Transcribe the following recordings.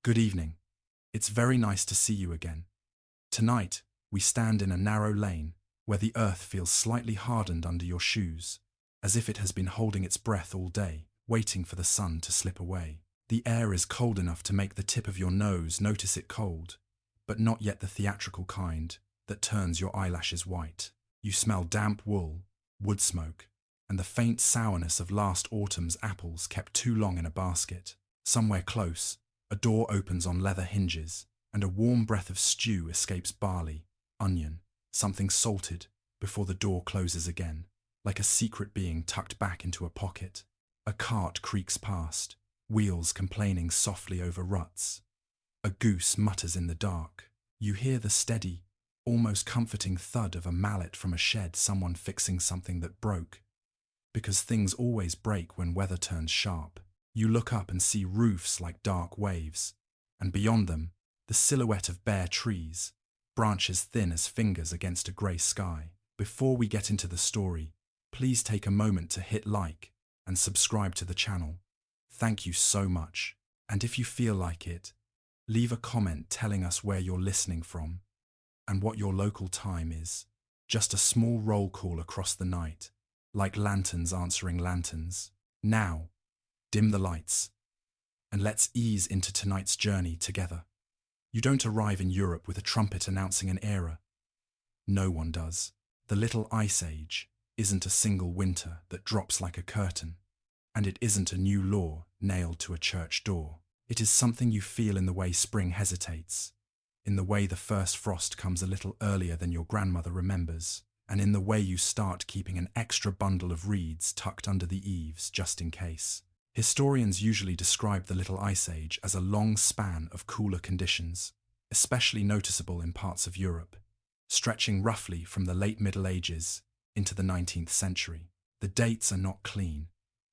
Good evening. It's very nice to see you again. Tonight, we stand in a narrow lane where the earth feels slightly hardened under your shoes, as if it has been holding its breath all day, waiting for the sun to slip away. The air is cold enough to make the tip of your nose notice it cold, but not yet the theatrical kind that turns your eyelashes white. You smell damp wool, wood smoke, and the faint sourness of last autumn's apples kept too long in a basket. Somewhere close, a door opens on leather hinges, and a warm breath of stew escapes barley, onion, something salted, before the door closes again, like a secret being tucked back into a pocket. A cart creaks past, wheels complaining softly over ruts. A goose mutters in the dark. You hear the steady, almost comforting thud of a mallet from a shed, someone fixing something that broke. Because things always break when weather turns sharp. You look up and see roofs like dark waves, and beyond them, the silhouette of bare trees, branches thin as fingers against a grey sky. Before we get into the story, please take a moment to hit like and subscribe to the channel. Thank you so much. And if you feel like it, leave a comment telling us where you're listening from and what your local time is. Just a small roll call across the night, like lanterns answering lanterns. Now, dim the lights, and let's ease into tonight's journey together. You don't arrive in Europe with a trumpet announcing an era. No one does. The Little Ice Age isn't a single winter that drops like a curtain, and it isn't a new law nailed to a church door. It is something you feel in the way spring hesitates, in the way the first frost comes a little earlier than your grandmother remembers, and in the way you start keeping an extra bundle of reeds tucked under the eaves just in case. Historians usually describe the Little Ice Age as a long span of cooler conditions, especially noticeable in parts of Europe, stretching roughly from the late Middle Ages into the 19th century. The dates are not clean,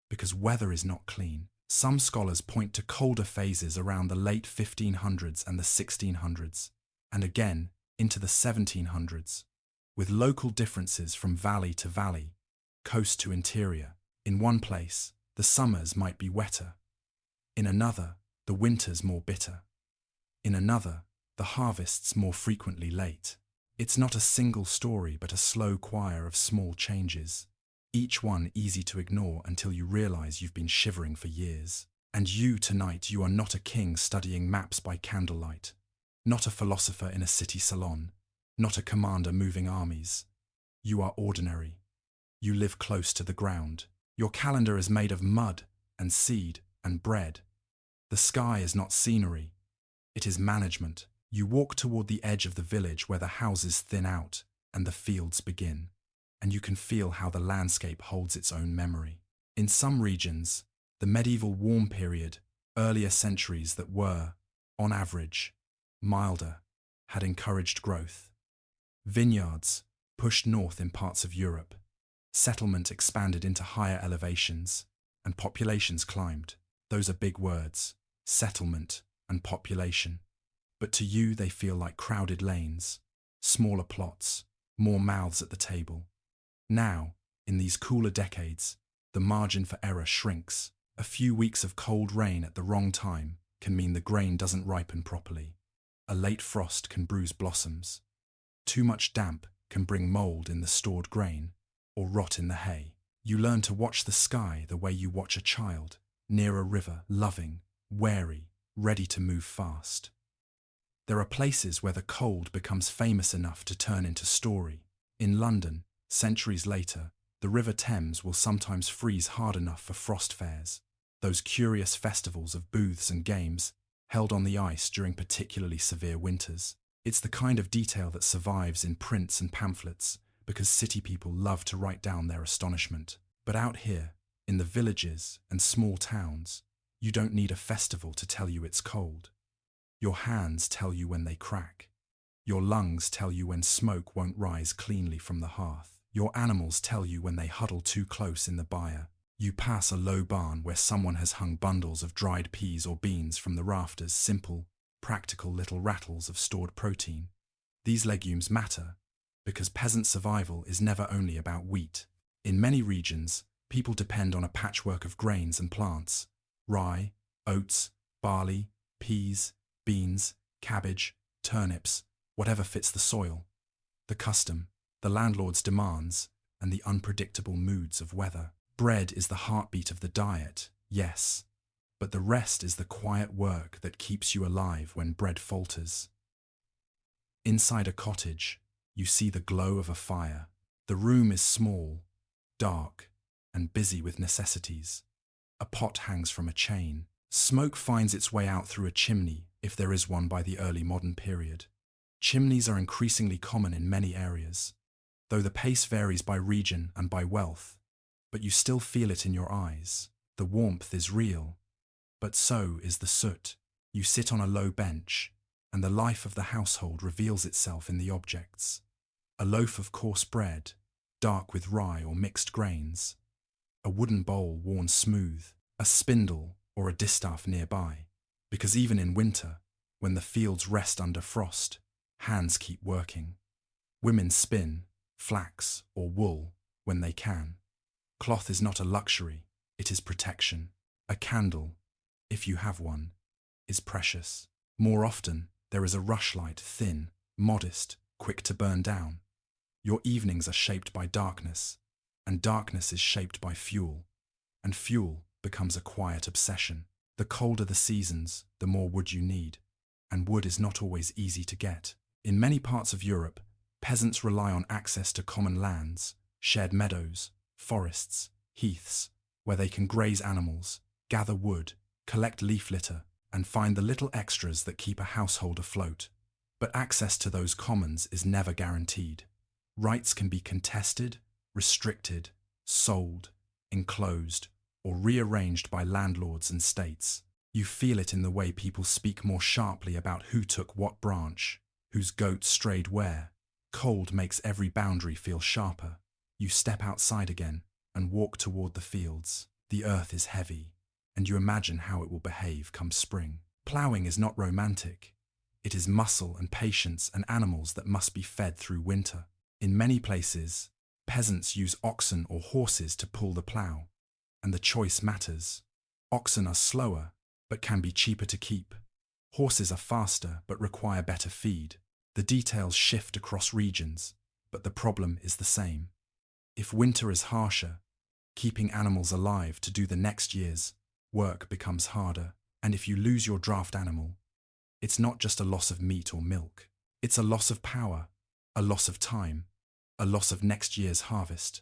because weather is not clean. Some scholars point to colder phases around the late 1500s and the 1600s, and again into the 1700s, with local differences from valley to valley, coast to interior. In one place, the summers might be wetter. In another, the winters more bitter. In another, the harvests more frequently late. It's not a single story but a slow choir of small changes, each one easy to ignore until you realize you've been shivering for years. And you tonight, you are not a king studying maps by candlelight, not a philosopher in a city salon, not a commander moving armies. You are ordinary. You live close to the ground. Your calendar is made of mud and seed and bread. The sky is not scenery, it is management. You walk toward the edge of the village where the houses thin out and the fields begin, and you can feel how the landscape holds its own memory. In some regions, the medieval warm period, earlier centuries that were, on average, milder, had encouraged growth. Vineyards pushed north in parts of Europe. Settlement expanded into higher elevations, and populations climbed. Those are big words, settlement and population. But to you they feel like crowded lanes, smaller plots, more mouths at the table. Now, in these cooler decades, the margin for error shrinks. A few weeks of cold rain at the wrong time can mean the grain doesn't ripen properly. A late frost can bruise blossoms. Too much damp can bring mold in the stored grain, or rot in the hay. You learn to watch the sky the way you watch a child, near a river, loving, wary, ready to move fast. There are places where the cold becomes famous enough to turn into story. In London, centuries later, the River Thames will sometimes freeze hard enough for frost fairs, those curious festivals of booths and games held on the ice during particularly severe winters. It's the kind of detail that survives in prints and pamphlets, because city people love to write down their astonishment. But out here, in the villages and small towns, you don't need a festival to tell you it's cold. Your hands tell you when they crack. Your lungs tell you when smoke won't rise cleanly from the hearth. Your animals tell you when they huddle too close in the byre. You pass a low barn where someone has hung bundles of dried peas or beans from the rafters, simple, practical little rattles of stored protein. These legumes matter, because peasant survival is never only about wheat. In many regions, people depend on a patchwork of grains and plants: rye, oats, barley, peas, beans, cabbage, turnips, whatever fits the soil, the custom, the landlord's demands, and the unpredictable moods of weather. Bread is the heartbeat of the diet, yes, but the rest is the quiet work that keeps you alive when bread falters. Inside a cottage, you see the glow of a fire. The room is small, dark, and busy with necessities. A pot hangs from a chain. Smoke finds its way out through a chimney, if there is one by the early modern period. Chimneys are increasingly common in many areas, though the pace varies by region and by wealth, but you still feel it in your eyes. The warmth is real, but so is the soot. You sit on a low bench, and the life of the household reveals itself in the objects. A loaf of coarse bread, dark with rye or mixed grains. A wooden bowl worn smooth, a spindle or a distaff nearby, because even in winter, when the fields rest under frost, hands keep working. Women spin, flax or wool when they can. Cloth is not a luxury, it is protection. A candle, if you have one, is precious. More often, there is a rushlight, thin, modest, quick to burn down. Your evenings are shaped by darkness, and darkness is shaped by fuel, and fuel becomes a quiet obsession. The colder the seasons, the more wood you need, and wood is not always easy to get. In many parts of Europe, peasants rely on access to common lands, shared meadows, forests, heaths, where they can graze animals, gather wood, collect leaf litter, and find the little extras that keep a household afloat. But access to those commons is never guaranteed. Rights can be contested, restricted, sold, enclosed, or rearranged by landlords and states. You feel it in the way people speak more sharply about who took what branch, whose goat strayed where. Cold makes every boundary feel sharper. You step outside again and walk toward the fields. The earth is heavy, and you imagine how it will behave come spring. Ploughing is not romantic. It is muscle and patience and animals that must be fed through winter. In many places, peasants use oxen or horses to pull the plough, and the choice matters. Oxen are slower, but can be cheaper to keep. Horses are faster, but require better feed. The details shift across regions, but the problem is the same. If winter is harsher, keeping animals alive to do the next year's work becomes harder. And if you lose your draft animal, it's not just a loss of meat or milk. It's a loss of power, a loss of time, a loss of next year's harvest.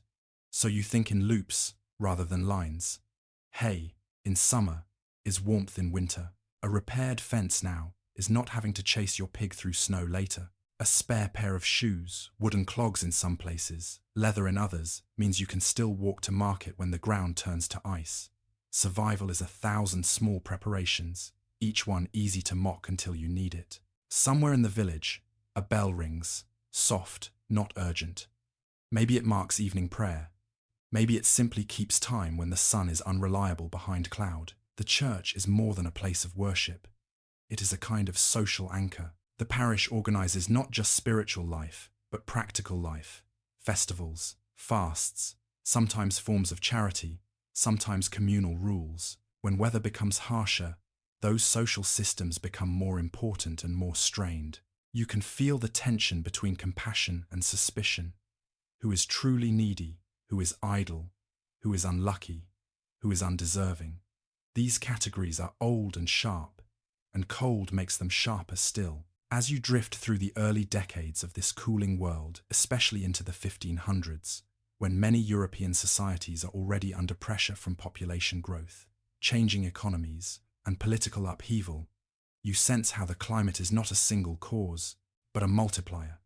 So you think in loops rather than lines. Hay, in summer, is warmth in winter. A repaired fence now is not having to chase your pig through snow later. A spare pair of shoes, wooden clogs in some places, leather in others, means you can still walk to market when the ground turns to ice. Survival is 1,000 small preparations, each one easy to mock until you need it. Somewhere in the village, a bell rings, soft, not urgent. Maybe it marks evening prayer. Maybe it simply keeps time when the sun is unreliable behind cloud. The church is more than a place of worship. It is a kind of social anchor. The parish organizes not just spiritual life, but practical life. Festivals, fasts, sometimes forms of charity, sometimes communal rules. When weather becomes harsher, those social systems become more important and more strained. You can feel the tension between compassion and suspicion. Who is truly needy? Who is idle? Who is unlucky? Who is undeserving? These categories are old and sharp, and cold makes them sharper still. As you drift through the early decades of this cooling world, especially into the 1500s, when many European societies are already under pressure from population growth, changing economies, and political upheaval, you sense how the climate is not a single cause, but a multiplier.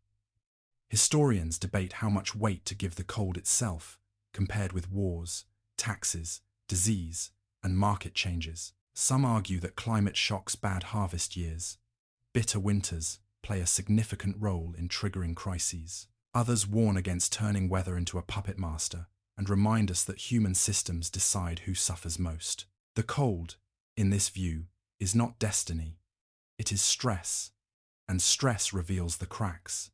Historians debate how much weight to give the cold itself, compared with wars, taxes, disease, and market changes. Some argue that climate shocks, bad harvest years, bitter winters play a significant role in triggering crises. Others warn against turning weather into a puppet master and remind us that human systems decide who suffers most. The cold, in this view, is not destiny. It is stress, and stress reveals the cracks.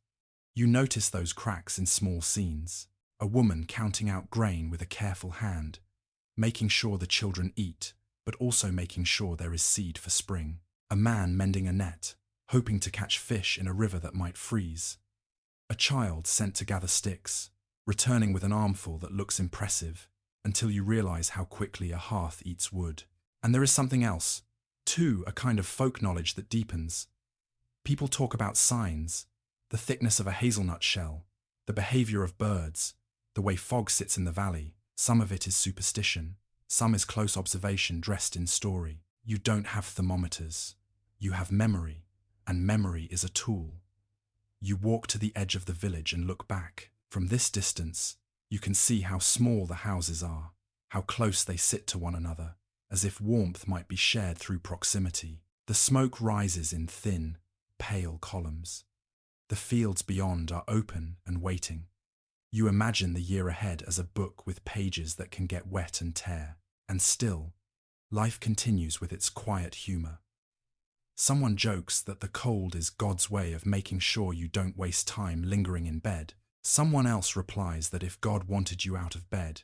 You notice those cracks in small scenes. A woman counting out grain with a careful hand, making sure the children eat, but also making sure there is seed for spring. A man mending a net, hoping to catch fish in a river that might freeze. A child sent to gather sticks, returning with an armful that looks impressive, until you realize how quickly a hearth eats wood. And there is something else, too, a kind of folk knowledge that deepens. People talk about signs, the thickness of a hazelnut shell, the behavior of birds, the way fog sits in the valley. Some of it is superstition, some is close observation dressed in story. You don't have thermometers. You have memory, and memory is a tool. You walk to the edge of the village and look back. From this distance, you can see how small the houses are, how close they sit to one another, as if warmth might be shared through proximity. The smoke rises in thin, pale columns. The fields beyond are open and waiting. You imagine the year ahead as a book with pages that can get wet and tear, and still, life continues with its quiet humor. Someone jokes that the cold is God's way of making sure you don't waste time lingering in bed. Someone else replies that if God wanted you out of bed,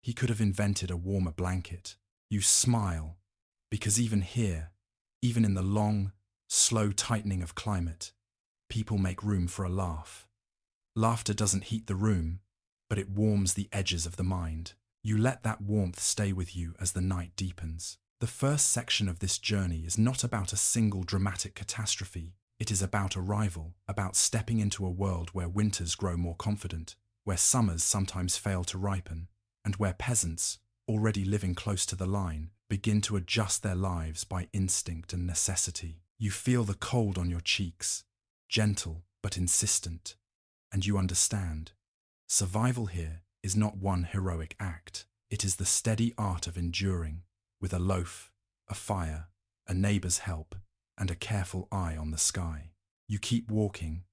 he could have invented a warmer blanket. You smile, because even here, even in the long, slow tightening of climate, people make room for a laugh. Laughter doesn't heat the room, but it warms the edges of the mind. You let that warmth stay with you as the night deepens. The first section of this journey is not about a single dramatic catastrophe. It is about arrival, about stepping into a world where winters grow more confident, where summers sometimes fail to ripen, and where peasants, already living close to the line, begin to adjust their lives by instinct and necessity. You feel the cold on your cheeks, gentle but insistent, and you understand. Survival here is not one heroic act. It is the steady art of enduring, with a loaf, a fire, a neighbor's help, and a careful eye on the sky. You keep walking,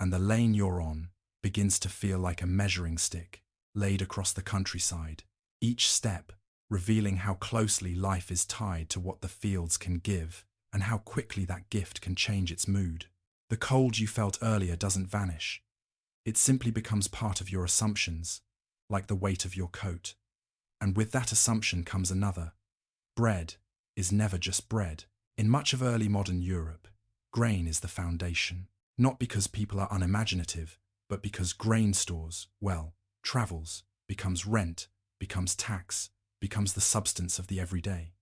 and the lane you're on begins to feel like a measuring stick laid across the countryside, each step revealing how closely life is tied to what the fields can give, and how quickly that gift can change its mood. The cold you felt earlier doesn't vanish. It simply becomes part of your assumptions, like the weight of your coat. And with that assumption comes another. Bread is never just bread. In much of early modern Europe, grain is the foundation, not because people are unimaginative, but because grain stores, travels, becomes rent, becomes tax, becomes the substance of the everyday.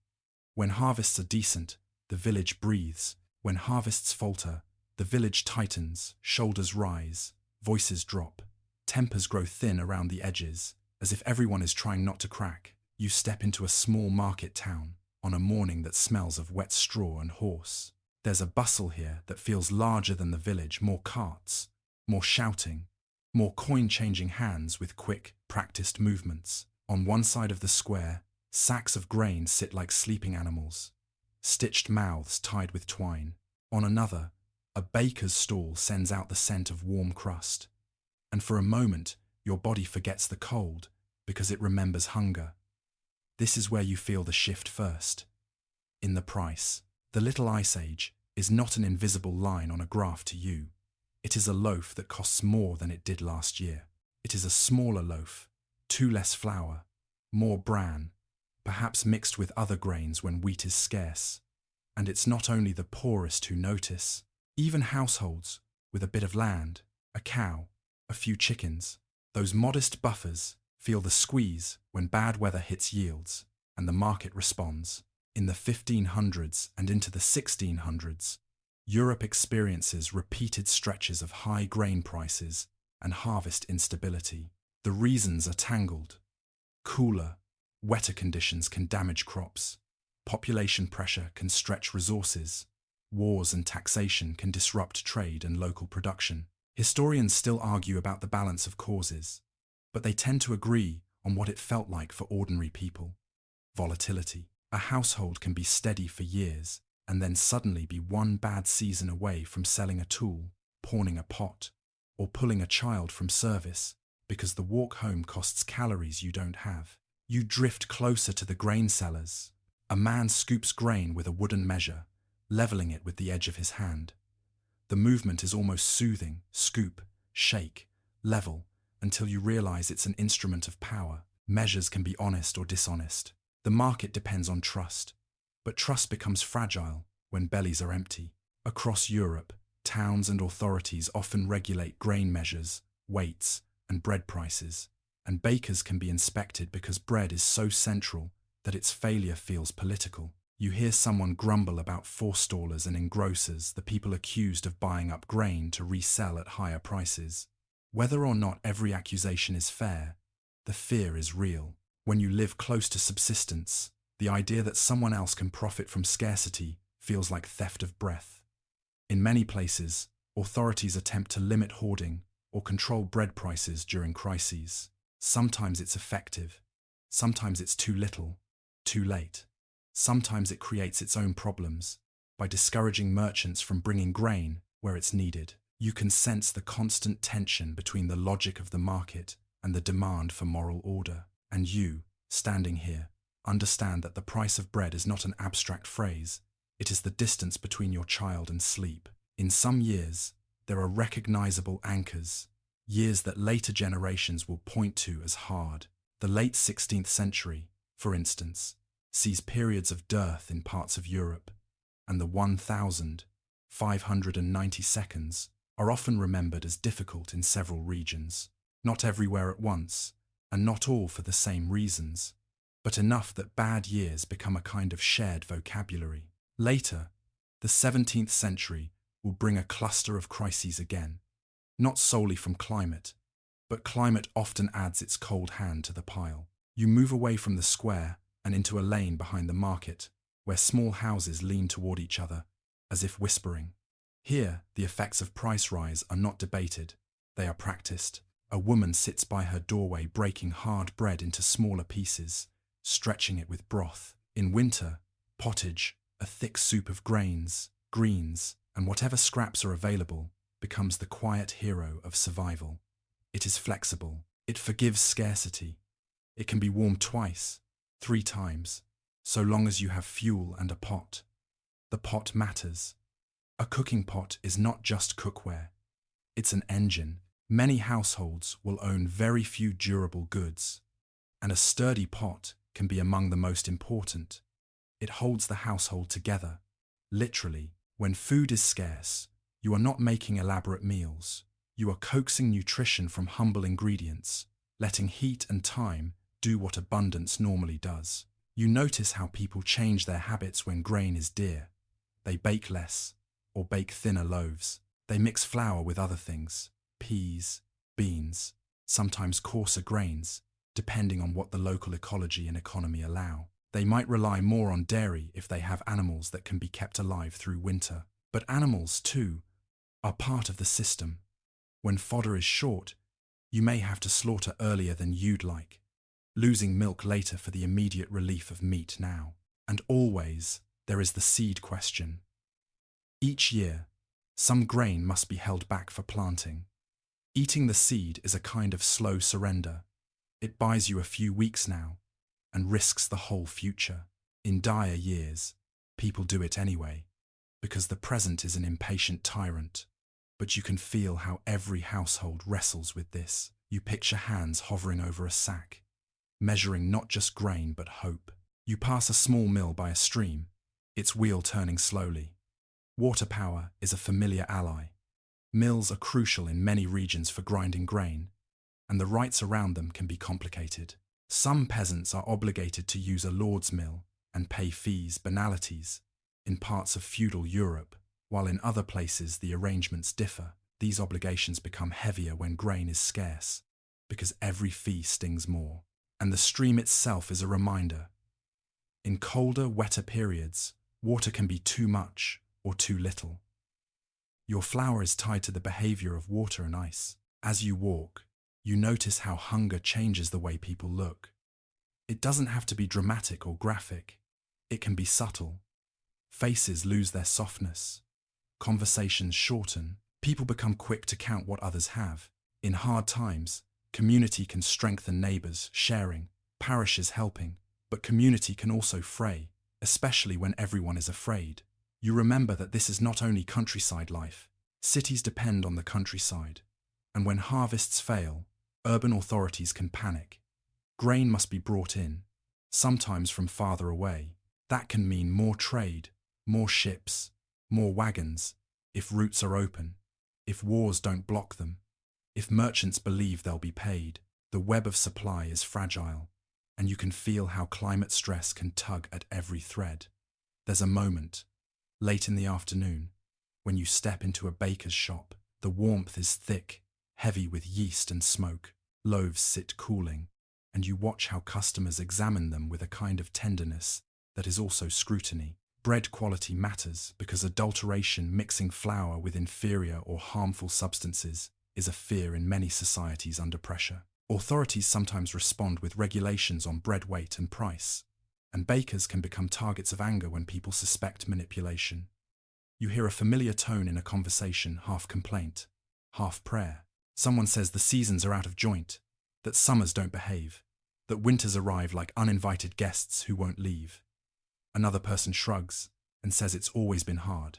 When harvests are decent, the village breathes. When harvests falter, the village tightens, shoulders rise, voices drop, tempers grow thin around the edges, as if everyone is trying not to crack. You step into a small market town on a morning that smells of wet straw and horse. There's a bustle here that feels larger than the village, more carts, more shouting, more coin-changing hands with quick, practiced movements. On one side of the square, sacks of grain sit like sleeping animals, stitched mouths tied with twine. On another, a baker's stall sends out the scent of warm crust. And for a moment, your body forgets the cold because it remembers hunger. This is where you feel the shift first. In the price. The Little Ice Age is not an invisible line on a graph to you. It is a loaf that costs more than it did last year. It is a smaller loaf, too less flour, more bran, perhaps mixed with other grains when wheat is scarce. And it's not only the poorest who notice. Even households with a bit of land, a cow, a few chickens, those modest buffers feel the squeeze when bad weather hits yields, and the market responds. In the 1500s and into the 1600s, Europe experiences repeated stretches of high grain prices and harvest instability. The reasons are tangled. Cooler, wetter conditions can damage crops. Population pressure can stretch resources. Wars and taxation can disrupt trade and local production. Historians still argue about the balance of causes, but they tend to agree on what it felt like for ordinary people. Volatility. A household can be steady for years and then suddenly be one bad season away from selling a tool, pawning a pot, or pulling a child from service because the walk home costs calories you don't have. You drift closer to the grain sellers. A man scoops grain with a wooden measure, leveling it with the edge of his hand. The movement is almost soothing, scoop, shake, level, until you realize it's an instrument of power. Measures can be honest or dishonest. The market depends on trust, but trust becomes fragile when bellies are empty. Across Europe, towns and authorities often regulate grain measures, weights, and bread prices, and bakers can be inspected because bread is so central that its failure feels political. You hear someone grumble about forestallers and engrossers, the people accused of buying up grain to resell at higher prices. Whether or not every accusation is fair, the fear is real. When you live close to subsistence, the idea that someone else can profit from scarcity feels like theft of breath. In many places, authorities attempt to limit hoarding or control bread prices during crises. Sometimes it's effective. Sometimes it's too little, too late. Sometimes it creates its own problems by discouraging merchants from bringing grain where it's needed. You can sense the constant tension between the logic of the market and the demand for moral order. And you, standing here, understand that the price of bread is not an abstract phrase. It is the distance between your child and sleep. In some years, there are recognizable anchors, years that later generations will point to as hard. The late 16th century, for instance, sees periods of dearth in parts of Europe, and the 1,590 seconds are often remembered as difficult in several regions, not everywhere at once, and not all for the same reasons, but enough that bad years become a kind of shared vocabulary. Later, the 17th century will bring a cluster of crises again, not solely from climate, but climate often adds its cold hand to the pile. You move away from the square and into a lane behind the market, where small houses lean toward each other, as if whispering. Here, the effects of price rise are not debated, they are practiced. A woman sits by her doorway breaking hard bread into smaller pieces, stretching it with broth. In winter, pottage, a thick soup of grains, greens, and whatever scraps are available, becomes the quiet hero of survival. It is flexible. It forgives scarcity. It can be warmed twice, 3 times, so long as you have fuel and a pot. The pot matters. A cooking pot is not just cookware. It's an engine. Many households will own very few durable goods, and a sturdy pot can be among the most important. It holds the household together. Literally, when food is scarce, you are not making elaborate meals. You are coaxing nutrition from humble ingredients, letting heat and time do what abundance normally does. You notice how people change their habits when grain is dear. They bake less, or bake thinner loaves. They mix flour with other things, peas, beans, sometimes coarser grains, depending on what the local ecology and economy allow. They might rely more on dairy if they have animals that can be kept alive through winter. But animals, too, are part of the system. When fodder is short, you may have to slaughter earlier than you'd like, losing milk later for the immediate relief of meat now. And always, there is the seed question. Each year, some grain must be held back for planting. Eating the seed is a kind of slow surrender. It buys you a few weeks now, and risks the whole future. In dire years, people do it anyway, because the present is an impatient tyrant. But you can feel how every household wrestles with this. You picture hands hovering over a sack, measuring not just grain but hope. You pass a small mill by a stream, its wheel turning slowly. Water power is a familiar ally. Mills are crucial in many regions for grinding grain, and the rights around them can be complicated. Some peasants are obligated to use a lord's mill and pay fees, banalities, in parts of feudal Europe, while in other places the arrangements differ. These obligations become heavier when grain is scarce, because every fee stings more. And the stream itself is a reminder. In colder, wetter periods, water can be too much or too little. Your flour is tied to the behavior of water and ice. As you walk, you notice how hunger changes the way people look. It doesn't have to be dramatic or graphic. It can be subtle. Faces lose their softness. Conversations shorten. People become quick to count what others have. In hard times, community can strengthen neighbors, sharing, parishes helping, but community can also fray, especially when everyone is afraid. You remember that this is not only countryside life. Cities depend on the countryside, and when harvests fail, urban authorities can panic. Grain must be brought in, sometimes from farther away. That can mean more trade, more ships, more wagons, if routes are open, if wars don't block them, if merchants believe they'll be paid. The web of supply is fragile, and you can feel how climate stress can tug at every thread. There's a moment, late in the afternoon, when you step into a baker's shop. The warmth is thick, heavy with yeast and smoke. Loaves sit cooling, and you watch how customers examine them with a kind of tenderness that is also scrutiny. Bread quality matters because adulteration, mixing flour with inferior or harmful substances, is a fear in many societies under pressure. Authorities sometimes respond with regulations on bread weight and price, and bakers can become targets of anger when people suspect manipulation. You hear a familiar tone in a conversation, half complaint, half prayer. Someone says the seasons are out of joint, that summers don't behave, that winters arrive like uninvited guests who won't leave. Another person shrugs and says it's always been hard,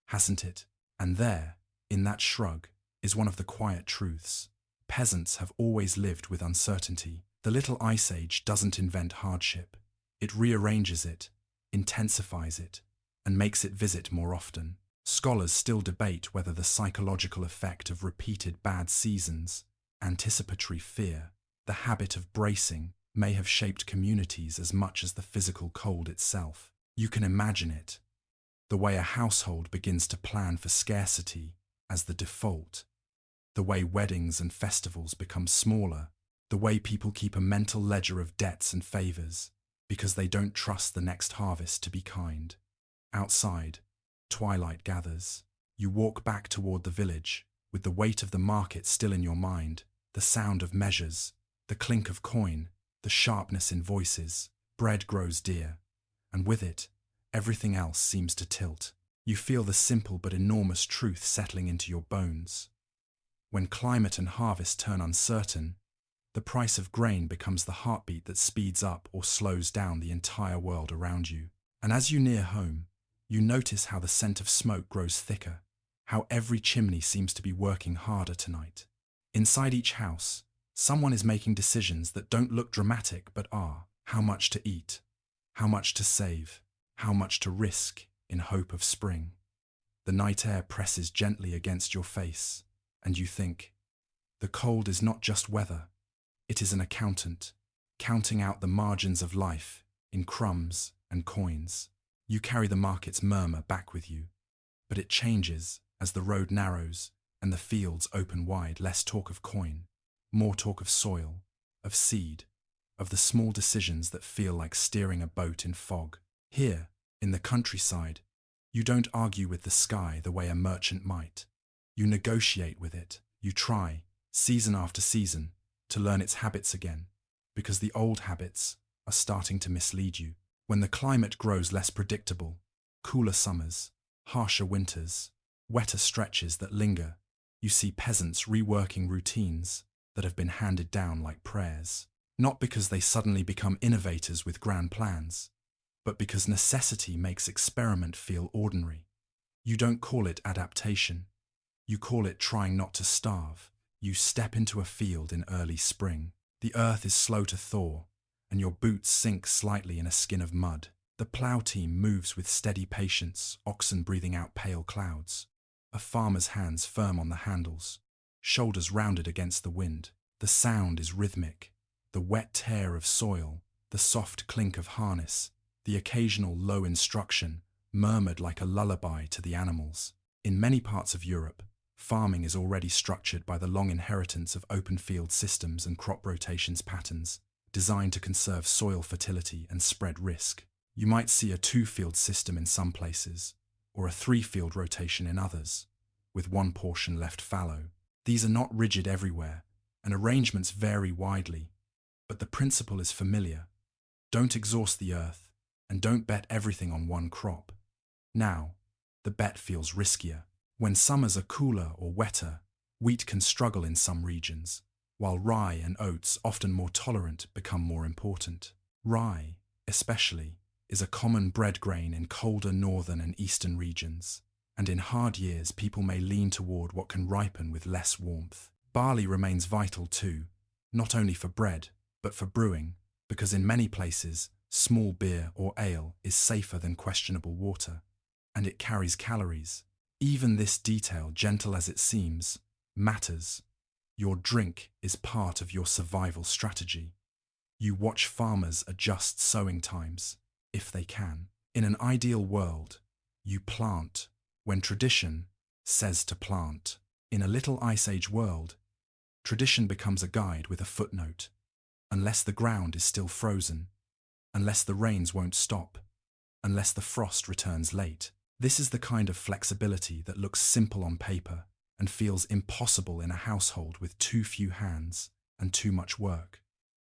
hasn't it? And there, in that shrug, is one of the quiet truths. Peasants have always lived with uncertainty. The little ice age doesn't invent hardship. It rearranges it, intensifies it, and makes it visit more often. Scholars still debate whether the psychological effect of repeated bad seasons, anticipatory fear, the habit of bracing, may have shaped communities as much as the physical cold itself. You can imagine it. The way a household begins to plan for scarcity as the default. The way weddings and festivals become smaller. The way people keep a mental ledger of debts and favors because they don't trust the next harvest to be kind. Outside, twilight gathers. You walk back toward the village, with the weight of the market still in your mind, the sound of measures, the clink of coin, the sharpness in voices. Bread grows dear, and with it, everything else seems to tilt. You feel the simple but enormous truth settling into your bones. When climate and harvest turn uncertain, the price of grain becomes the heartbeat that speeds up or slows down the entire world around you. And as you near home, you notice how the scent of smoke grows thicker, how every chimney seems to be working harder tonight. Inside each house, someone is making decisions that don't look dramatic but are. How much to eat, how much to save, how much to risk in hope of spring. The night air presses gently against your face, and you think, the cold is not just weather, it is an accountant, counting out the margins of life in crumbs and coins. You carry the market's murmur back with you, but it changes as the road narrows and the fields open wide. Less talk of coin, more talk of soil, of seed, of the small decisions that feel like steering a boat in fog. Here, in the countryside, you don't argue with the sky the way a merchant might. You negotiate with it. You try, season after season, to learn its habits again, because the old habits are starting to mislead you. When the climate grows less predictable, cooler summers, harsher winters, wetter stretches that linger, you see peasants reworking routines that have been handed down like prayers. Not because they suddenly become innovators with grand plans, but because necessity makes experiment feel ordinary. You don't call it adaptation. You call it trying not to starve. You step into a field in early spring. The earth is slow to thaw, and your boots sink slightly in a skin of mud. The plough team moves with steady patience, oxen breathing out pale clouds. A farmer's hands firm on the handles, shoulders rounded against the wind. The sound is rhythmic. The wet tear of soil, the soft clink of harness, the occasional low instruction, murmured like a lullaby to the animals. In many parts of Europe, farming is already structured by the long inheritance of open field systems and crop rotations patterns, designed to conserve soil fertility and spread risk. You might see a 2-field system in some places, or a 3-field rotation in others, with one portion left fallow. These are not rigid everywhere, and arrangements vary widely, but the principle is familiar. Don't exhaust the earth, and don't bet everything on one crop. Now, the bet feels riskier. When summers are cooler or wetter, wheat can struggle in some regions, while rye and oats, often more tolerant, become more important. Rye, especially, is a common bread grain in colder northern and eastern regions, and in hard years people may lean toward what can ripen with less warmth. Barley remains vital too, not only for bread, but for brewing, because in many places, small beer or ale is safer than questionable water. and it carries calories. Even this detail, gentle as it seems, matters. Your drink is part of your survival strategy. You watch farmers adjust sowing times, if they can. In an ideal world, you plant when tradition says to plant. In a little Ice Age world, tradition becomes a guide with a footnote. Unless the ground is still frozen, unless the rains won't stop, unless the frost returns late. This is the kind of flexibility that looks simple on paper and feels impossible in a household with too few hands and too much work.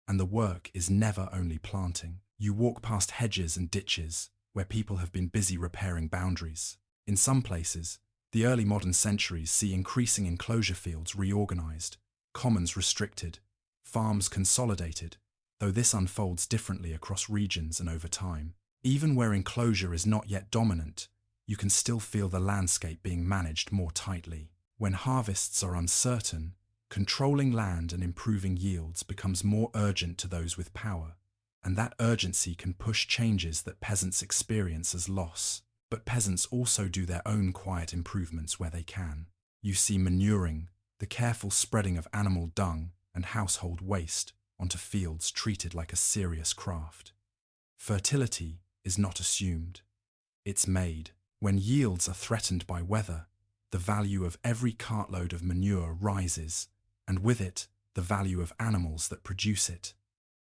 And the work is never only planting. You walk past hedges and ditches where people have been busy repairing boundaries. In some places, the early modern centuries see increasing enclosure fields reorganized, commons restricted, farms consolidated, though this unfolds differently across regions and over time. Even where enclosure is not yet dominant, you can still feel the landscape being managed more tightly. When harvests are uncertain, controlling land and improving yields becomes more urgent to those with power, and that urgency can push changes that peasants experience as loss. But peasants also do their own quiet improvements where they can. You see manuring, the careful spreading of animal dung and household waste onto fields treated like a serious craft. Fertility is not assumed. It's made. When yields are threatened by weather, the value of every cartload of manure rises, and with it, the value of animals that produce it.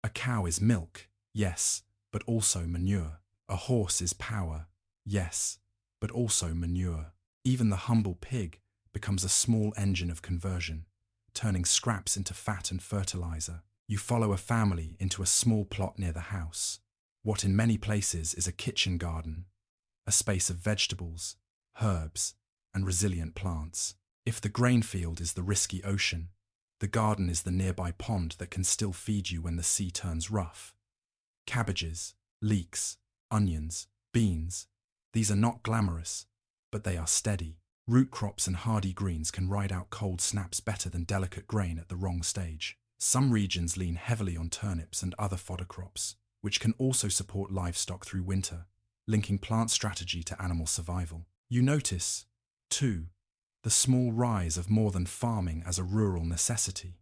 A cow is milk, yes, but also manure. A horse is power, yes, but also manure. Even the humble pig becomes a small engine of conversion, turning scraps into fat and fertilizer. You follow a family into a small plot near the house. What in many places is a kitchen garden, a space of vegetables, herbs, and resilient plants. If the grain field is the risky ocean, the garden is the nearby pond that can still feed you when the sea turns rough. Cabbages, leeks, onions, beans, these are not glamorous, but they are steady. Root crops and hardy greens can ride out cold snaps better than delicate grain at the wrong stage. Some regions lean heavily on turnips and other fodder crops, which can also support livestock through winter, linking plant strategy to animal survival. You notice, too, the small rise of more than farming as a rural necessity.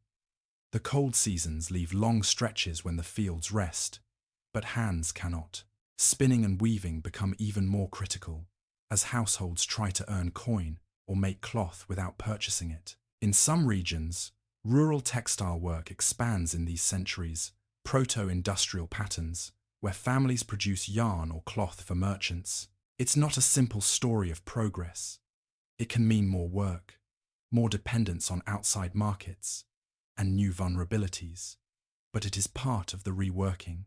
The cold seasons leave long stretches when the fields rest, but hands cannot. Spinning and weaving become even more critical, as households try to earn coin or make cloth without purchasing it. In some regions, rural textile work expands in these centuries, proto-industrial patterns, where families produce yarn or cloth for merchants. It's not a simple story of progress. It can mean more work, more dependence on outside markets, and new vulnerabilities. But it is part of the reworking.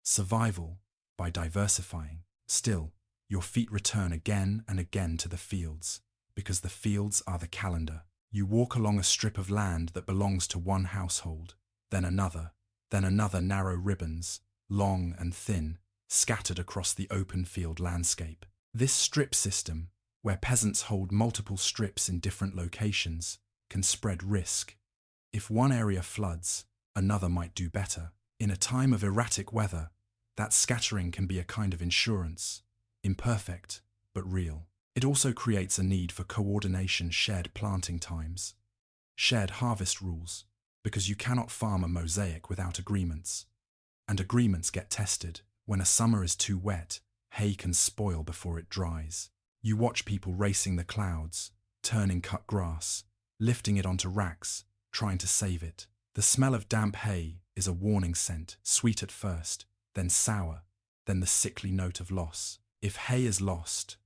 Survival by diversifying. Still, your feet return again and again to the fields, because the fields are the calendar. You walk along a strip of land that belongs to one household, then another narrow ribbons, long and thin, scattered across the open field landscape. This strip system, where peasants hold multiple strips in different locations, can spread risk. If one area floods, another might do better. In a time of erratic weather, that scattering can be a kind of insurance, imperfect, but real. It also creates a need for coordination, shared planting times, shared harvest rules, because you cannot farm a mosaic without agreements. And agreements get tested. When a summer is too wet, hay can spoil before it dries. You watch people racing the clouds, turning cut grass, lifting it onto racks, trying to save it. The smell of damp hay is a warning scent, sweet at first, then sour, then the sickly note of loss. If hay is lost,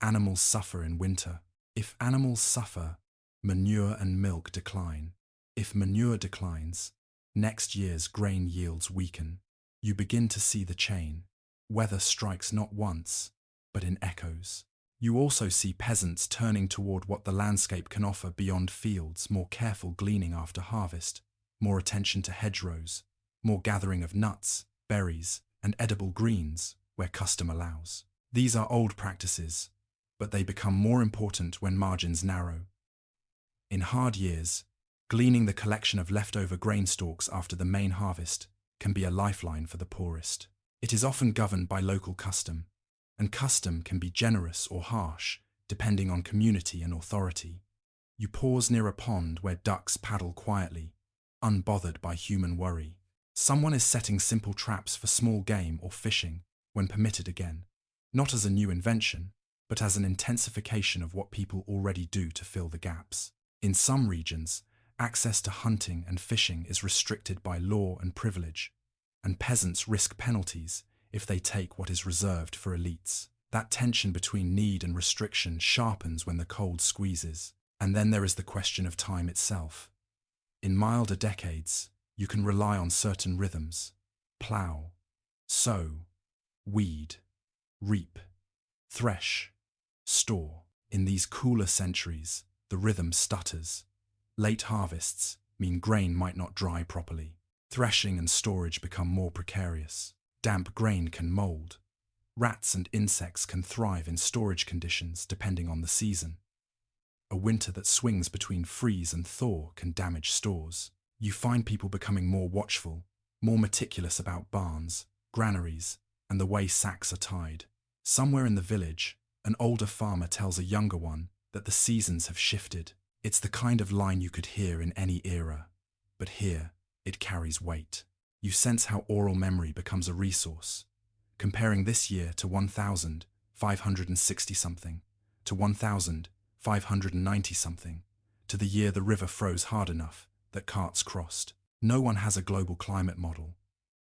animals suffer in winter. If animals suffer, manure and milk decline. If manure declines, next year's grain yields weaken. You begin to see the chain. Weather strikes not once, but in echoes. You also see peasants turning toward what the landscape can offer beyond fields, more careful gleaning after harvest, more attention to hedgerows, more gathering of nuts, berries, and edible greens where custom allows. These are old practices, but they become more important when margins narrow. In hard years, gleaning the collection of leftover grain stalks after the main harvest can be a lifeline for the poorest. It is often governed by local custom. and custom can be generous or harsh, depending on community and authority. You pause near a pond where ducks paddle quietly, unbothered by human worry. Someone is setting simple traps for small game or fishing when permitted again, not as a new invention, but as an intensification of what people already do to fill the gaps. In some regions, access to hunting and fishing is restricted by law and privilege, and peasants risk penalties if they take what is reserved for elites. That tension between need and restriction sharpens when the cold squeezes. And then there is the question of time itself. In milder decades, you can rely on certain rhythms: plough, sow, weed, reap, thresh, store. In these cooler centuries, the rhythm stutters. Late harvests mean grain might not dry properly. Threshing and storage become more precarious. Damp grain can mold. Rats and insects can thrive in storage conditions depending on the season. A winter that swings between freeze and thaw can damage stores. You find people becoming more watchful, more meticulous about barns, granaries, and the way sacks are tied. Somewhere in the village, an older farmer tells a younger one that the seasons have shifted. It's the kind of line you could hear in any era, but here it carries weight. You sense how oral memory becomes a resource, comparing this year to 1,560-something, to 1,590-something, to the year the river froze hard enough that carts crossed. No one has a global climate model.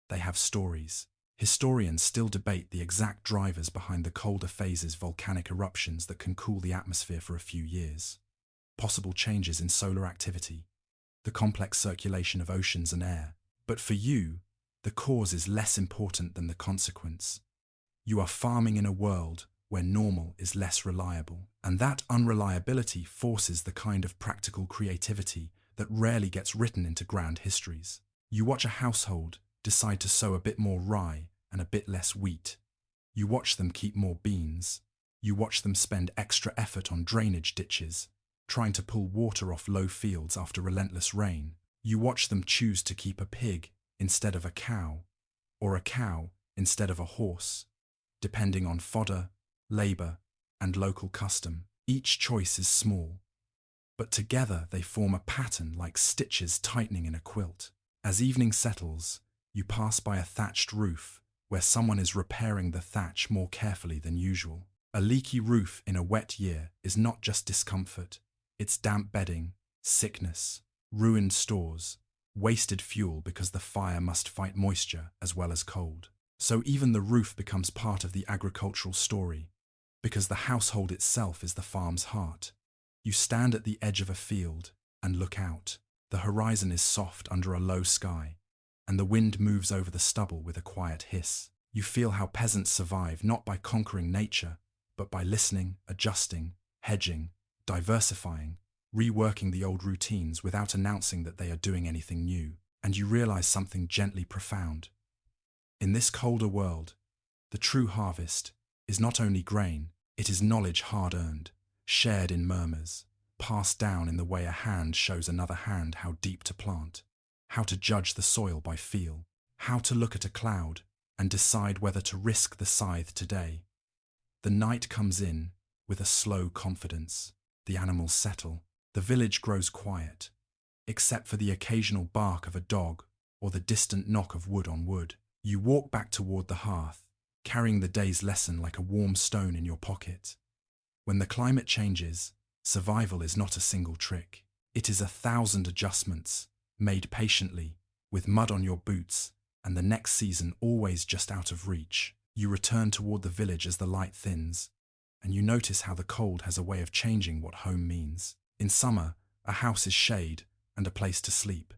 They have stories. Historians still debate the exact drivers behind the colder phases, volcanic eruptions that can cool the atmosphere for a few years, possible changes in solar activity, the complex circulation of oceans and air. But for you, the cause is less important than the consequence. You are farming in a world where normal is less reliable, and that unreliability forces the kind of practical creativity that rarely gets written into grand histories. You watch a household decide to sow a bit more rye and a bit less wheat. You watch them keep more beans. You watch them spend extra effort on drainage ditches, trying to pull water off low fields after relentless rain. You watch them choose to keep a pig instead of a cow, or a cow instead of a horse, depending on fodder, labor, and local custom. Each choice is small, but together they form a pattern like stitches tightening in a quilt. As evening settles, you pass by a thatched roof where someone is repairing the thatch more carefully than usual. A leaky roof in a wet year is not just discomfort, it's damp bedding, sickness, ruined stores, wasted fuel because the fire must fight moisture as well as cold. So even the roof becomes part of the agricultural story, because the household itself is the farm's heart. You stand at the edge of a field and look out. The horizon is soft under a low sky, and the wind moves over the stubble with a quiet hiss. You feel how peasants survive not by conquering nature, but by listening, adjusting, hedging, diversifying, reworking the old routines without announcing that they are doing anything new. And you realize something gently profound. In this colder world, the true harvest is not only grain, it is knowledge hard-earned, shared in murmurs, passed down in the way a hand shows another hand how deep to plant, how to judge the soil by feel, how to look at a cloud and decide whether to risk the scythe today. The night comes in with a slow confidence. The animals settle. The village grows quiet, except for the occasional bark of a dog or the distant knock of wood on wood. You walk back toward the hearth, carrying the day's lesson like a warm stone in your pocket. When the climate changes, survival is not a single trick. It is 1,000 adjustments, made patiently, with mud on your boots, and the next season always just out of reach. You return toward the village as the light thins, and you notice how the cold has a way of changing what home means. In summer, a house is shade and a place to sleep.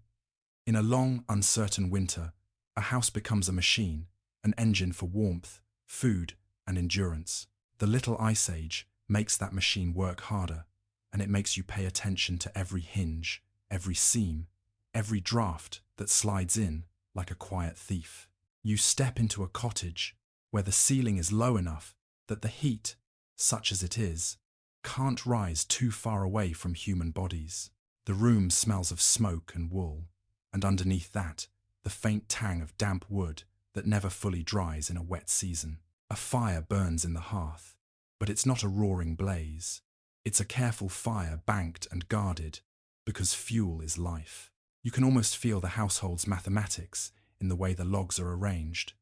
In a long, uncertain winter, a house becomes a machine, an engine for warmth, food, and endurance. The little ice age makes that machine work harder, and it makes you pay attention to every hinge, every seam, every draft that slides in like a quiet thief. You step into a cottage where the ceiling is low enough that the heat, such as it is, can't rise too far away from human bodies. The room smells of smoke and wool, and underneath that, the faint tang of damp wood that never fully dries in a wet season. A fire burns in the hearth, but it's not a roaring blaze. It's a careful fire banked and guarded, because fuel is life. You can almost feel the household's mathematics in the way the logs are arranged.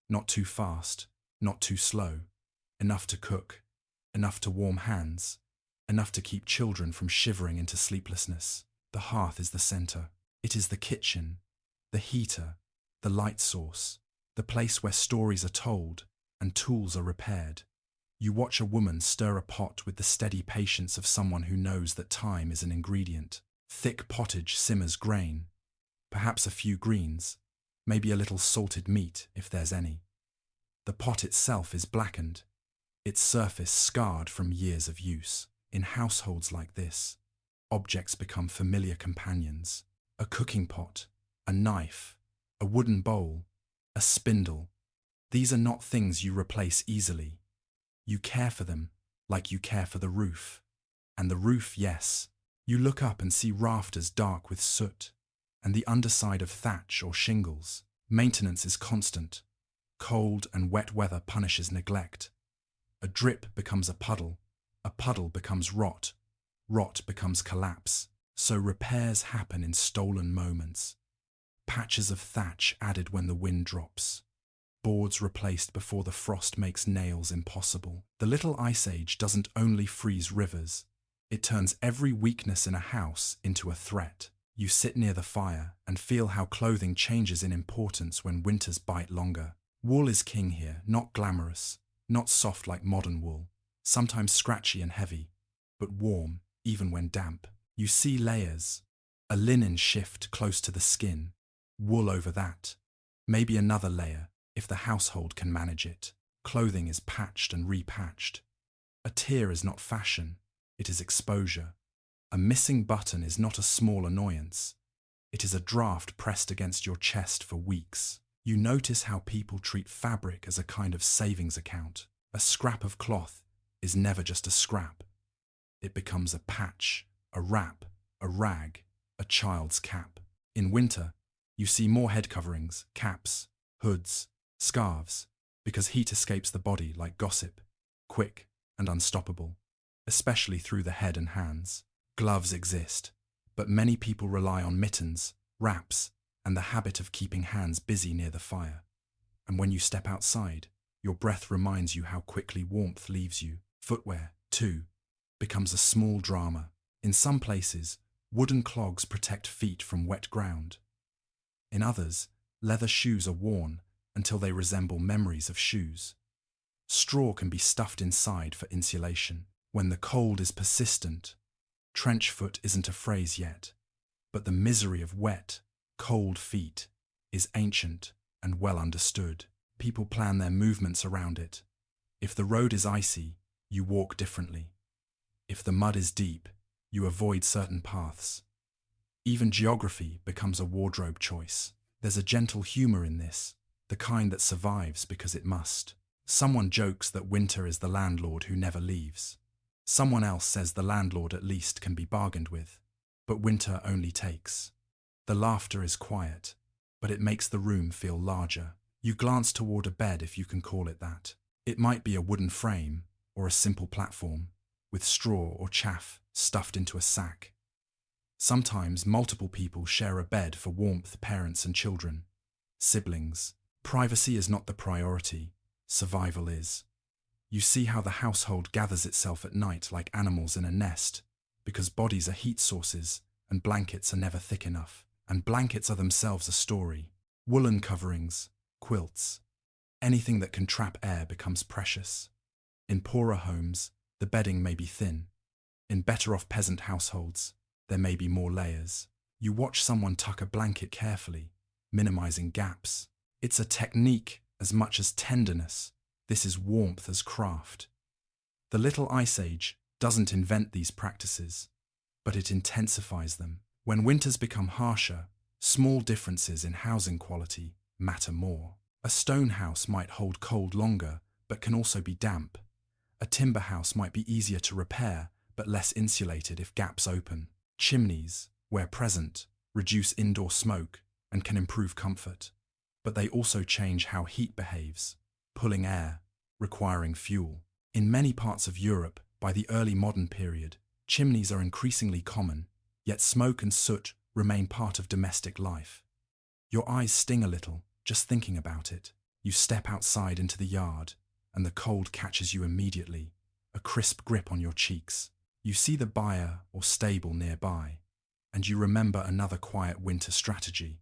Not too fast, not too slow. Enough to cook, enough to warm hands, enough to keep children from shivering into sleeplessness. The hearth is the center. It is the kitchen, the heater, the light source, the place where stories are told and tools are repaired. You watch a woman stir a pot with the steady patience of someone who knows that time is an ingredient. Thick pottage simmers grain, perhaps a few greens, maybe a little salted meat if there's any. The pot itself is blackened, its surface scarred from years of use. In households like this, objects become familiar companions. A cooking pot, a knife, a wooden bowl, a spindle. These are not things you replace easily. You care for them like you care for the roof. And the roof, yes, you look up and see rafters dark with soot, and the underside of thatch or shingles. Maintenance is constant. Cold and wet weather punishes neglect. A drip becomes a puddle becomes rot becomes collapse. So repairs happen in stolen moments. Patches of thatch added when the wind drops. Boards replaced before the frost makes nails impossible. The little ice age doesn't only freeze rivers, it turns every weakness in a house into a threat. You sit near the fire and feel how clothing changes in importance when winters bite longer. Wool is king here, not glamorous, not soft like modern wool, sometimes scratchy and heavy, but warm, even when damp. You see layers, a linen shift close to the skin, wool over that, maybe another layer if the household can manage it. Clothing is patched and repatched. A tear is not fashion, it is exposure. A missing button is not a small annoyance. It is a draft pressed against your chest for weeks. You notice how people treat fabric as a kind of savings account. A scrap of cloth is never just a scrap. It becomes a patch, a wrap, a rag, a child's cap. In winter, you see more head coverings, caps, hoods, scarves, because heat escapes the body like gossip, quick and unstoppable, especially through the head and hands. Gloves exist, but many people rely on mittens, wraps, and the habit of keeping hands busy near the fire. And when you step outside, your breath reminds you how quickly warmth leaves you. Footwear, too, becomes a small drama. In some places, wooden clogs protect feet from wet ground. In others, leather shoes are worn until they resemble memories of shoes. Straw can be stuffed inside for insulation. When the cold is persistent, trench foot isn't a phrase yet, but the misery of wet, cold feet is ancient and well understood. People plan their movements around it. If the road is icy, you walk differently. If the mud is deep, you avoid certain paths. Even geography becomes a wardrobe choice. There's a gentle humor in this, the kind that survives because it must. Someone jokes that winter is the landlord who never leaves. Someone else says the landlord at least can be bargained with, but winter only takes. The laughter is quiet, but it makes the room feel larger. You glance toward a bed, if you can call it that. It might be a wooden frame or a simple platform, with straw or chaff stuffed into a sack. Sometimes multiple people share a bed for warmth, parents and children, siblings. Privacy is not the priority, survival is. You see how the household gathers itself at night like animals in a nest, because bodies are heat sources and blankets are never thick enough. And blankets are themselves a story. Woolen coverings, quilts, anything that can trap air becomes precious. In poorer homes, the bedding may be thin. In better-off peasant households, there may be more layers. You watch someone tuck a blanket carefully, minimizing gaps. It's a technique as much as tenderness. This is warmth as craft. The Little Ice Age doesn't invent these practices, but it intensifies them. When winters become harsher, small differences in housing quality matter more. A stone house might hold cold longer, but can also be damp. A timber house might be easier to repair, but less insulated if gaps open. Chimneys, where present, reduce indoor smoke and can improve comfort. But they also change how heat behaves, pulling air, requiring fuel. In many parts of Europe, by the early modern period, chimneys are increasingly common, yet smoke and soot remain part of domestic life. Your eyes sting a little, just thinking about it. You step outside into the yard, and the cold catches you immediately, a crisp grip on your cheeks. You see the byre or stable nearby, and you remember another quiet winter strategy: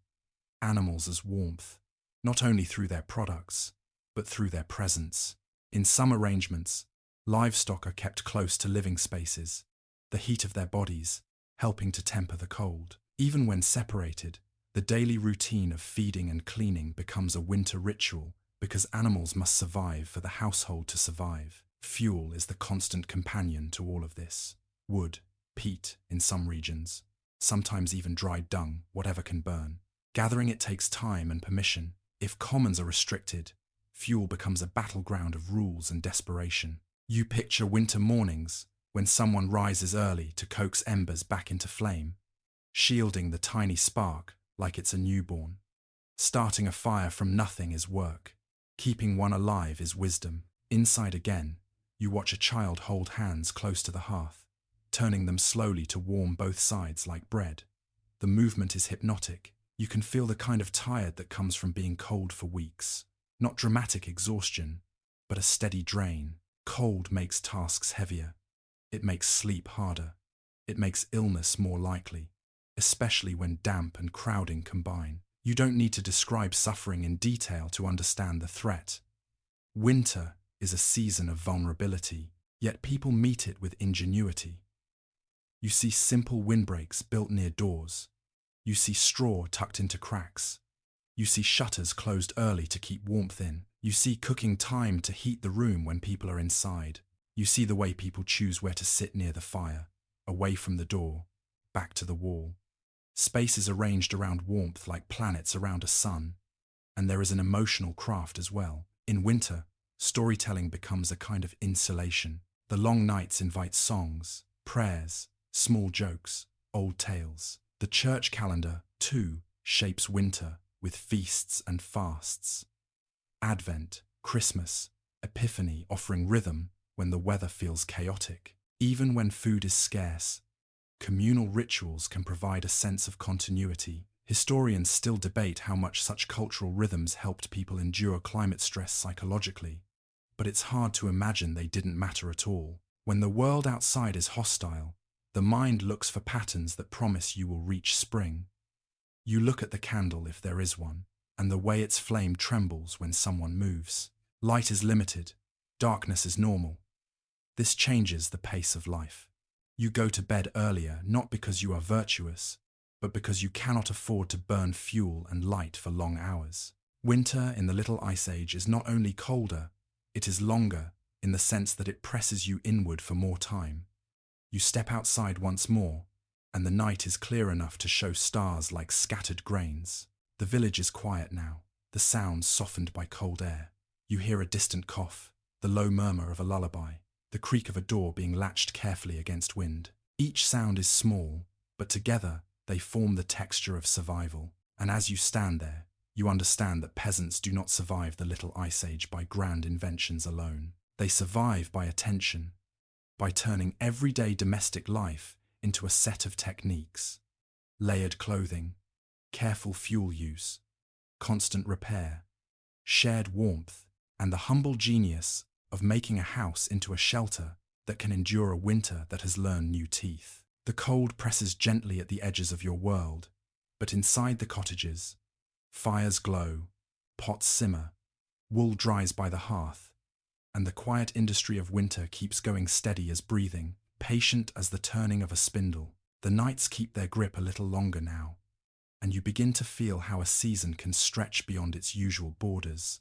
animals as warmth, not only through their products, but through their presence. In some arrangements, livestock are kept close to living spaces, the heat of their bodies helping to temper the cold. Even when separated, the daily routine of feeding and cleaning becomes a winter ritual because animals must survive for the household to survive. Fuel is the constant companion to all of this. Wood, peat in some regions, sometimes even dried dung, whatever can burn. Gathering it takes time and permission. If commons are restricted, fuel becomes a battleground of rules and desperation. You picture winter mornings when someone rises early to coax embers back into flame, shielding the tiny spark like it's a newborn. Starting a fire from nothing is work. Keeping one alive is wisdom. Inside again, you watch a child hold hands close to the hearth, turning them slowly to warm both sides like bread. The movement is hypnotic. You can feel the kind of tired that comes from being cold for weeks. Not dramatic exhaustion, but a steady drain. Cold makes tasks heavier. It makes sleep harder. It makes illness more likely, especially when damp and crowding combine. You don't need to describe suffering in detail to understand the threat. Winter is a season of vulnerability, yet people meet it with ingenuity. You see simple windbreaks built near doors. You see straw tucked into cracks. You see shutters closed early to keep warmth in. You see cooking time to heat the room when people are inside. You see the way people choose where to sit near the fire, away from the door, back to the wall. Space is arranged around warmth like planets around a sun, and there is an emotional craft as well. In winter, storytelling becomes a kind of insulation. The long nights invite songs, prayers, small jokes, old tales. The church calendar, too, shapes winter with feasts and fasts. Advent, Christmas, Epiphany offering rhythm when the weather feels chaotic. Even when food is scarce, communal rituals can provide a sense of continuity. Historians still debate how much such cultural rhythms helped people endure climate stress psychologically, but it's hard to imagine they didn't matter at all. When the world outside is hostile, the mind looks for patterns that promise you will reach spring. You look at the candle if there is one, and the way its flame trembles when someone moves. Light is limited, darkness is normal. This changes the pace of life. You go to bed earlier not because you are virtuous, but because you cannot afford to burn fuel and light for long hours. Winter in the Little Ice Age is not only colder, it is longer in the sense that it presses you inward for more time. You step outside once more, and the night is clear enough to show stars like scattered grains. The village is quiet now, the sounds softened by cold air. You hear a distant cough, the low murmur of a lullaby, the creak of a door being latched carefully against wind. Each sound is small, but together they form the texture of survival. And as you stand there, you understand that peasants do not survive the Little Ice Age by grand inventions alone. They survive by attention, by turning everyday domestic life into a set of techniques. Layered clothing, careful fuel use, constant repair, shared warmth, and the humble genius of making a house into a shelter that can endure a winter that has learned new teeth. The cold presses gently at the edges of your world, but inside the cottages, fires glow, pots simmer, wool dries by the hearth, and the quiet industry of winter keeps going steady as breathing, patient as the turning of a spindle. The nights keep their grip a little longer now, and you begin to feel how a season can stretch beyond its usual borders,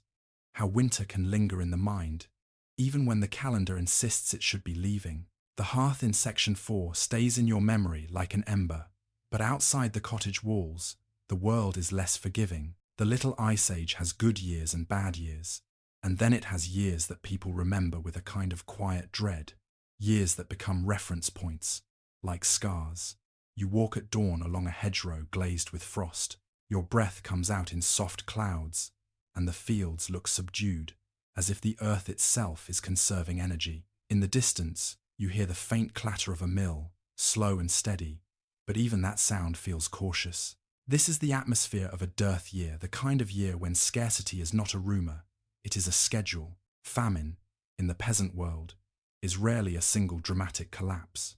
how winter can linger in the mind, even when the calendar insists it should be leaving. The hearth in Section 4 stays in your memory like an ember, but outside the cottage walls, the world is less forgiving. The Little Ice Age has good years and bad years, and then it has years that people remember with a kind of quiet dread, years that become reference points, like scars. You walk at dawn along a hedgerow glazed with frost. Your breath comes out in soft clouds, and the fields look subdued, as if the earth itself is conserving energy. In the distance, you hear the faint clatter of a mill, slow and steady, but even that sound feels cautious. This is the atmosphere of a dearth year, the kind of year when scarcity is not a rumor, it is a schedule. Famine, in the peasant world, is rarely a single dramatic collapse.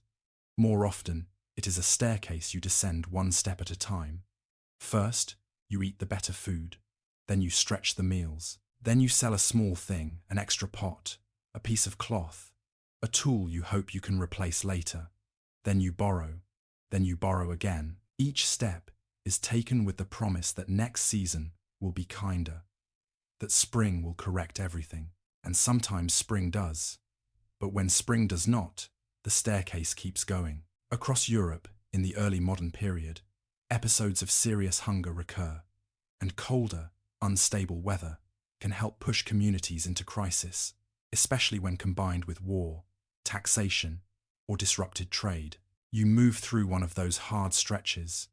More often, it is a staircase you descend one step at a time. First, you eat the better food. Then you stretch the meals. Then you sell a small thing, an extra pot, a piece of cloth, a tool you hope you can replace later. Then you borrow. Then you borrow again. Each step is taken with the promise that next season will be kinder, that spring will correct everything. And sometimes spring does. But when spring does not, the staircase keeps going. Across Europe, in the early modern period, episodes of serious hunger recur, and colder, unstable weather can help push communities into crisis, especially when combined with war, taxation, or disrupted trade. You move through one of those hard stretches,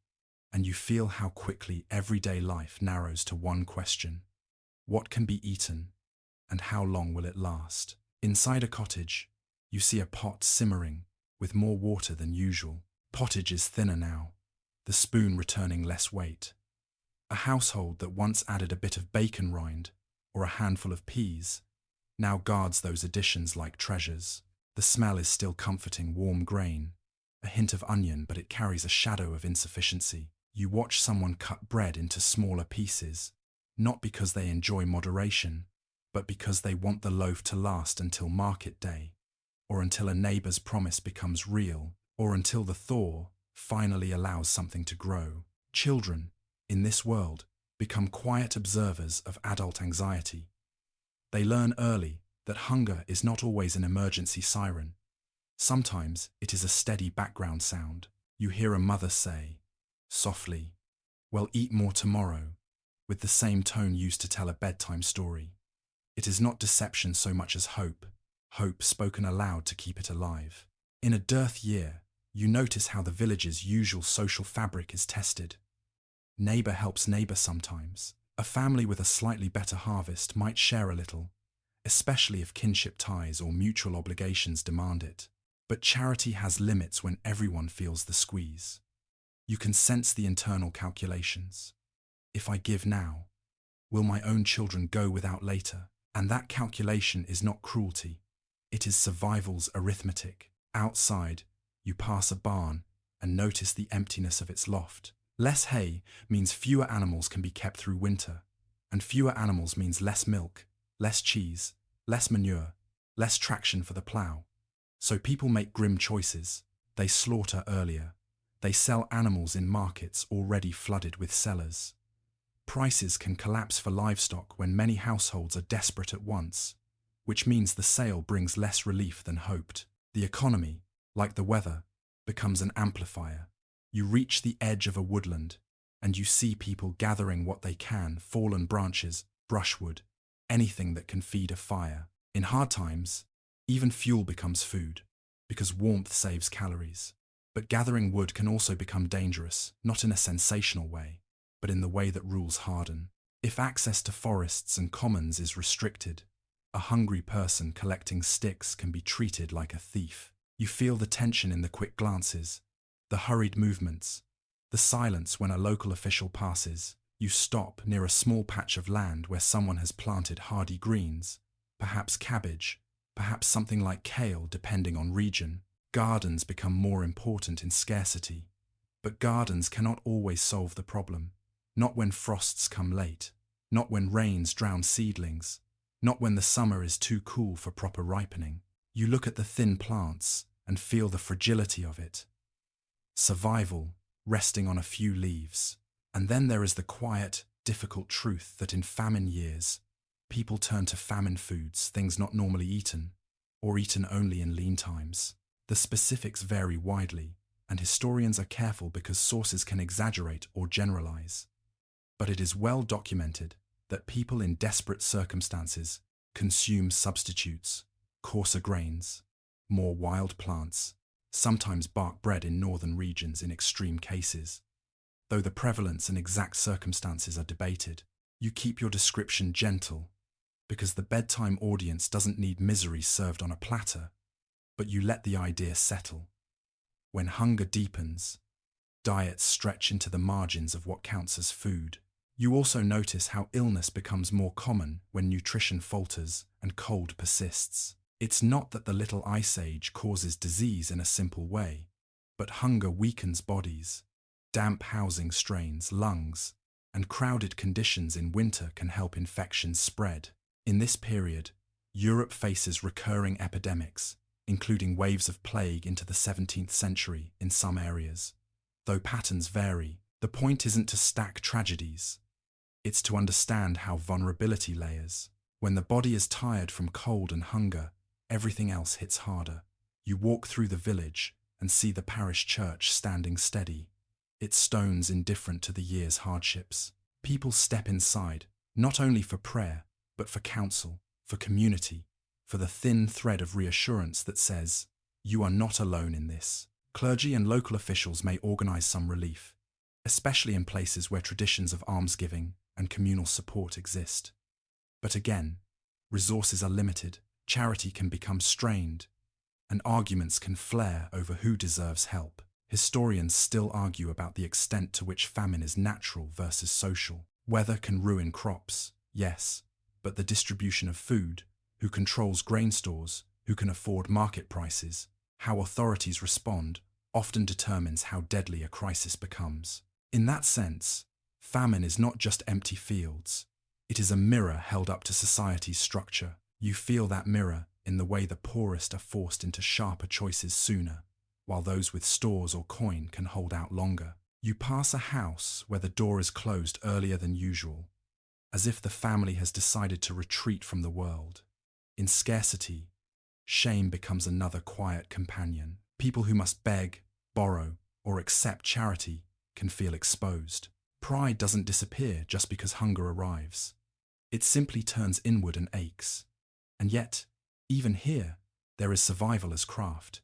and you feel how quickly everyday life narrows to one question: what can be eaten, and how long will it last? Inside a cottage, you see a pot simmering with more water than usual. Pottage is thinner now, the spoon returning less weight. A household that once added a bit of bacon rind or a handful of peas now guards those additions like treasures. The smell is still comforting: warm grain, a hint of onion, but it carries a shadow of insufficiency. You watch someone cut bread into smaller pieces, not because they enjoy moderation, but because they want the loaf to last until market day, or until a neighbor's promise becomes real, or until the thaw finally allows something to grow. Children, in this world, become quiet observers of adult anxiety. They learn early that hunger is not always an emergency siren. Sometimes it is a steady background sound. You hear a mother say, softly, "Well, eat more tomorrow," with the same tone used to tell a bedtime story. It is not deception so much as hope, hope spoken aloud to keep it alive. In a dearth year, you notice how the village's usual social fabric is tested. Neighbor helps neighbor sometimes. A family with a slightly better harvest might share a little, especially if kinship ties or mutual obligations demand it. But charity has limits when everyone feels the squeeze. You can sense the internal calculations. If I give now, will my own children go without later? And that calculation is not cruelty. It is survival's arithmetic. Outside, you pass a barn and notice the emptiness of its loft. Less hay means fewer animals can be kept through winter, and fewer animals means less milk, less cheese, less manure, less traction for the plough. So people make grim choices. They slaughter earlier. They sell animals in markets already flooded with sellers. Prices can collapse for livestock when many households are desperate at once, which means the sale brings less relief than hoped. The economy, like the weather, becomes an amplifier. You reach the edge of a woodland, and you see people gathering what they can: fallen branches, brushwood, anything that can feed a fire. In hard times, even fuel becomes food, because warmth saves calories. But gathering wood can also become dangerous, not in a sensational way, but in the way that rules harden. If access to forests and commons is restricted, a hungry person collecting sticks can be treated like a thief. You feel the tension in the quick glances, the hurried movements, the silence when a local official passes. You stop near a small patch of land where someone has planted hardy greens, perhaps cabbage, perhaps something like kale depending on region. Gardens become more important in scarcity, but gardens cannot always solve the problem. Not when frosts come late, not when rains drown seedlings, not when the summer is too cool for proper ripening. You look at the thin plants and feel the fragility of it. Survival resting on a few leaves. And then there is the quiet, difficult truth that in famine years, people turn to famine foods, things not normally eaten, or eaten only in lean times. The specifics vary widely, and historians are careful because sources can exaggerate or generalize. But it is well documented that people in desperate circumstances consume substitutes, coarser grains, more wild plants, sometimes bark bread in northern regions in extreme cases. Though the prevalence and exact circumstances are debated, you keep your description gentle, because the bedtime audience doesn't need misery served on a platter, but you let the idea settle. When hunger deepens, diets stretch into the margins of what counts as food. You also notice how illness becomes more common when nutrition falters and cold persists. It's not that the Little Ice Age causes disease in a simple way, but hunger weakens bodies. Damp housing strains lungs, and crowded conditions in winter can help infections spread. In this period, Europe faces recurring epidemics, including waves of plague into the 17th century in some areas. Though patterns vary, the point isn't to stack tragedies. It's to understand how vulnerability layers. When the body is tired from cold and hunger, everything else hits harder. You walk through the village and see the parish church standing steady, its stones indifferent to the year's hardships. People step inside, not only for prayer, but for counsel, for community, for the thin thread of reassurance that says, "You are not alone in this." Clergy and local officials may organize some relief, especially in places where traditions of almsgiving and communal support exist. But again, resources are limited, charity can become strained, and arguments can flare over who deserves help. Historians still argue about the extent to which famine is natural versus social. Weather can ruin crops, yes, but the distribution of food, who controls grain stores, who can afford market prices, how authorities respond, often determines how deadly a crisis becomes. In that sense, famine is not just empty fields. It is a mirror held up to society's structure. You feel that mirror in the way the poorest are forced into sharper choices sooner, while those with stores or coin can hold out longer. You pass a house where the door is closed earlier than usual, as if the family has decided to retreat from the world. In scarcity, shame becomes another quiet companion. People who must beg, borrow, or accept charity can feel exposed. Pride doesn't disappear just because hunger arrives. It simply turns inward and aches. And yet, even here, there is survival as craft.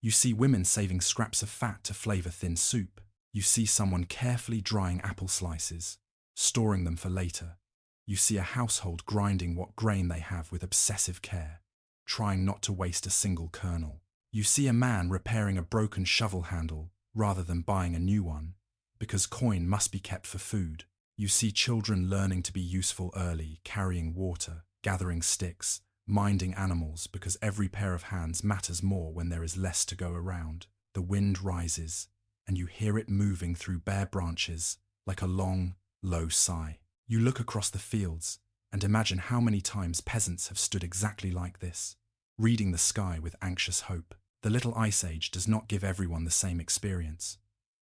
You see women saving scraps of fat to flavor thin soup. You see someone carefully drying apple slices, storing them for later. You see a household grinding what grain they have with obsessive care, trying not to waste a single kernel. You see a man repairing a broken shovel handle rather than buying a new one, because coin must be kept for food. You see children learning to be useful early, carrying water, gathering sticks, minding animals, because every pair of hands matters more when there is less to go around. The wind rises, and you hear it moving through bare branches like a long, low sigh. You look across the fields and imagine how many times peasants have stood exactly like this, reading the sky with anxious hope. The Little Ice Age does not give everyone the same experience.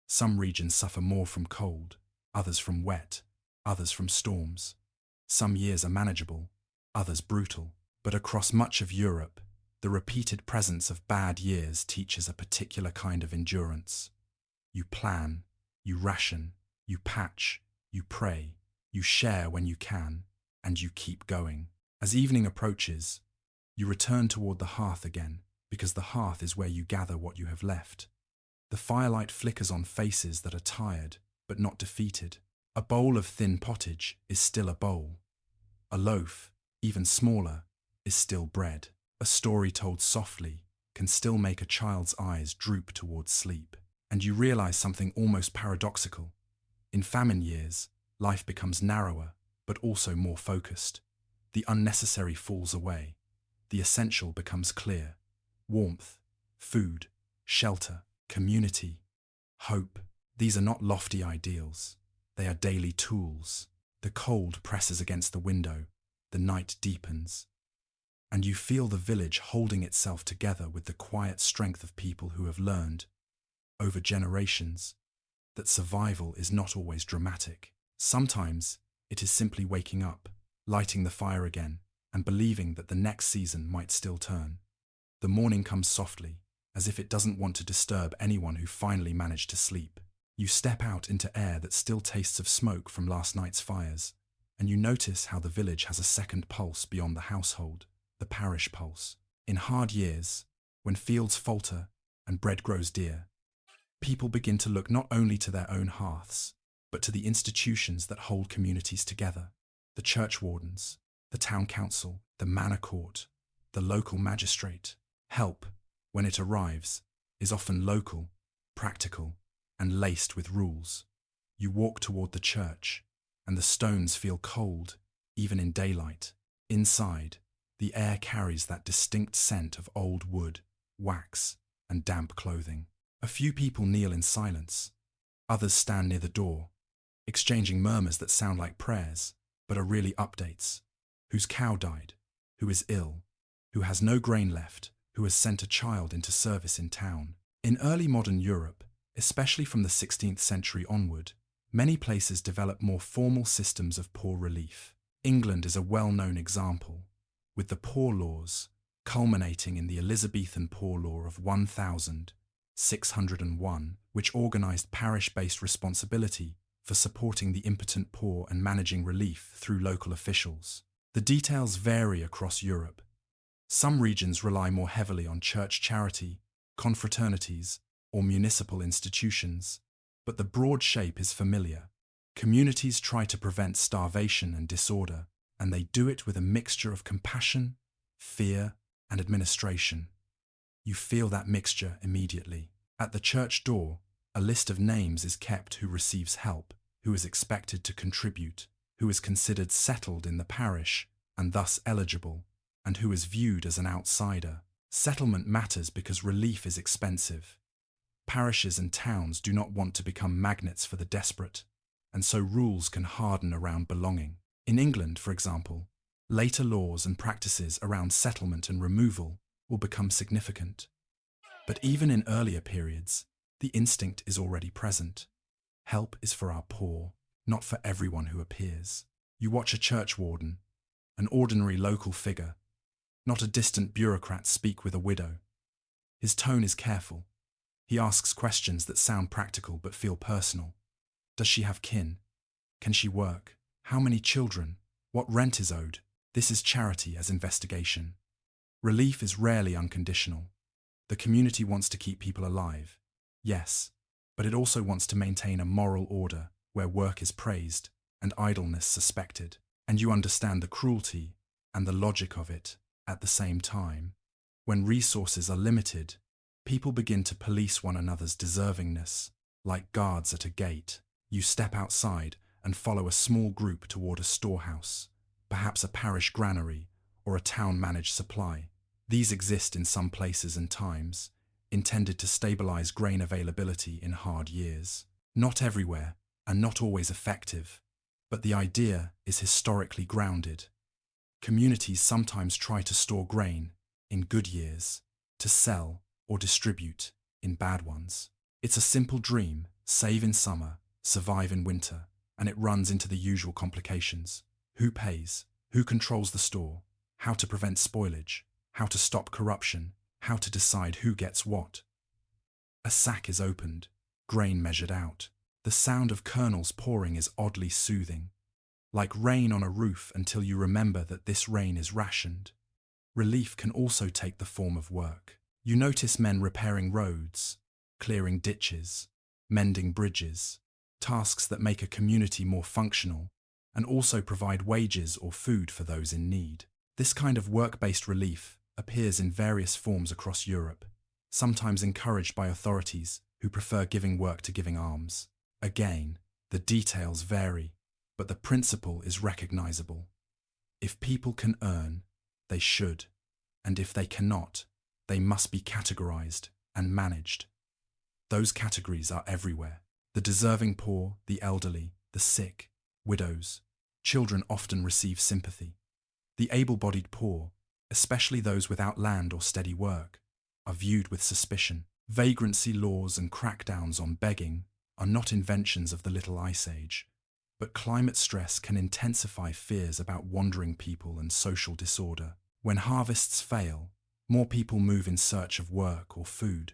Some regions suffer more from cold, others from wet, others from storms. Some years are manageable, others brutal. But across much of Europe, the repeated presence of bad years teaches a particular kind of endurance. You plan, you ration, you patch, you pray, you share when you can, and you keep going. As evening approaches, you return toward the hearth again, because the hearth is where you gather what you have left. The firelight flickers on faces that are tired, but not defeated. A bowl of thin pottage is still a bowl. A loaf, even smaller, is still bread. A story told softly can still make a child's eyes droop towards sleep. And you realize something almost paradoxical. In famine years, life becomes narrower, but also more focused. The unnecessary falls away. The essential becomes clear. Warmth, food, shelter, community, hope. These are not lofty ideals. They are daily tools. The cold presses against the window. The night deepens. And you feel the village holding itself together with the quiet strength of people who have learned, over generations, that survival is not always dramatic. Sometimes it is simply waking up, lighting the fire again, and believing that the next season might still turn. The morning comes softly, as if it doesn't want to disturb anyone who finally managed to sleep. You step out into air that still tastes of smoke from last night's fires, and you notice how the village has a second pulse beyond the household. The parish pulse. In hard years, when fields falter and bread grows dear, people begin to look not only to their own hearths, but to the institutions that hold communities together. The church wardens, the town council, the manor court, the local magistrate. Help, when it arrives, is often local, practical, and laced with rules. You walk toward the church, and the stones feel cold, even in daylight. Inside, the air carries that distinct scent of old wood, wax, and damp clothing. A few people kneel in silence. Others stand near the door, exchanging murmurs that sound like prayers, but are really updates. Whose cow died? Who is ill? Who has no grain left? Who has sent a child into service in town? In early modern Europe, especially from the 16th century onward, many places developed more formal systems of poor relief. England is a well-known example, with the Poor Laws, culminating in the Elizabethan Poor Law of 1601, which organised parish-based responsibility for supporting the impotent poor and managing relief through local officials. The details vary across Europe. Some regions rely more heavily on church charity, confraternities, or municipal institutions, but the broad shape is familiar. Communities try to prevent starvation and disorder, and they do it with a mixture of compassion, fear, and administration. You feel that mixture immediately. At the church door, a list of names is kept who receives help, who is expected to contribute, who is considered settled in the parish and thus eligible, and who is viewed as an outsider. Settlement matters because relief is expensive. Parishes and towns do not want to become magnets for the desperate, and so rules can harden around belonging. In England, for example, later laws and practices around settlement and removal will become significant. But even in earlier periods, the instinct is already present. Help is for our poor, not for everyone who appears. You watch a church warden, an ordinary local figure, not a distant bureaucrat, speak with a widow. His tone is careful. He asks questions that sound practical but feel personal. Does she have kin? Can she work? How many children? What rent is owed? This is charity as investigation. Relief is rarely unconditional. The community wants to keep people alive, yes, but it also wants to maintain a moral order where work is praised and idleness suspected, and you understand the cruelty and the logic of it at the same time. When resources are limited, people begin to police one another's deservingness, like guards at a gate. You step outside and follow a small group toward a storehouse, perhaps a parish granary or a town-managed supply. These exist in some places and times, intended to stabilize grain availability in hard years. Not everywhere, and not always effective, but the idea is historically grounded. Communities sometimes try to store grain in good years, to sell or distribute in bad ones. It's a simple dream: save in summer, survive in winter, and it runs into the usual complications. Who pays? Who controls the store? How to prevent spoilage? How to stop corruption? How to decide who gets what? A sack is opened, grain measured out. The sound of kernels pouring is oddly soothing, like rain on a roof until you remember that this rain is rationed. Relief can also take the form of work. You notice men repairing roads, clearing ditches, mending bridges, tasks that make a community more functional and also provide wages or food for those in need. This kind of work-based relief appears in various forms across Europe, sometimes encouraged by authorities who prefer giving work to giving alms. Again, the details vary, but the principle is recognizable. If people can earn, they should, and if they cannot, they must be categorized and managed. Those categories are everywhere. The deserving poor, the elderly, the sick, widows, children often receive sympathy. The able-bodied poor, especially those without land or steady work, are viewed with suspicion. Vagrancy laws and crackdowns on begging are not inventions of the Little Ice Age, but climate stress can intensify fears about wandering people and social disorder. When harvests fail, more people move in search of work or food.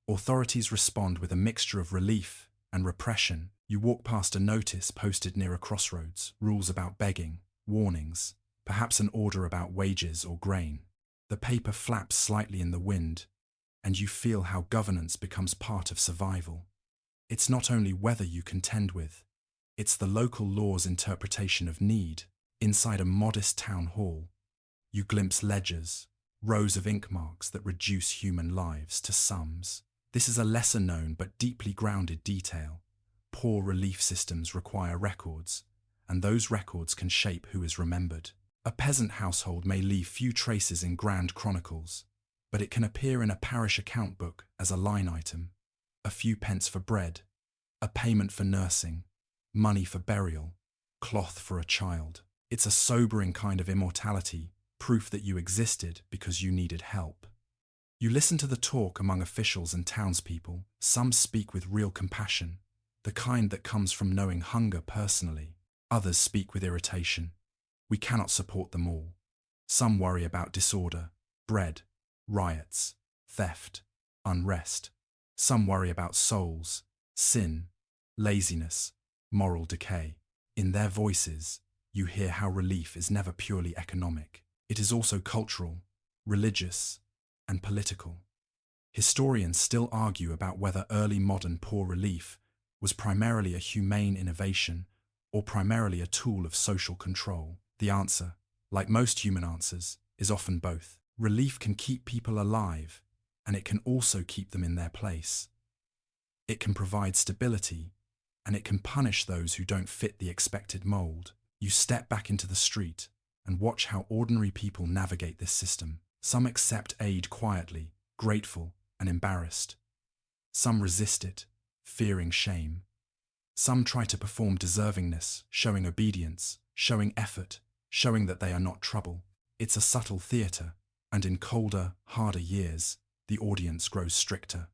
Authorities respond with a mixture of relief and repression. You walk past a notice posted near a crossroads, rules about begging, warnings, perhaps an order about wages or grain. The paper flaps slightly in the wind, and you feel how governance becomes part of survival. It's not only weather you contend with, it's the local law's interpretation of need. Inside a modest town hall, you glimpse ledgers, rows of ink marks that reduce human lives to sums. This is a lesser-known but deeply grounded detail. Poor relief systems require records, and those records can shape who is remembered. A peasant household may leave few traces in grand chronicles, but it can appear in a parish account book as a line item. A few pence for bread, a payment for nursing, money for burial, cloth for a child. It's a sobering kind of immortality, proof that you existed because you needed help. You listen to the talk among officials and townspeople. Some speak with real compassion, the kind that comes from knowing hunger personally. Others speak with irritation. We cannot support them all. Some worry about disorder, bread, riots, theft, unrest. Some worry about souls, sin, laziness, moral decay. In their voices, you hear how relief is never purely economic. It is also cultural, religious, and political. Historians still argue about whether early modern poor relief was primarily a humane innovation or primarily a tool of social control. The answer, like most human answers, is often both. Relief can keep people alive, and it can also keep them in their place. It can provide stability, and it can punish those who don't fit the expected mold. You step back into the street and watch how ordinary people navigate this system. Some accept aid quietly, grateful and embarrassed. Some resist it, fearing shame. Some try to perform deservingness, showing obedience, showing effort, showing that they are not trouble. It's a subtle theatre, and in colder, harder years, the audience grows stricter.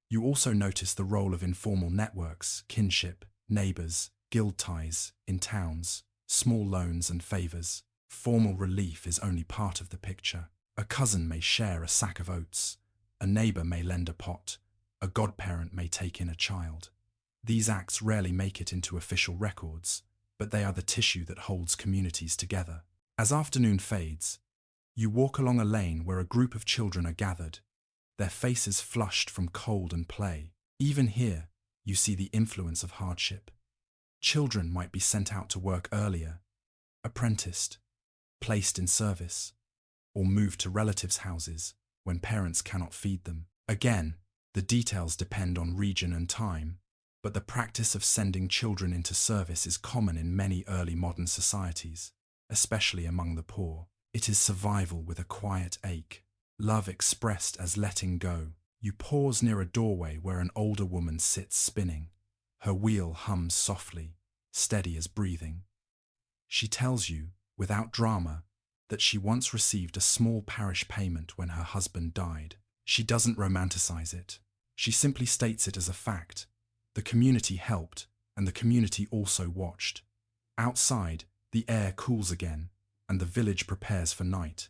You also notice the role of informal networks, kinship, neighbours, guild ties, in towns, small loans and favours. Formal relief is only part of the picture. A cousin may share a sack of oats, a neighbour may lend a pot, a godparent may take in a child. These acts rarely make it into official records, but they are the tissue that holds communities together. As afternoon fades, you walk along a lane where a group of children are gathered, their faces flushed from cold and play. Even here, you see the influence of hardship. Children might be sent out to work earlier, apprenticed, placed in service, or moved to relatives' houses when parents cannot feed them. Again, the details depend on region and time, but the practice of sending children into service is common in many early modern societies, especially among the poor. It is survival with a quiet ache, love expressed as letting go. You pause near a doorway where an older woman sits spinning. Her wheel hums softly, steady as breathing. She tells you, without drama, that she once received a small parish payment when her husband died. She doesn't romanticize it. She simply states it as a fact. The community helped, and the community also watched. Outside, the air cools again, and the village prepares for night.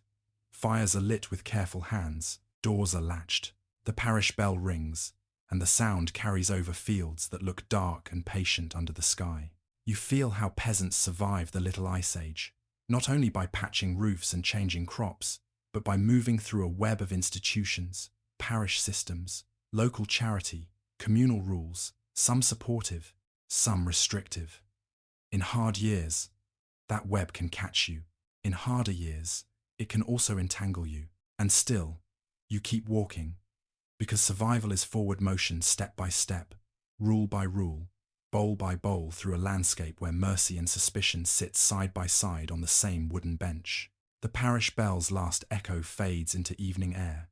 Fires are lit with careful hands, doors are latched. The parish bell rings, and the sound carries over fields that look dark and patient under the sky. You feel how peasants survived the Little Ice Age, not only by patching roofs and changing crops, but by moving through a web of institutions, parish systems, local charity, communal rules, some supportive, some restrictive. In hard years, that web can catch you. In harder years, it can also entangle you. And still, you keep walking, because survival is forward motion step by step, rule by rule, bowl by bowl through a landscape where mercy and suspicion sit side by side on the same wooden bench. The parish bell's last echo fades into evening air,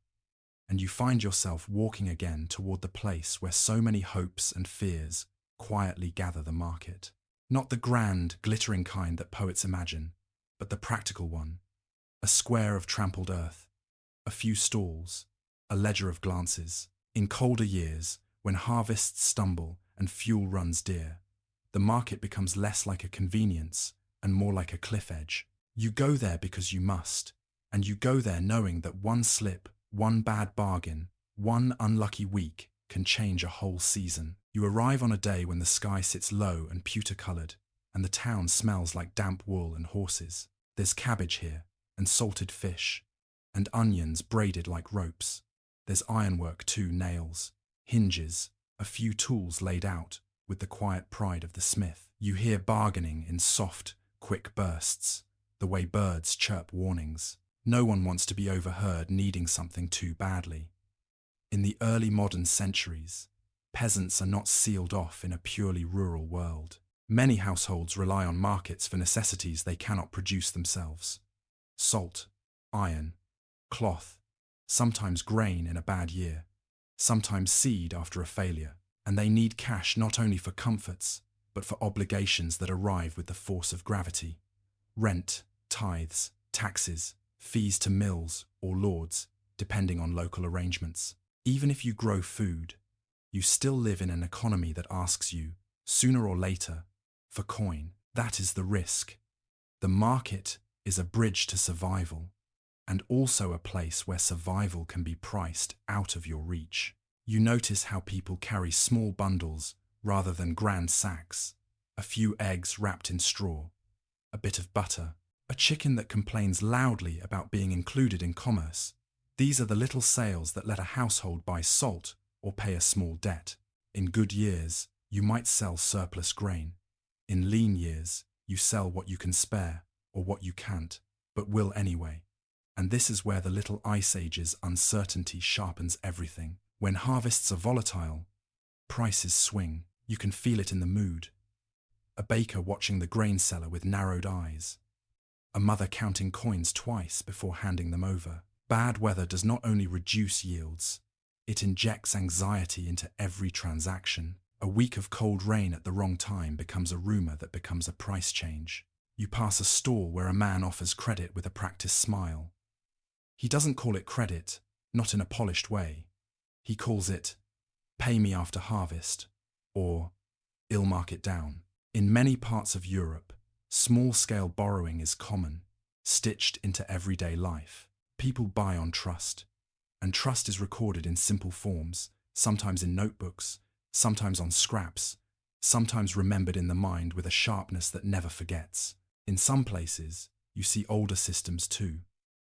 and you find yourself walking again toward the place where so many hopes and fears quietly gather the market. Not the grand, glittering kind that poets imagine, but the practical one. A square of trampled earth, a few stalls, a ledger of glances. In colder years, when harvests stumble and fuel runs dear, the market becomes less like a convenience and more like a cliff edge. You go there because you must, and you go there knowing that one slip, one bad bargain, one unlucky week can change a whole season. You arrive on a day when the sky sits low and pewter-coloured, and the town smells like damp wool and horses. There's cabbage here, and salted fish, and onions braided like ropes. There's ironwork too, nails, hinges, a few tools laid out with the quiet pride of the smith. You hear bargaining in soft, quick bursts, the way birds chirp warnings. No one wants to be overheard needing something too badly. In the early modern centuries, peasants are not sealed off in a purely rural world. Many households rely on markets for necessities they cannot produce themselves. Salt, iron, cloth, sometimes grain in a bad year, sometimes seed after a failure, and they need cash not only for comforts, but for obligations that arrive with the force of gravity. Rent, tithes, taxes, fees to mills or lords, depending on local arrangements. Even if you grow food, you still live in an economy that asks you, sooner or later, for coin. That is the risk. The market is a bridge to survival, and also a place where survival can be priced out of your reach. You notice how people carry small bundles rather than grand sacks, a few eggs wrapped in straw, a bit of butter, a chicken that complains loudly about being included in commerce. These are the little sales that let a household buy salt or pay a small debt. In good years, you might sell surplus grain. In lean years, you sell what you can spare or what you can't, but will anyway. And this is where the little ice age's uncertainty sharpens everything. When harvests are volatile, prices swing. You can feel it in the mood. A baker watching the grain seller with narrowed eyes. A mother counting coins twice before handing them over. Bad weather does not only reduce yields, it injects anxiety into every transaction. A week of cold rain at the wrong time becomes a rumor that becomes a price change. You pass a stall where a man offers credit with a practiced smile. He doesn't call it credit, not in a polished way. He calls it, "Pay me after harvest," or "I'll mark it down." In many parts of Europe, small-scale borrowing is common, stitched into everyday life. People buy on trust, and trust is recorded in simple forms, sometimes in notebooks, sometimes on scraps, sometimes remembered in the mind with a sharpness that never forgets. In some places, you see older systems too.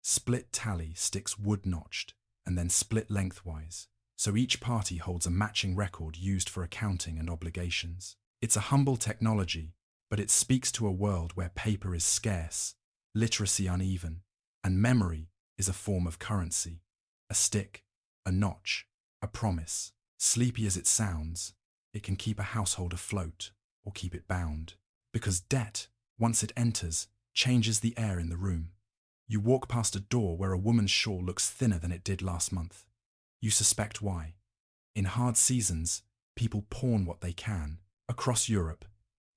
Split tally sticks wood-notched, and then split lengthwise, so each party holds a matching record used for accounting and obligations. It's a humble technology, but it speaks to a world where paper is scarce, literacy uneven, and memory is a form of currency. A stick, a notch, a promise. Sleepy as it sounds, it can keep a household afloat or keep it bound. Because debt, once it enters, changes the air in the room. You walk past a door where a woman's shawl looks thinner than it did last month. You suspect why. In hard seasons, people pawn what they can. Across Europe,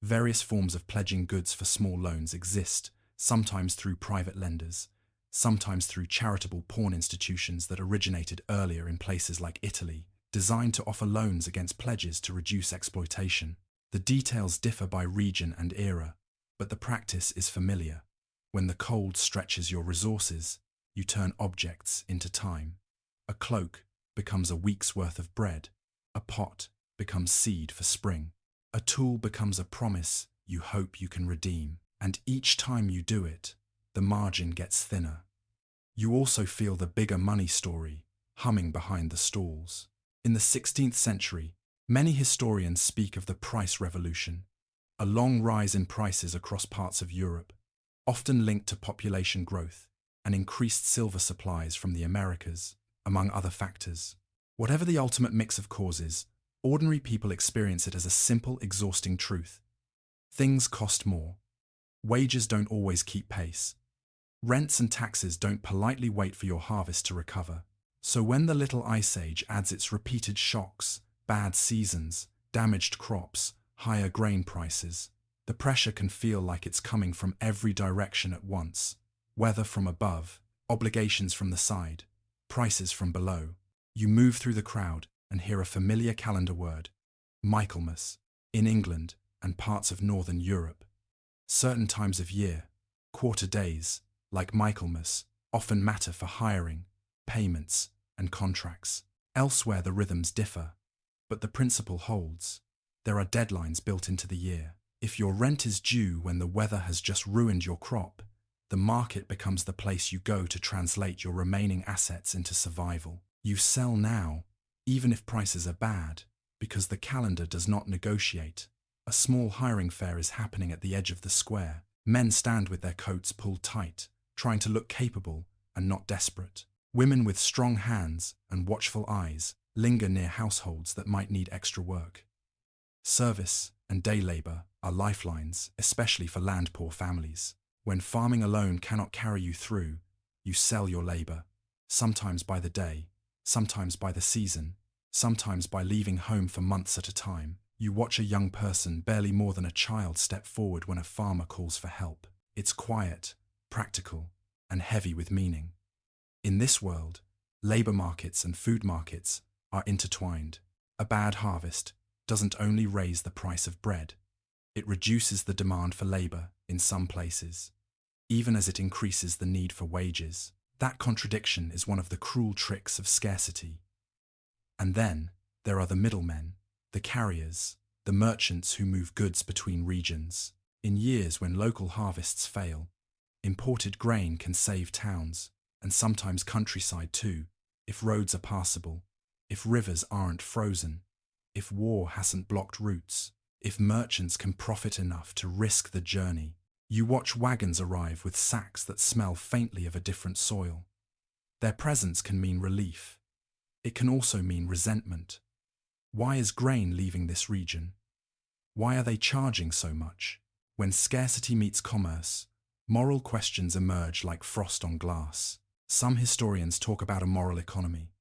various forms of pledging goods for small loans exist, sometimes through private lenders, sometimes through charitable pawn institutions that originated earlier in places like Italy, designed to offer loans against pledges to reduce exploitation. The details differ by region and era, but the practice is familiar. When the cold stretches your resources, you turn objects into time. A cloak becomes a week's worth of bread. A pot becomes seed for spring. A tool becomes a promise you hope you can redeem. And each time you do it, the margin gets thinner. You also feel the bigger money story humming behind the stalls. In the 16th century, many historians speak of the price revolution, a long rise in prices across parts of Europe, often linked to population growth and increased silver supplies from the Americas, among other factors. Whatever the ultimate mix of causes, ordinary people experience it as a simple, exhausting truth. Things cost more. Wages don't always keep pace. Rents and taxes don't politely wait for your harvest to recover. So when the little ice age adds its repeated shocks, bad seasons, damaged crops, higher grain prices, the pressure can feel like it's coming from every direction at once. Weather from above, obligations from the side, prices from below. You move through the crowd and hear a familiar calendar word, Michaelmas, in England and parts of Northern Europe. Certain times of year, quarter days, like Michaelmas, often matter for hiring, payments, and contracts. Elsewhere the rhythms differ, but the principle holds. There are deadlines built into the year. If your rent is due when the weather has just ruined your crop, the market becomes the place you go to translate your remaining assets into survival. You sell now, even if prices are bad, because the calendar does not negotiate. A small hiring fair is happening at the edge of the square. Men stand with their coats pulled tight, trying to look capable and not desperate. Women with strong hands and watchful eyes linger near households that might need extra work. Service and day labor are lifelines, especially for land-poor families. When farming alone cannot carry you through, you sell your labor, sometimes by the day, sometimes by the season, sometimes by leaving home for months at a time. You watch a young person, barely more than a child, step forward when a farmer calls for help. It's quiet, practical, and heavy with meaning. In this world, labor markets and food markets are intertwined. A bad harvest doesn't only raise the price of bread, it reduces the demand for labor in some places, even as it increases the need for wages. That contradiction is one of the cruel tricks of scarcity. And then there are the middlemen, the carriers, the merchants who move goods between regions. In years when local harvests fail, imported grain can save towns, and sometimes countryside too, if roads are passable, if rivers aren't frozen, if war hasn't blocked routes, if merchants can profit enough to risk the journey. You watch wagons arrive with sacks that smell faintly of a different soil. Their presence can mean relief. It can also mean resentment. Why is grain leaving this region? Why are they charging so much? When scarcity meets commerce, moral questions emerge like frost on glass. Some historians talk about a moral economy,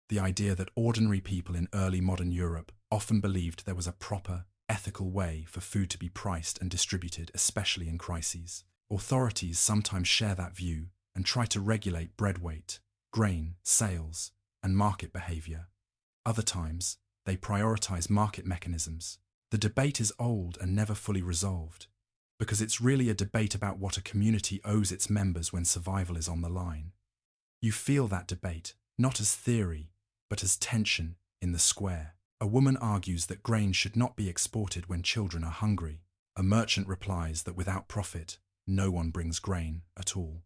the idea that ordinary people in early modern Europe often believed there was a proper, ethical way for food to be priced and distributed, especially in crises. Authorities sometimes share that view and try to regulate bread weight, grain, sales, and market behavior. Other times, they prioritize market mechanisms. The debate is old and never fully resolved, because it's really a debate about what a community owes its members when survival is on the line. You feel that debate, not as theory, but as tension in the square. A woman argues that grain should not be exported when children are hungry. A merchant replies that without profit, no one brings grain at all.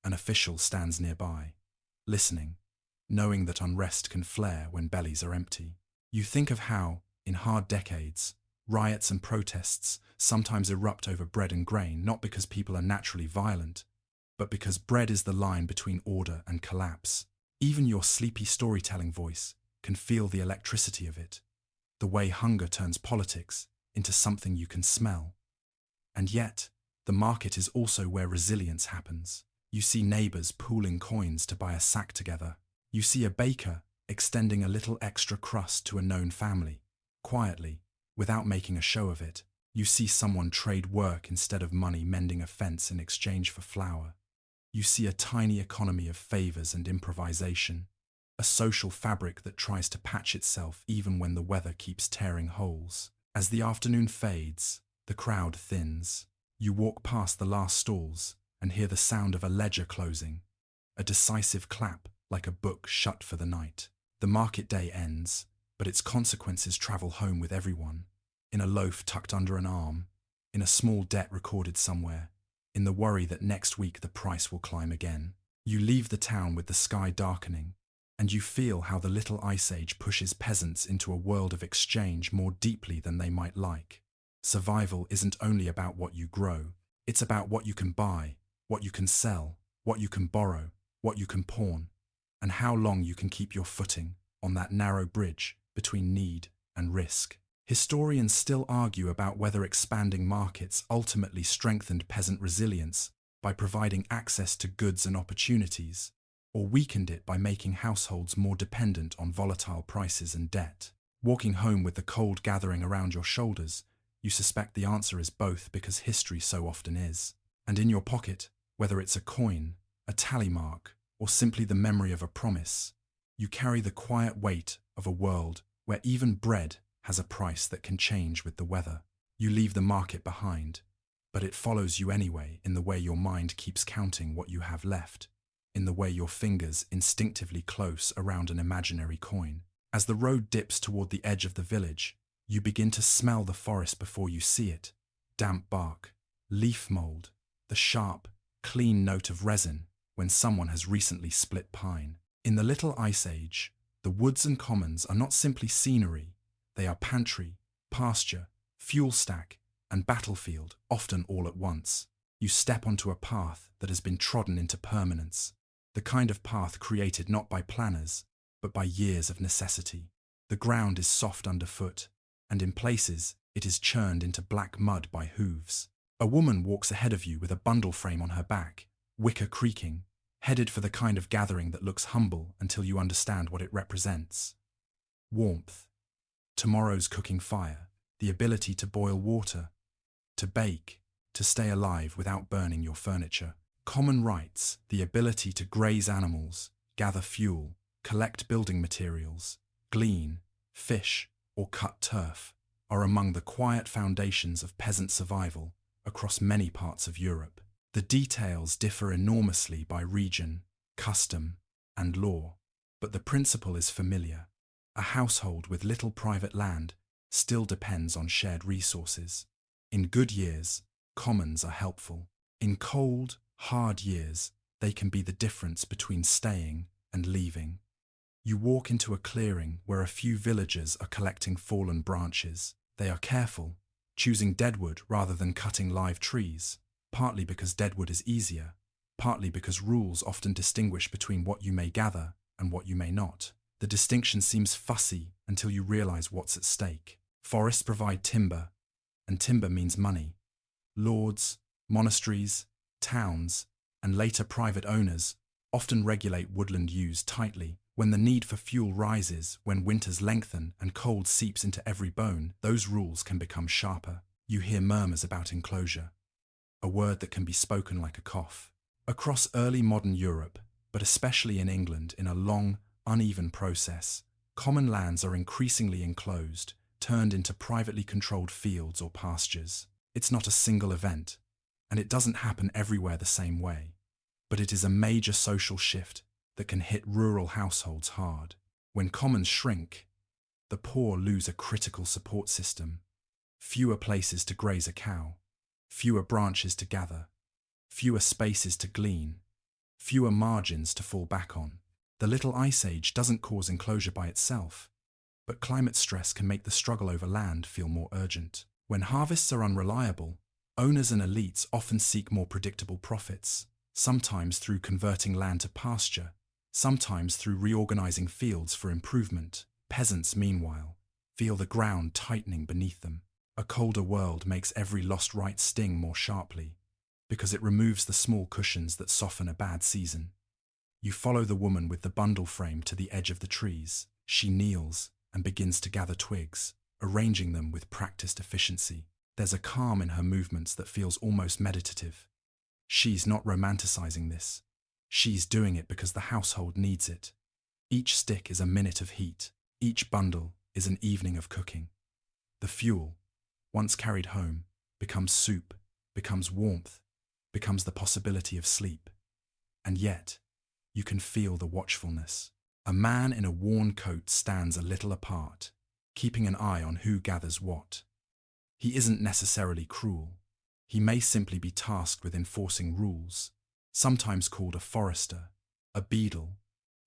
An official stands nearby, listening, knowing that unrest can flare when bellies are empty. You think of how, in hard decades, riots and protests sometimes erupt over bread and grain, not because people are naturally violent, but because bread is the line between order and collapse. Even your sleepy storytelling voice can feel the electricity of it, the way hunger turns politics into something you can smell. And yet, the market is also where resilience happens. You see neighbors pooling coins to buy a sack together. You see a baker extending a little extra crust to a known family, quietly, without making a show of it. You see someone trade work instead of money, mending a fence in exchange for flour. You see a tiny economy of favors and improvisation, a social fabric that tries to patch itself even when the weather keeps tearing holes. As the afternoon fades, the crowd thins. You walk past the last stalls and hear the sound of a ledger closing, a decisive clap like a book shut for the night. The market day ends, but its consequences travel home with everyone, in a loaf tucked under an arm, in a small debt recorded somewhere, in the worry that next week the price will climb again. You leave the town with the sky darkening, and you feel how the little ice age pushes peasants into a world of exchange more deeply than they might like. Survival isn't only about what you grow, it's about what you can buy, what you can sell, what you can borrow, what you can pawn, and how long you can keep your footing on that narrow bridge between need and risk. Historians still argue about whether expanding markets ultimately strengthened peasant resilience by providing access to goods and opportunities, or weakened it by making households more dependent on volatile prices and debt. Walking home with the cold gathering around your shoulders, you suspect the answer is both, because history so often is. And in your pocket, whether it's a coin, a tally mark, or simply the memory of a promise, you carry the quiet weight of a world where even bread has a price that can change with the weather. You leave the market behind, but it follows you anyway, in the way your mind keeps counting what you have left, in the way your fingers instinctively close around an imaginary coin. As the road dips toward the edge of the village, you begin to smell the forest before you see it. Damp bark, leaf mold, the sharp, clean note of resin when someone has recently split pine. In the Little Ice Age, the woods and commons are not simply scenery, they are pantry, pasture, fuel stack, and battlefield, often all at once. You step onto a path that has been trodden into permanence, the kind of path created not by planners, but by years of necessity. The ground is soft underfoot, and in places it is churned into black mud by hooves. A woman walks ahead of you with a bundle frame on her back, wicker creaking, headed for the kind of gathering that looks humble until you understand what it represents. Warmth, tomorrow's cooking fire, the ability to boil water, to bake, to stay alive without burning your furniture. Common rights, the ability to graze animals, gather fuel, collect building materials, glean, fish, or cut turf, are among the quiet foundations of peasant survival across many parts of Europe. The details differ enormously by region, custom, and law, but the principle is familiar. A household with little private land still depends on shared resources. In good years, commons are helpful. In cold, hard years, they can be the difference between staying and leaving. You walk into a clearing where a few villagers are collecting fallen branches. They are careful, choosing deadwood rather than cutting live trees, partly because deadwood is easier, partly because rules often distinguish between what you may gather and what you may not. The distinction seems fussy until you realize what's at stake. Forests provide timber, and timber means money. Lords, monasteries, towns, and later private owners often regulate woodland use tightly. When the need for fuel rises, when winters lengthen and cold seeps into every bone, those rules can become sharper. You hear murmurs about enclosure, a word that can be spoken like a cough. Across early modern Europe, but especially in England, in a long, uneven process, common lands are increasingly enclosed, turned into privately controlled fields or pastures. It's not a single event, and it doesn't happen everywhere the same way, but it is a major social shift that can hit rural households hard. When commons shrink, the poor lose a critical support system. Fewer places to graze a cow, fewer branches to gather, fewer spaces to glean, fewer margins to fall back on. The Little Ice Age doesn't cause enclosure by itself, but climate stress can make the struggle over land feel more urgent. When harvests are unreliable, owners and elites often seek more predictable profits, sometimes through converting land to pasture, sometimes through reorganizing fields for improvement. Peasants, meanwhile, feel the ground tightening beneath them. A colder world makes every lost right sting more sharply, because it removes the small cushions that soften a bad season. You follow the woman with the bundle frame to the edge of the trees. She kneels and begins to gather twigs, arranging them with practiced efficiency. There's a calm in her movements that feels almost meditative. She's not romanticizing this. She's doing it because the household needs it. Each stick is a minute of heat. Each bundle is an evening of cooking. The fuel, once carried home, becomes soup, becomes warmth, becomes the possibility of sleep. And yet, you can feel the watchfulness. A man in a worn coat stands a little apart, keeping an eye on who gathers what. He isn't necessarily cruel. He may simply be tasked with enforcing rules, sometimes called a forester, a beadle,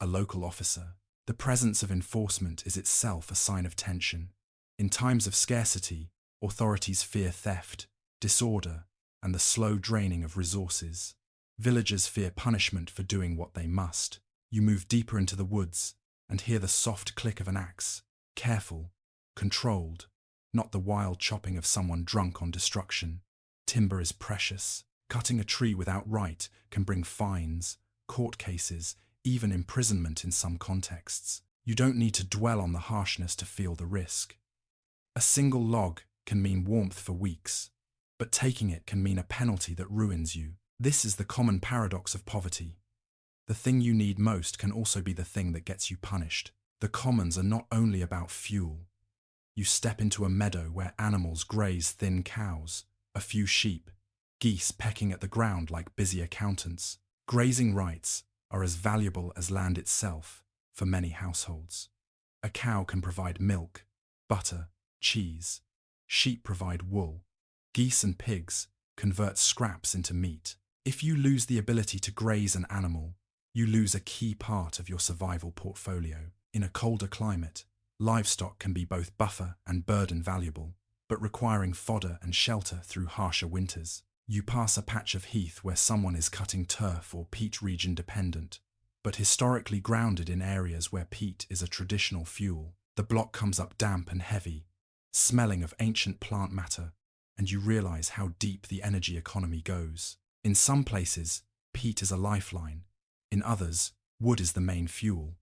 a local officer. The presence of enforcement is itself a sign of tension. In times of scarcity, authorities fear theft, disorder, and the slow draining of resources. Villagers fear punishment for doing what they must. You move deeper into the woods and hear the soft click of an axe, careful, controlled, not the wild chopping of someone drunk on destruction. Timber is precious. Cutting a tree without right can bring fines, court cases, even imprisonment in some contexts. You don't need to dwell on the harshness to feel the risk. A single log can mean warmth for weeks, but taking it can mean a penalty that ruins you. This is the common paradox of poverty. The thing you need most can also be the thing that gets you punished. The commons are not only about fuel. You step into a meadow where animals graze thin cows, a few sheep, geese pecking at the ground like busy accountants. Grazing rights are as valuable as land itself for many households. A cow can provide milk, butter, cheese. Sheep provide wool. Geese and pigs convert scraps into meat. If you lose the ability to graze an animal, you lose a key part of your survival portfolio. In a colder climate, livestock can be both buffer and burden valuable, but requiring fodder and shelter through harsher winters. You pass a patch of heath where someone is cutting turf or peat region dependent, but historically grounded in areas where peat is a traditional fuel. The block comes up damp and heavy, smelling of ancient plant matter, and you realize how deep the energy economy goes. In some places, peat is a lifeline. In others, wood is the main fuel.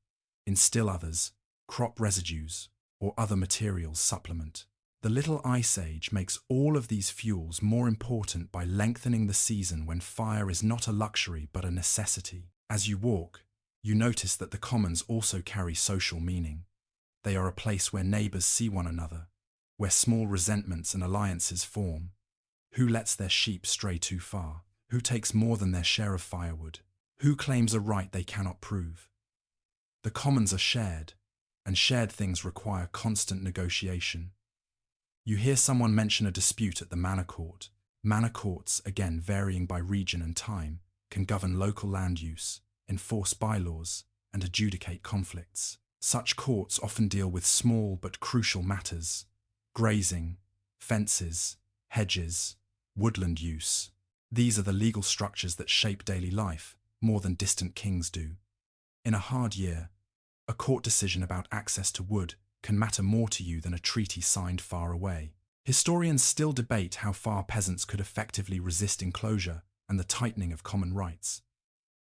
In still others, crop residues or other materials supplement. The Little Ice Age makes all of these fuels more important by lengthening the season when fire is not a luxury but a necessity. As you walk, you notice that the commons also carry social meaning. They are a place where neighbours see one another, where small resentments and alliances form. Who lets their sheep stray too far? Who takes more than their share of firewood? Who claims a right they cannot prove? The commons are shared, and shared things require constant negotiation. You hear someone mention a dispute at the manor court. Manor courts, again varying by region and time, can govern local land use, enforce bylaws, and adjudicate conflicts. Such courts often deal with small but crucial matters: grazing, fences, hedges, woodland use. These are the legal structures that shape daily life more than distant kings do. In a hard year, a court decision about access to wood can matter more to you than a treaty signed far away. Historians still debate how far peasants could effectively resist enclosure and the tightening of common rights.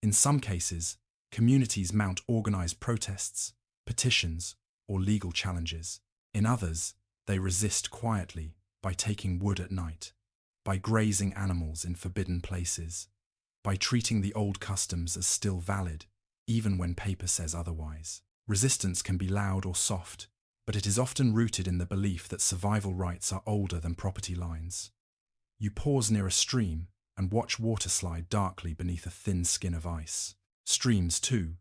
In some cases, communities mount organized protests, petitions, or legal challenges. In others, they resist quietly by taking wood at night, by grazing animals in forbidden places, by treating the old customs as still valid, even when paper says otherwise. Resistance can be loud or soft, but it is often rooted in the belief that survival rights are older than property lines. You pause near a stream and watch water slide darkly beneath a thin skin of ice. Streams, too,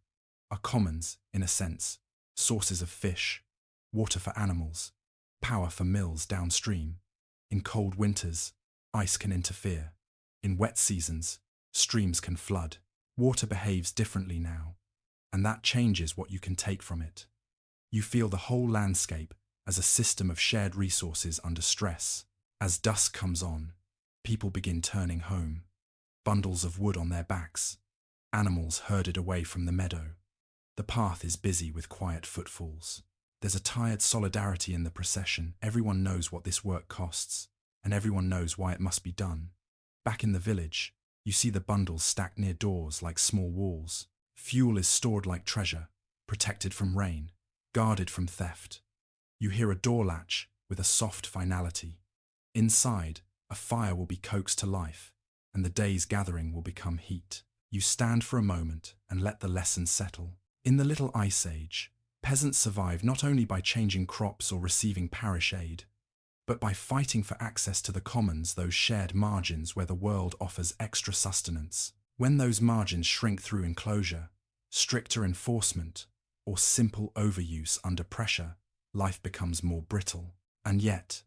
are commons, in a sense, sources of fish, water for animals, power for mills downstream. In cold winters, ice can interfere. In wet seasons, streams can flood. Water behaves differently now, and that changes what you can take from it. You feel the whole landscape as a system of shared resources under stress. As dusk comes on, people begin turning home, bundles of wood on their backs, animals herded away from the meadow. The path is busy with quiet footfalls. There's a tired solidarity in the procession. Everyone knows what this work costs, and everyone knows why it must be done. Back in the village, you see the bundles stacked near doors like small walls. Fuel is stored like treasure, protected from rain, guarded from theft. You hear a door latch with a soft finality. Inside, a fire will be coaxed to life, and the day's gathering will become heat. You stand for a moment and let the lesson settle. In the Little Ice Age, peasants survive not only by changing crops or receiving parish aid, but by fighting for access to the commons, those shared margins where the world offers extra sustenance. When those margins shrink through enclosure, stricter enforcement, or simple overuse under pressure, life becomes more brittle. And yet,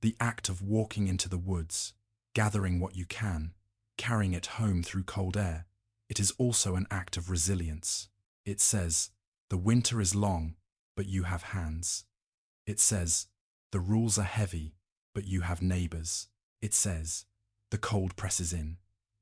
the act of walking into the woods, gathering what you can, carrying it home through cold air, it is also an act of resilience. It says, the winter is long, but you have hands. It says, the rules are heavy, but you have neighbours. It says, the cold presses in,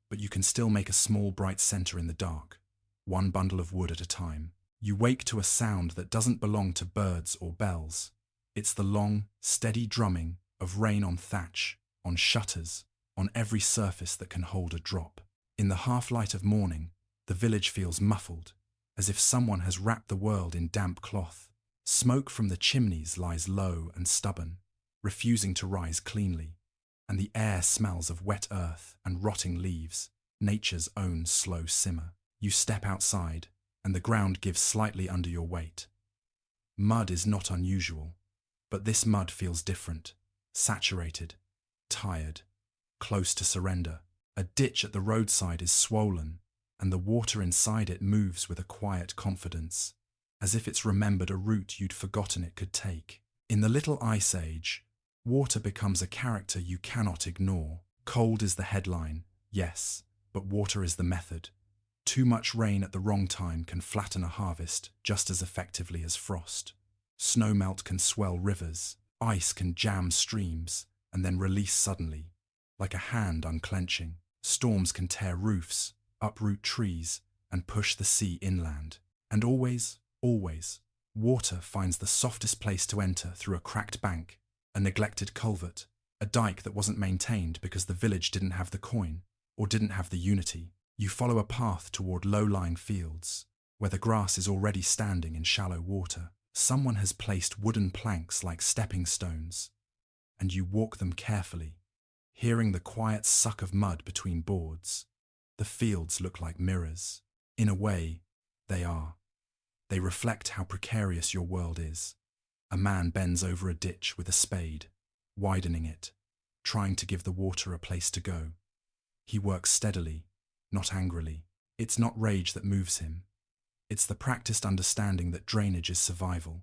but you can still make a small bright centre in the dark, one bundle of wood at a time. You wake to a sound that doesn't belong to birds or bells. It's the long, steady drumming of rain on thatch, on shutters, on every surface that can hold a drop. In the half-light of morning, the village feels muffled, as if someone has wrapped the world in damp cloth. Smoke from the chimneys lies low and stubborn, refusing to rise cleanly, and the air smells of wet earth and rotting leaves, nature's own slow simmer. You step outside, and the ground gives slightly under your weight. Mud is not unusual, but this mud feels different, saturated, tired, close to surrender. A ditch at the roadside is swollen, and the water inside it moves with a quiet confidence, as if it's remembered a route you'd forgotten it could take. In the Little Ice Age, water becomes a character you cannot ignore. Cold is the headline, yes, but water is the method. Too much rain at the wrong time can flatten a harvest just as effectively as frost. Snowmelt can swell rivers, ice can jam streams, and then release suddenly, like a hand unclenching. Storms can tear roofs, uproot trees, and push the sea inland. And always, water finds the softest place to enter through a cracked bank, a neglected culvert, a dike that wasn't maintained because the village didn't have the coin or didn't have the unity. You follow a path toward low-lying fields, where the grass is already standing in shallow water. Someone has placed wooden planks like stepping stones, and you walk them carefully, hearing the quiet suck of mud between boards. The fields look like mirrors. In a way, they are. They reflect how precarious your world is. A man bends over a ditch with a spade, widening it, trying to give the water a place to go. He works steadily, not angrily. It's not rage that moves him. It's the practiced understanding that drainage is survival.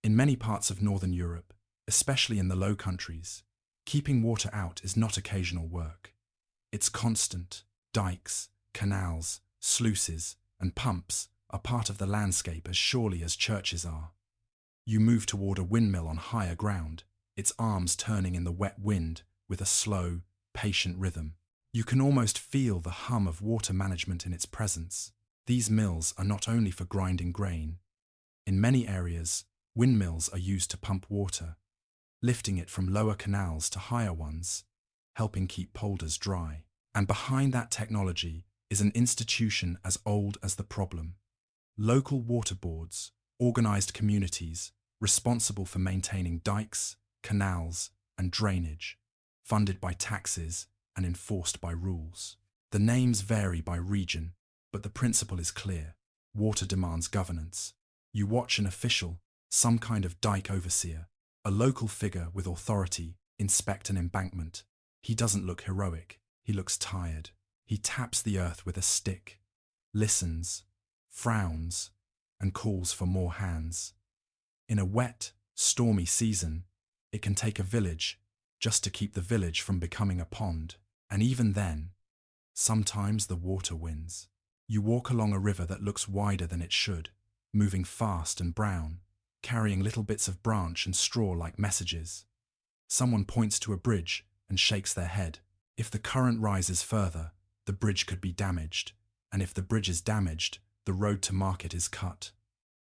In many parts of Northern Europe, especially in the Low Countries, keeping water out is not occasional work. It's constant. Dikes, canals, sluices, and pumps are part of the landscape as surely as churches are. You move toward a windmill on higher ground, its arms turning in the wet wind with a slow, patient rhythm. You can almost feel the hum of water management in its presence. These mills are not only for grinding grain. In many areas, windmills are used to pump water, lifting it from lower canals to higher ones, helping keep polders dry. And behind that technology is an institution as old as the problem. Local water boards, organized communities, responsible for maintaining dikes, canals, and drainage, funded by taxes and enforced by rules. The names vary by region, but the principle is clear. Water demands governance. You watch an official, some kind of dike overseer, a local figure with authority, inspect an embankment. He doesn't look heroic. He looks tired. He taps the earth with a stick, listens, frowns, and calls for more hands. In a wet, stormy season, it can take a village just to keep the village from becoming a pond. And even then, sometimes the water wins. You walk along a river that looks wider than it should, moving fast and brown, carrying little bits of branch and straw like messages. Someone points to a bridge and shakes their head. If the current rises further, the bridge could be damaged, and if the bridge is damaged, the road to market is cut.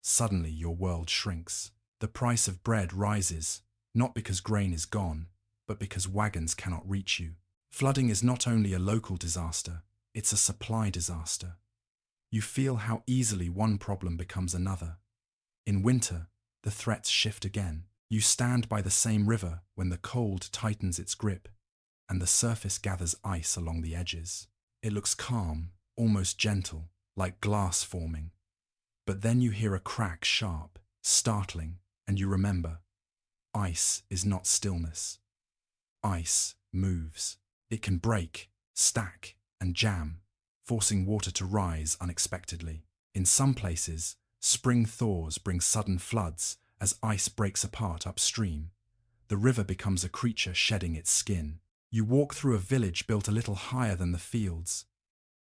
Suddenly your world shrinks. The price of bread rises, not because grain is gone, but because wagons cannot reach you. Flooding is not only a local disaster, it's a supply disaster. You feel how easily one problem becomes another. In winter, the threats shift again. You stand by the same river when the cold tightens its grip, and the surface gathers ice along the edges. It looks calm, almost gentle, like glass forming. But then you hear a crack sharp, startling, and you remember. Ice is not stillness. Ice moves. It can break, stack, and jam, forcing water to rise unexpectedly. In some places, spring thaws bring sudden floods as ice breaks apart upstream. The river becomes a creature shedding its skin. You walk through a village built a little higher than the fields,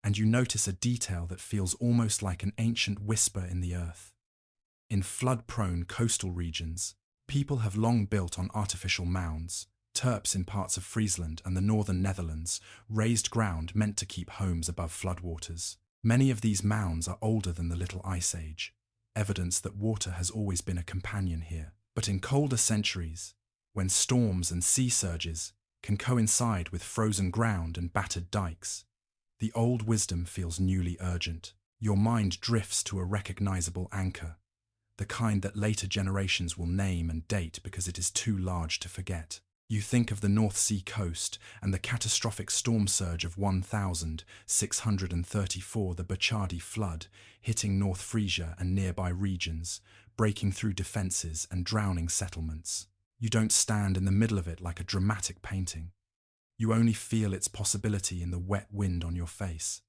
and you notice a detail that feels almost like an ancient whisper in the earth. In flood-prone coastal regions, people have long built on artificial mounds, terps in parts of Friesland and the northern Netherlands, raised ground meant to keep homes above floodwaters. Many of these mounds are older than the Little Ice Age, evidence that water has always been a companion here. But in colder centuries, when storms and sea surges can coincide with frozen ground and battered dikes, the old wisdom feels newly urgent. Your mind drifts to a recognizable anchor, the kind that later generations will name and date because it is too large to forget. You think of the North Sea coast and the catastrophic storm surge of 1634, the Bachardy flood, hitting North Frisia and nearby regions, breaking through defences and drowning settlements. You don't stand in the middle of it like a dramatic painting. You only feel its possibility in the wet wind on your face,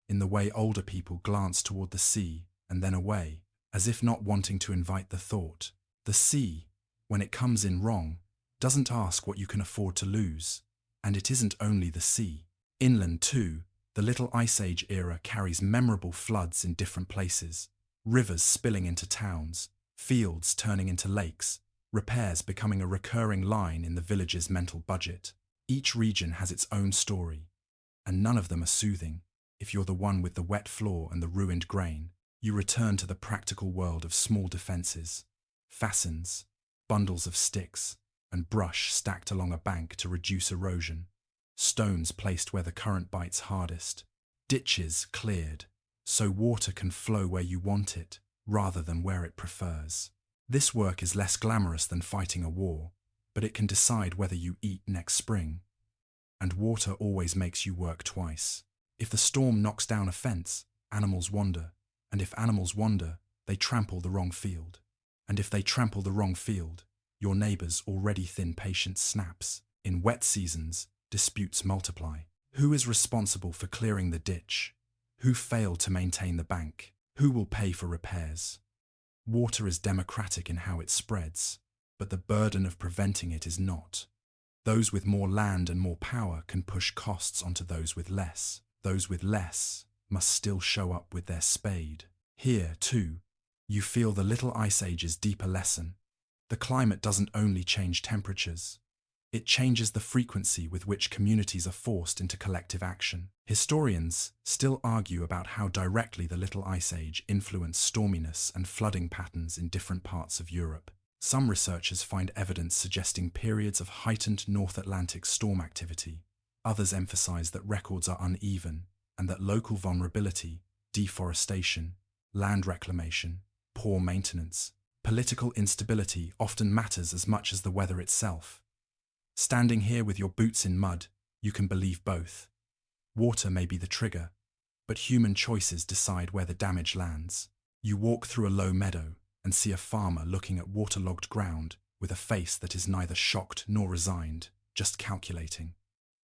in the way older people glance toward the sea and then away, as if not wanting to invite the thought. The sea, when it comes in wrong, doesn't ask what you can afford to lose, and it isn't only the sea. Inland too, the Little Ice Age era carries memorable floods in different places, rivers spilling into towns, fields turning into lakes, repairs becoming a recurring line in the village's mental budget. Each region has its own story, and none of them are soothing. If you're the one with the wet floor and the ruined grain, you return to the practical world of small defences, fascines, bundles of sticks, and brush stacked along a bank to reduce erosion, stones placed where the current bites hardest, ditches cleared, so water can flow where you want it, rather than where it prefers. This work is less glamorous than fighting a war, but it can decide whether you eat next spring. And water always makes you work twice. If the storm knocks down a fence, animals wander, and if animals wander, they trample the wrong field. And if they trample the wrong field, your neighbour's already thin patience snaps. In wet seasons, disputes multiply. Who is responsible for clearing the ditch? Who failed to maintain the bank? Who will pay for repairs? Water is democratic in how it spreads, but the burden of preventing it is not. Those with more land and more power can push costs onto those with less. Those with less must still show up with their spade. Here, too, you feel the Little Ice Age's deeper lesson. The climate doesn't only change temperatures. It changes the frequency with which communities are forced into collective action. Historians still argue about how directly the Little Ice Age influenced storminess and flooding patterns in different parts of Europe. Some researchers find evidence suggesting periods of heightened North Atlantic storm activity. Others emphasize that records are uneven and that local vulnerability, deforestation, land reclamation, poor maintenance, political instability often matters as much as the weather itself. Standing here with your boots in mud, you can believe both. Water may be the trigger, but human choices decide where the damage lands. You walk through a low meadow and see a farmer looking at waterlogged ground with a face that is neither shocked nor resigned, just calculating.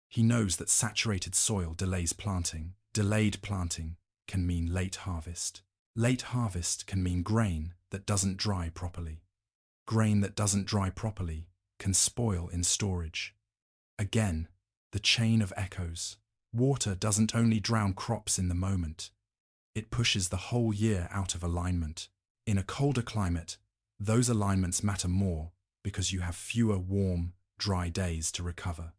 He knows that saturated soil delays planting. Delayed planting can mean late harvest. Late harvest can mean grain that doesn't dry properly. Grain that doesn't dry properly can spoil in storage. Again, the chain of echoes. Water doesn't only drown crops in the moment. It pushes the whole year out of alignment. In a colder climate, those alignments matter more because you have fewer warm, dry days to recover.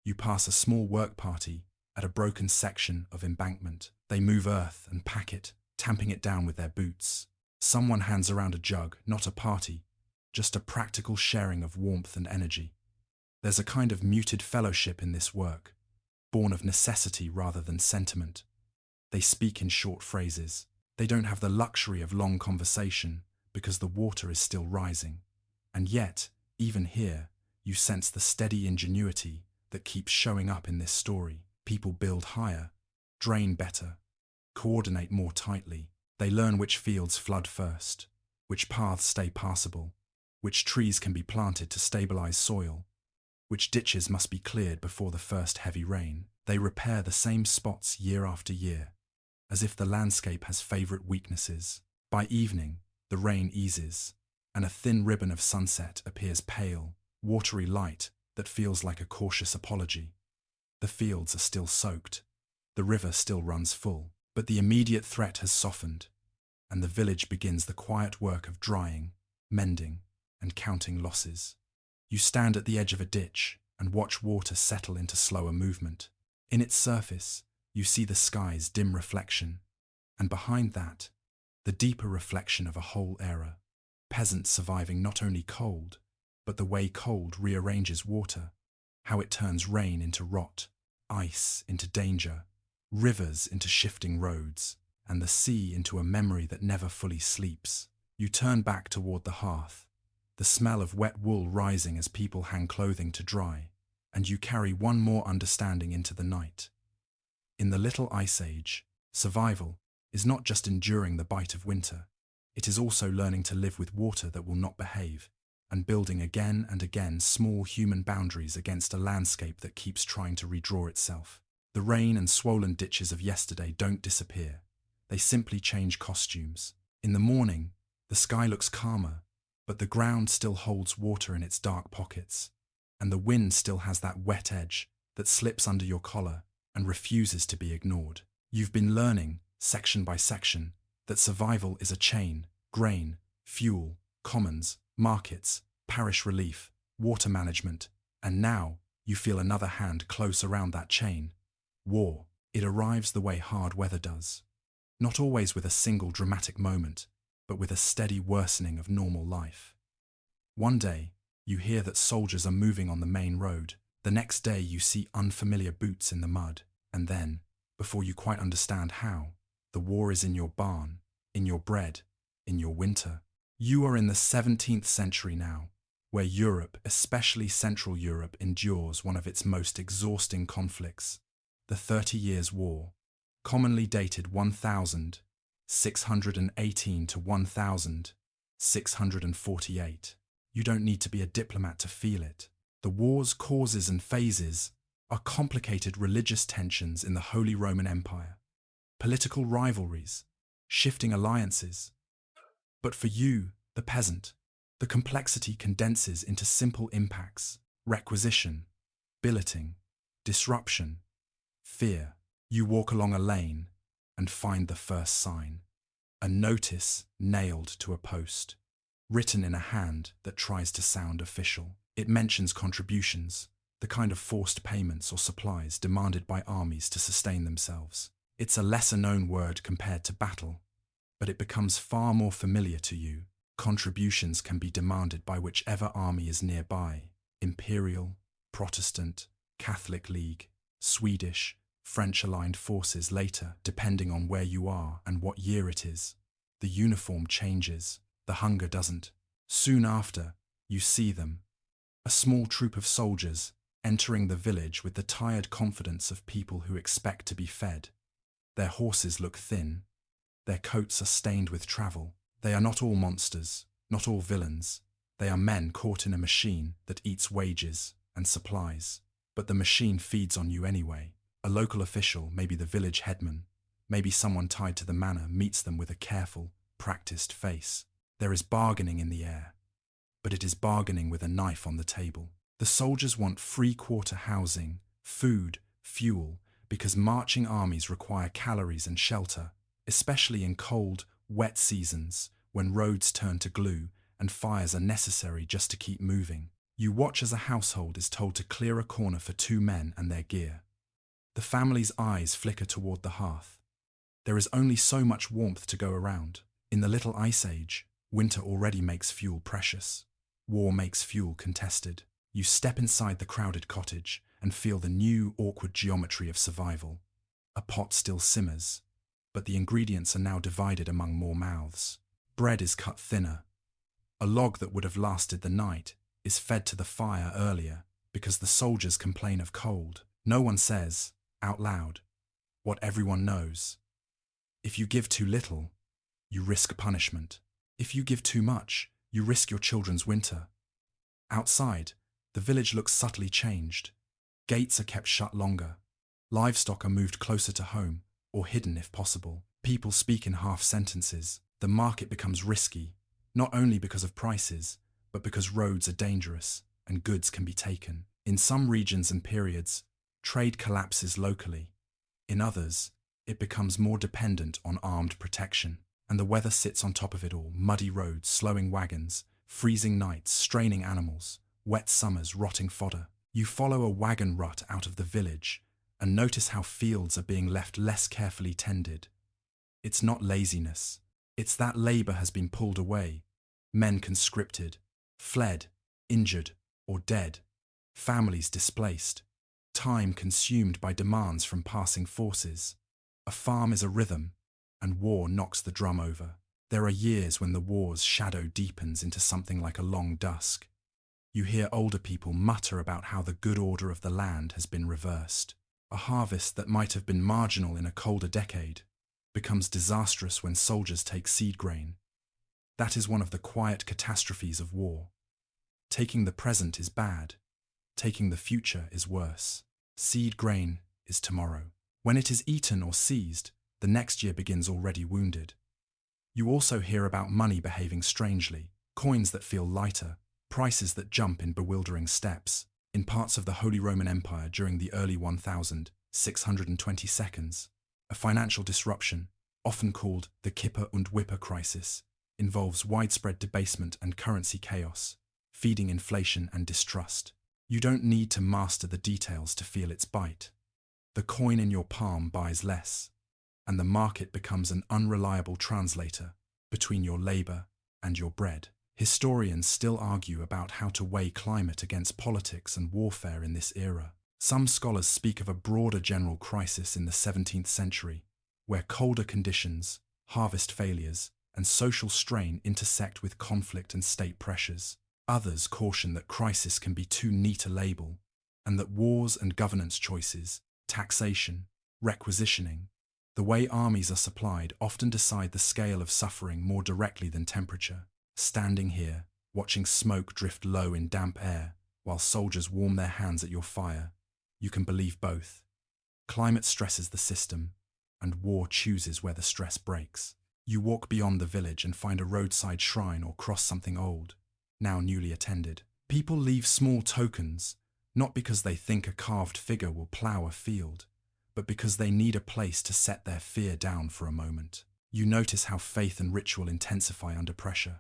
You pass a small work party at a broken section of embankment. They move earth and pack it, tamping it down with their boots. Someone hands around a jug, not a party, just a practical sharing of warmth and energy. There's a kind of muted fellowship in this work, born of necessity rather than sentiment. They speak in short phrases. They don't have the luxury of long conversation because the water is still rising. And yet, even here, you sense the steady ingenuity that keeps showing up in this story. People build higher, drain better, coordinate more tightly. They learn which fields flood first, which paths stay passable, which trees can be planted to stabilize soil, which ditches must be cleared before the first heavy rain. They repair the same spots year after year, as if the landscape has favorite weaknesses. By evening, the rain eases, and a thin ribbon of sunset appears pale, watery light that feels like a cautious apology. The fields are still soaked, the river still runs full, but the immediate threat has softened, and the village begins the quiet work of drying, mending, and counting losses. You stand at the edge of a ditch and watch water settle into slower movement. In its surface, you see the sky's dim reflection, and behind that, the deeper reflection of a whole era. Peasants surviving not only cold, but the way cold rearranges water, how it turns rain into rot, ice into danger, rivers into shifting roads, and the sea into a memory that never fully sleeps. You turn back toward the hearth, the smell of wet wool rising as people hang clothing to dry, and you carry one more understanding into the night. In the Little Ice Age, survival is not just enduring the bite of winter, it is also learning to live with water that will not behave, and building again and again small human boundaries against a landscape that keeps trying to redraw itself. The rain and swollen ditches of yesterday don't disappear, they simply change costumes. In the morning, the sky looks calmer, but the ground still holds water in its dark pockets, and the wind still has that wet edge that slips under your collar and refuses to be ignored. You've been learning, section by section, that survival is a chain: grain, fuel, commons, markets, parish relief, water management, and now you feel another hand close around that chain. War. It arrives the way hard weather does. Not always with a single dramatic moment, but with a steady worsening of normal life. One day, you hear that soldiers are moving on the main road. The next day you see unfamiliar boots in the mud. And then, before you quite understand how, the war is in your barn, in your bread, in your winter. You are in the 17th century now, where Europe, especially Central Europe, endures one of its most exhausting conflicts, the 30 Years' War, commonly dated 1618 to 1648. You don't need to be a diplomat to feel it. The war's causes and phases are complicated religious tensions in the Holy Roman Empire, political rivalries, shifting alliances. But for you, the peasant, the complexity condenses into simple impacts: requisition, billeting, disruption, fear. You walk along a lane and find the first sign, a notice nailed to a post, written in a hand that tries to sound official. It mentions contributions, the kind of forced payments or supplies demanded by armies to sustain themselves. It's a lesser-known word compared to battle, but it becomes far more familiar to you. Contributions can be demanded by whichever army is nearby: Imperial, Protestant, Catholic League, Swedish, French-aligned forces later, depending on where you are and what year it is. The uniform changes, the hunger doesn't. Soon after, you see them, a small troop of soldiers entering the village with the tired confidence of people who expect to be fed. Their horses look thin. Their coats are stained with travel. They are not all monsters, not all villains. They are men caught in a machine that eats wages and supplies. But the machine feeds on you anyway. A local official, maybe the village headman, maybe someone tied to the manor, meets them with a careful, practiced face. There is bargaining in the air, but it is bargaining with a knife on the table. The soldiers want free quarter housing, food, fuel, because marching armies require calories and shelter, especially in cold, wet seasons when roads turn to glue and fires are necessary just to keep moving. You watch as a household is told to clear a corner for 2 men and their gear. The family's eyes flicker toward the hearth. There is only so much warmth to go around. In the Little Ice Age, winter already makes fuel precious. War makes fuel contested. You step inside the crowded cottage and feel the new, awkward geometry of survival. A pot still simmers, but the ingredients are now divided among more mouths. Bread is cut thinner. A log that would have lasted the night is fed to the fire earlier because the soldiers complain of cold. No one says, out loud, what everyone knows. If you give too little, you risk punishment. If you give too much, you risk your children's winter. Outside, the village looks subtly changed. Gates are kept shut longer. Livestock are moved closer to home, or hidden if possible. People speak in half sentences. The market becomes risky, not only because of prices, but because roads are dangerous and goods can be taken. In some regions and periods, trade collapses locally. In others, it becomes more dependent on armed protection. And the weather sits on top of it all: muddy roads, slowing wagons, freezing nights, straining animals, wet summers, rotting fodder. You follow a wagon rut out of the village and notice how fields are being left less carefully tended. It's not laziness. It's that labor has been pulled away. Men conscripted, fled, injured, or dead. Families displaced. Time consumed by demands from passing forces. A farm is a rhythm, and war knocks the drum over. There are years when the war's shadow deepens into something like a long dusk. You hear older people mutter about how the good order of the land has been reversed. A harvest that might have been marginal in a colder decade becomes disastrous when soldiers take seed grain. That is one of the quiet catastrophes of war. Taking the present is bad. Taking the future is worse. Seed grain is tomorrow. When it is eaten or seized, the next year begins already wounded. You also hear about money behaving strangely, coins that feel lighter, prices that jump in bewildering steps. In parts of the Holy Roman Empire during the early 1622, a financial disruption, often called the Kipper und Wipper crisis, involves widespread debasement and currency chaos. feeding inflation and distrust. You don't need to master the details to feel its bite. The coin in your palm buys less, and the market becomes an unreliable translator between your labor and your bread. Historians still argue about how to weigh climate against politics and warfare in this era. Some scholars speak of a broader general crisis in the 17th century, where colder conditions, harvest failures, and social strain intersect with conflict and state pressures. Others caution that crisis can be too neat a label, and that wars and governance choices, taxation, requisitioning, the way armies are supplied often decide the scale of suffering more directly than temperature. Standing here, watching smoke drift low in damp air, while soldiers warm their hands at your fire, you can believe both. Climate stresses the system, and war chooses where the stress breaks. You walk beyond the village and find a roadside shrine or cross something old, now newly attended. People leave small tokens, not because they think a carved figure will plough a field, but because they need a place to set their fear down for a moment. You notice how faith and ritual intensify under pressure.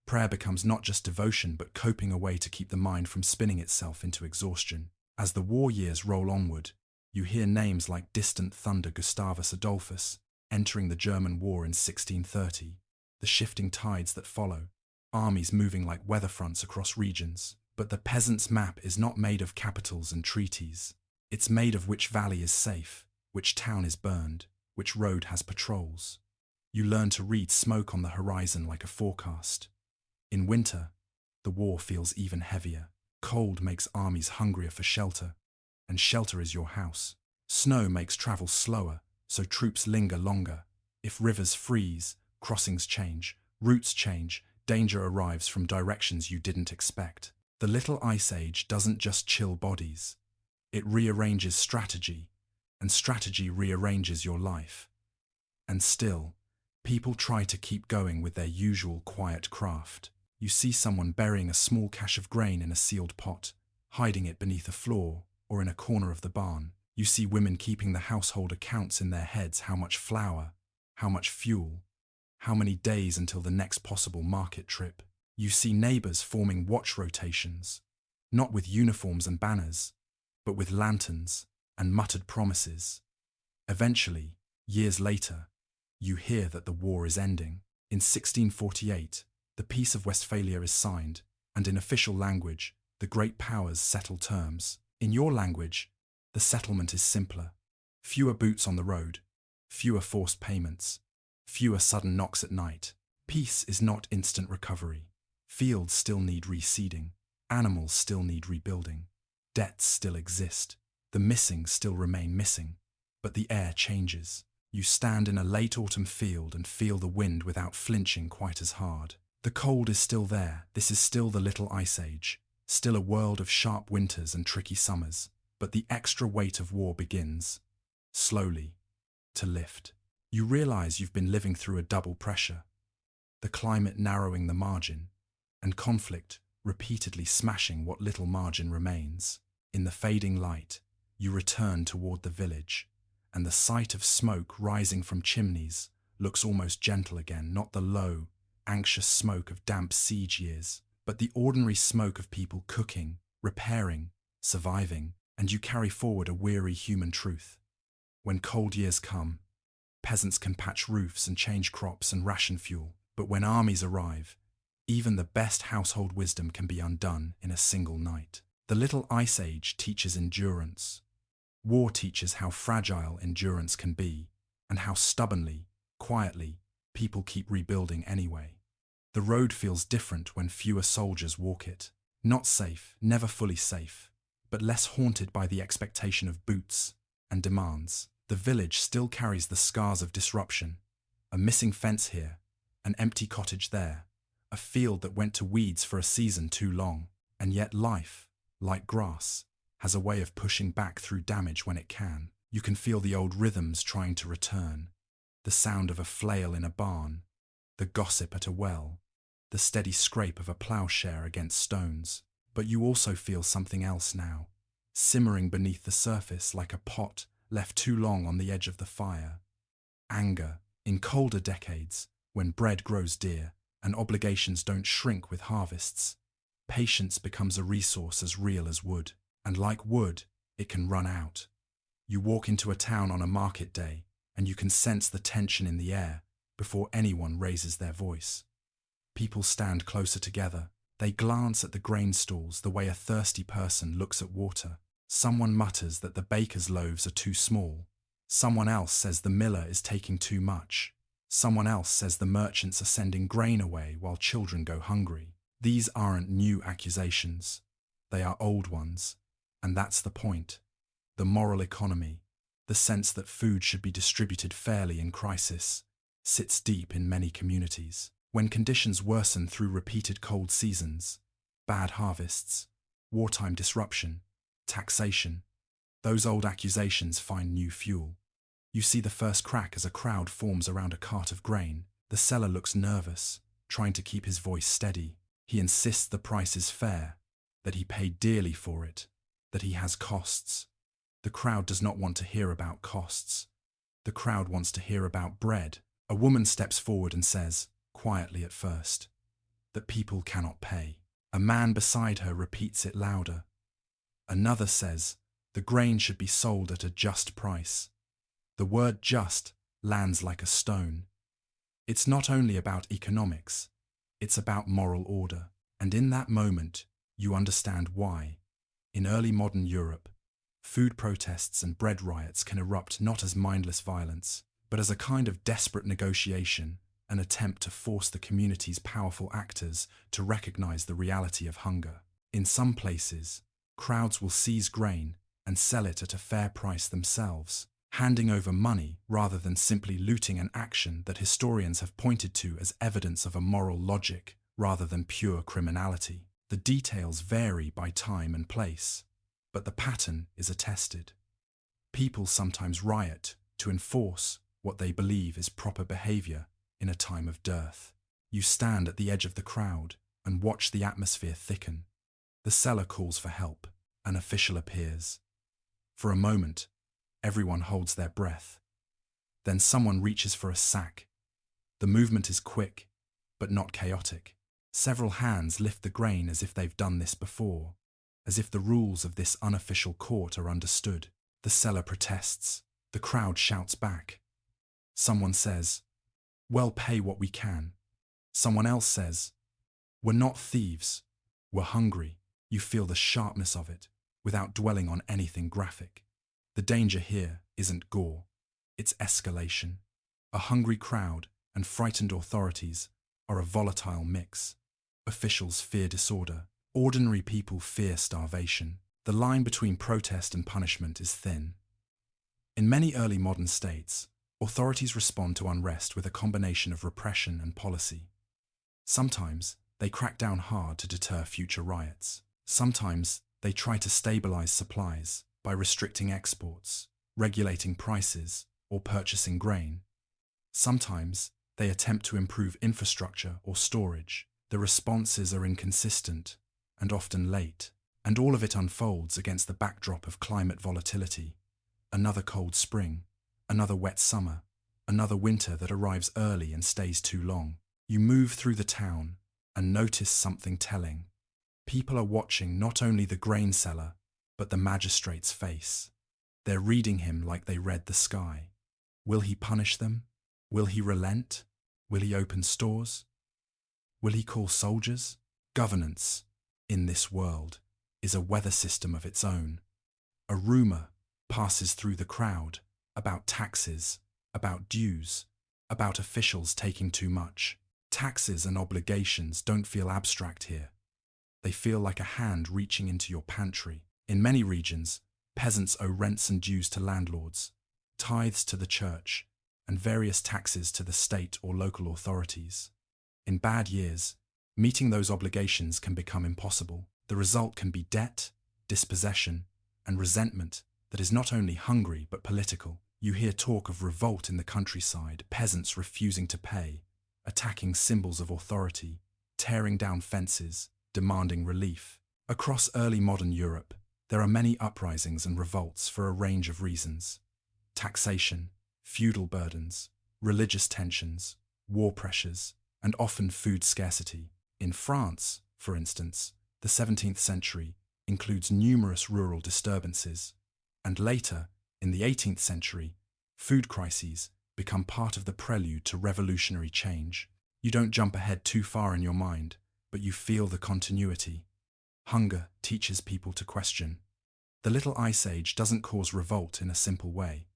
Prayer becomes not just devotion but coping a way to keep the mind from spinning itself into exhaustion. As the war years roll onward, you hear names like distant thunder Gustavus Adolphus entering the German war in 1630, the shifting tides that follow, armies moving like weather fronts across regions. But the peasant's map is not made of capitals and treaties. It's made of which valley is safe, which town is burned, which road has patrols. You learn to read smoke on the horizon like a forecast. In winter, the war feels even heavier. Cold makes armies hungrier for shelter, and shelter is your house. Snow makes travel slower, so troops linger longer. If rivers freeze, crossings change, routes change, danger arrives from directions you didn't expect. The Little Ice Age doesn't just chill bodies. It rearranges strategy, and strategy rearranges your life. And still, people try to keep going with their usual quiet craft. You see someone burying a small cache of grain in a sealed pot, hiding it beneath a floor or in a corner of the barn. You see women keeping the household accounts in their heads: how much flour, how much fuel, how many days until the next possible market trip. You see neighbors forming watch rotations, not with uniforms and banners, but with lanterns and muttered promises. Eventually, years later, you hear that the war is ending. In 1648, the Peace of Westphalia is signed, and in official language, the great powers settle terms. In your language, the settlement is simpler. Fewer boots on the road, fewer forced payments, fewer sudden knocks at night. Peace is not instant recovery. Fields still need reseeding. Animals still need rebuilding. Debts still exist. The missing still remain missing. But the air changes. You stand in a late autumn field and feel the wind without flinching quite as hard. The cold is still there. This is still the Little Ice Age. Still a world of sharp winters and tricky summers. But the extra weight of war begins, slowly, to lift. You realize you've been living through a double pressure. The climate narrowing the margin, and conflict repeatedly smashing what little margin remains. In the fading light, you return toward the village, and the sight of smoke rising from chimneys looks almost gentle again, not the low, anxious smoke of damp siege years, but the ordinary smoke of people cooking, repairing, surviving. And you carry forward a weary human truth. When cold years come, peasants can patch roofs and change crops and ration fuel, but when armies arrive, even the best household wisdom can be undone in a single night. The Little Ice Age teaches endurance. War teaches how fragile endurance can be, and how stubbornly, quietly, people keep rebuilding anyway. The road feels different when fewer soldiers walk it. Not safe, never fully safe, but less haunted by the expectation of boots and demands. The village still carries the scars of disruption. A missing fence here, an empty cottage there, a field that went to weeds for a season too long. And yet life, like grass, has a way of pushing back through damage when it can. You can feel the old rhythms trying to return, the sound of a flail in a barn, the gossip at a well, the steady scrape of a ploughshare against stones. But you also feel something else now, simmering beneath the surface like a pot left too long on the edge of the fire. Anger. In colder decades, when bread grows dear and obligations don't shrink with harvests, Patience becomes a resource as real as wood, and like wood, it can run out. You walk into a town on a market day, and you can sense the tension in the air before anyone raises their voice. People stand closer together. They glance at the grain stalls the way a thirsty person looks at water. Someone mutters that the baker's loaves are too small. Someone else says the miller is taking too much. Someone else says the merchants are sending grain away while children go hungry. These aren't new accusations. They are old ones. And that's the point. The moral economy, the sense that food should be distributed fairly in crisis, sits deep in many communities. When conditions worsen through repeated cold seasons, bad harvests, wartime disruption, taxation, those old accusations find new fuel. You see the first crack as a crowd forms around a cart of grain. The seller looks nervous, trying to keep his voice steady. He insists the price is fair, that he paid dearly for it, that he has costs. The crowd does not want to hear about costs. The crowd wants to hear about bread. A woman steps forward and says, quietly at first, that people cannot pay. A man beside her repeats it louder. Another says, the grain should be sold at a just price. The word just lands like a stone. It's not only about economics, it's about moral order. And in that moment, you understand why. In early modern Europe, food protests and bread riots can erupt not as mindless violence, but as a kind of desperate negotiation, an attempt to force the community's powerful actors to recognize the reality of hunger. In some places, crowds will seize grain and sell it at a fair price themselves, handing over money rather than simply looting, an action that historians have pointed to as evidence of a moral logic rather than pure criminality. The details vary by time and place, but the pattern is attested. People sometimes riot to enforce what they believe is proper behavior in a time of dearth. You stand at the edge of the crowd and watch the atmosphere thicken. The seller calls for help. An official appears. For a moment, everyone holds their breath. Then someone reaches for a sack. The movement is quick, but not chaotic. Several hands lift the grain as if they've done this before, as if the rules of this unofficial court are understood. The seller protests. The crowd shouts back. Someone says, "Well, pay what we can." Someone else says, "We're not thieves. We're hungry." You feel the sharpness of it, without dwelling on anything graphic. The danger here isn't gore, it's escalation. A hungry crowd and frightened authorities are a volatile mix. Officials fear disorder. Ordinary people fear starvation. The line between protest and punishment is thin. In many early modern states, authorities respond to unrest with a combination of repression and policy. Sometimes they crack down hard to deter future riots. Sometimes they try to stabilize supplies by restricting exports, regulating prices, or purchasing grain. Sometimes they attempt to improve infrastructure or storage. The responses are inconsistent and often late, and all of it unfolds against the backdrop of climate volatility. Another cold spring, another wet summer, another winter that arrives early and stays too long. You move through the town and notice something telling. People are watching not only the grain seller, but the magistrate's face. They're reading him like they read the sky. Will he punish them? Will he relent? Will he open stores? Will he call soldiers? Governance, in this world, is a weather system of its own. A rumor passes through the crowd about taxes, about dues, about officials taking too much. Taxes and obligations don't feel abstract here. They feel like a hand reaching into your pantry. In many regions, peasants owe rents and dues to landlords, tithes to the church, and various taxes to the state or local authorities. In bad years, meeting those obligations can become impossible. The result can be debt, dispossession, and resentment that is not only hungry but political. You hear talk of revolt in the countryside, peasants refusing to pay, attacking symbols of authority, tearing down fences, demanding relief. Across early modern Europe, there are many uprisings and revolts for a range of reasons. Taxation, feudal burdens, religious tensions, war pressures, and often food scarcity. In France, for instance, The 17th century includes numerous rural disturbances, and later, in the 18th century, food crises become part of the prelude to revolutionary change. You don't jump ahead too far in your mind, but you feel the continuity. Hunger teaches people to question. The Little Ice Age doesn't cause revolt in a simple way.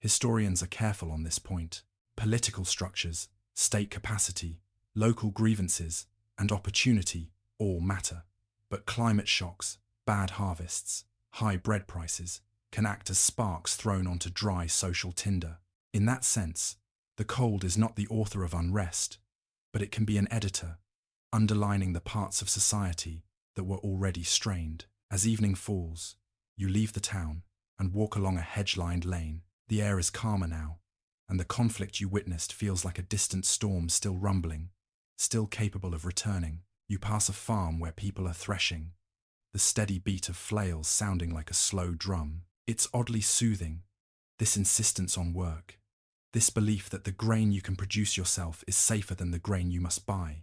Historians are careful on this point. Political structures, state capacity, local grievances, and opportunity all matter. But climate shocks, bad harvests, high bread prices can act as sparks thrown onto dry social tinder. In that sense, the cold is not the author of unrest, but it can be an editor, underlining the parts of society that were already strained. As evening falls, you leave the town and walk along a hedge-lined lane. The air is calmer now, and the conflict you witnessed feels like a distant storm still rumbling, still capable of returning. You pass a farm where people are threshing, the steady beat of flails sounding like a slow drum. It's oddly soothing, this insistence on work, this belief that the grain you can produce yourself is safer than the grain you must buy.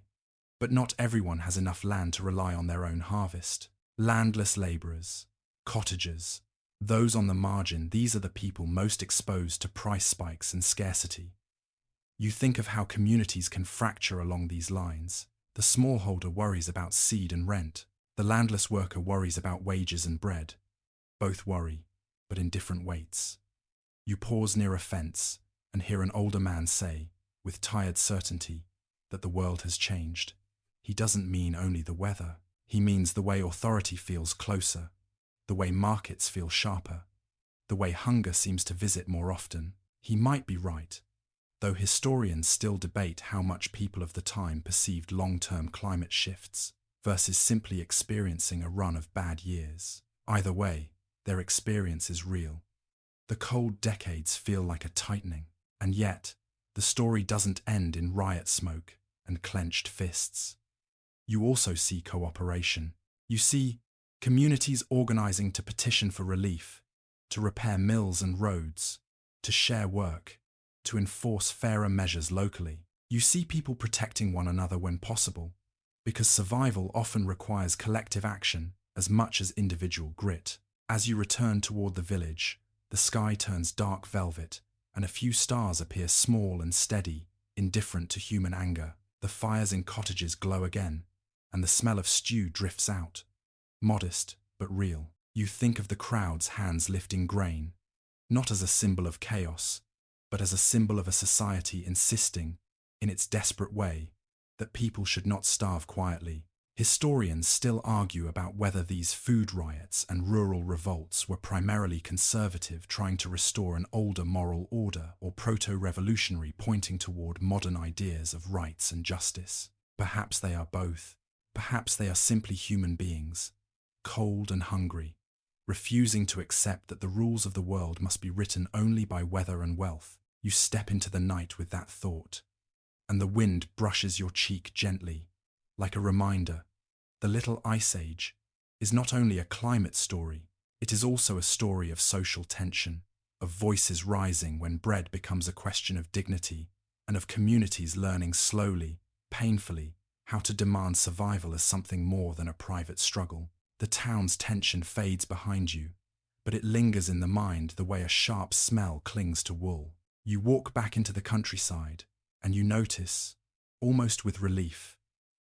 But not everyone has enough land to rely on their own harvest. Landless labourers, cottagers, those on the margin, these are the people most exposed to price spikes and scarcity. You think of how communities can fracture along these lines. The smallholder worries about seed and rent. The landless worker worries about wages and bread. Both worry, but in different weights. You pause near a fence and hear an older man say, with tired certainty, that the world has changed. He doesn't mean only the weather. He means the way authority feels closer, the way markets feel sharper, the way hunger seems to visit more often. He might be right, though historians still debate how much people of the time perceived long-term climate shifts versus simply experiencing a run of bad years. Either way, their experience is real. The cold decades feel like a tightening, and yet, the story doesn't end in riot smoke and clenched fists. You also see cooperation. You see communities organizing to petition for relief, to repair mills and roads, to share work, to enforce fairer measures locally. You see people protecting one another when possible, because survival often requires collective action as much as individual grit. As you return toward the village, the sky turns dark velvet, and a few stars appear small and steady, indifferent to human anger. The fires in cottages glow again, and the smell of stew drifts out. Modest, but real. You think of the crowd's hands lifting grain, not as a symbol of chaos, but as a symbol of a society insisting, in its desperate way, that people should not starve quietly. Historians still argue about whether these food riots and rural revolts were primarily conservative, trying to restore an older moral order, or proto-revolutionary, pointing toward modern ideas of rights and justice. Perhaps they are both. Perhaps they are simply human beings, cold and hungry, refusing to accept that the rules of the world must be written only by weather and wealth. You step into the night with that thought, and the wind brushes your cheek gently, like a reminder. The Little Ice Age is not only a climate story, it is also a story of social tension, of voices rising when bread becomes a question of dignity, and of communities learning slowly, painfully, how to demand survival as something more than a private struggle. The town's tension fades behind you, but it lingers in the mind the way a sharp smell clings to wool. You walk back into the countryside, and you notice, almost with relief,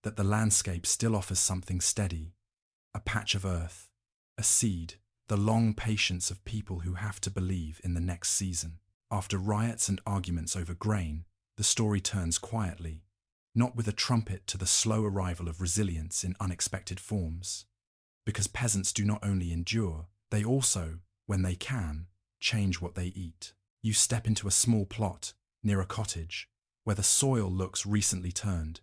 that the landscape still offers something steady, a patch of earth, a seed, the long patience of people who have to believe in the next season. After riots and arguments over grain, the story turns quietly, not with a trumpet, to the slow arrival of resilience in unexpected forms. Because peasants do not only endure, they also, when they can, change what they eat. You step into a small plot, near a cottage, where the soil looks recently turned.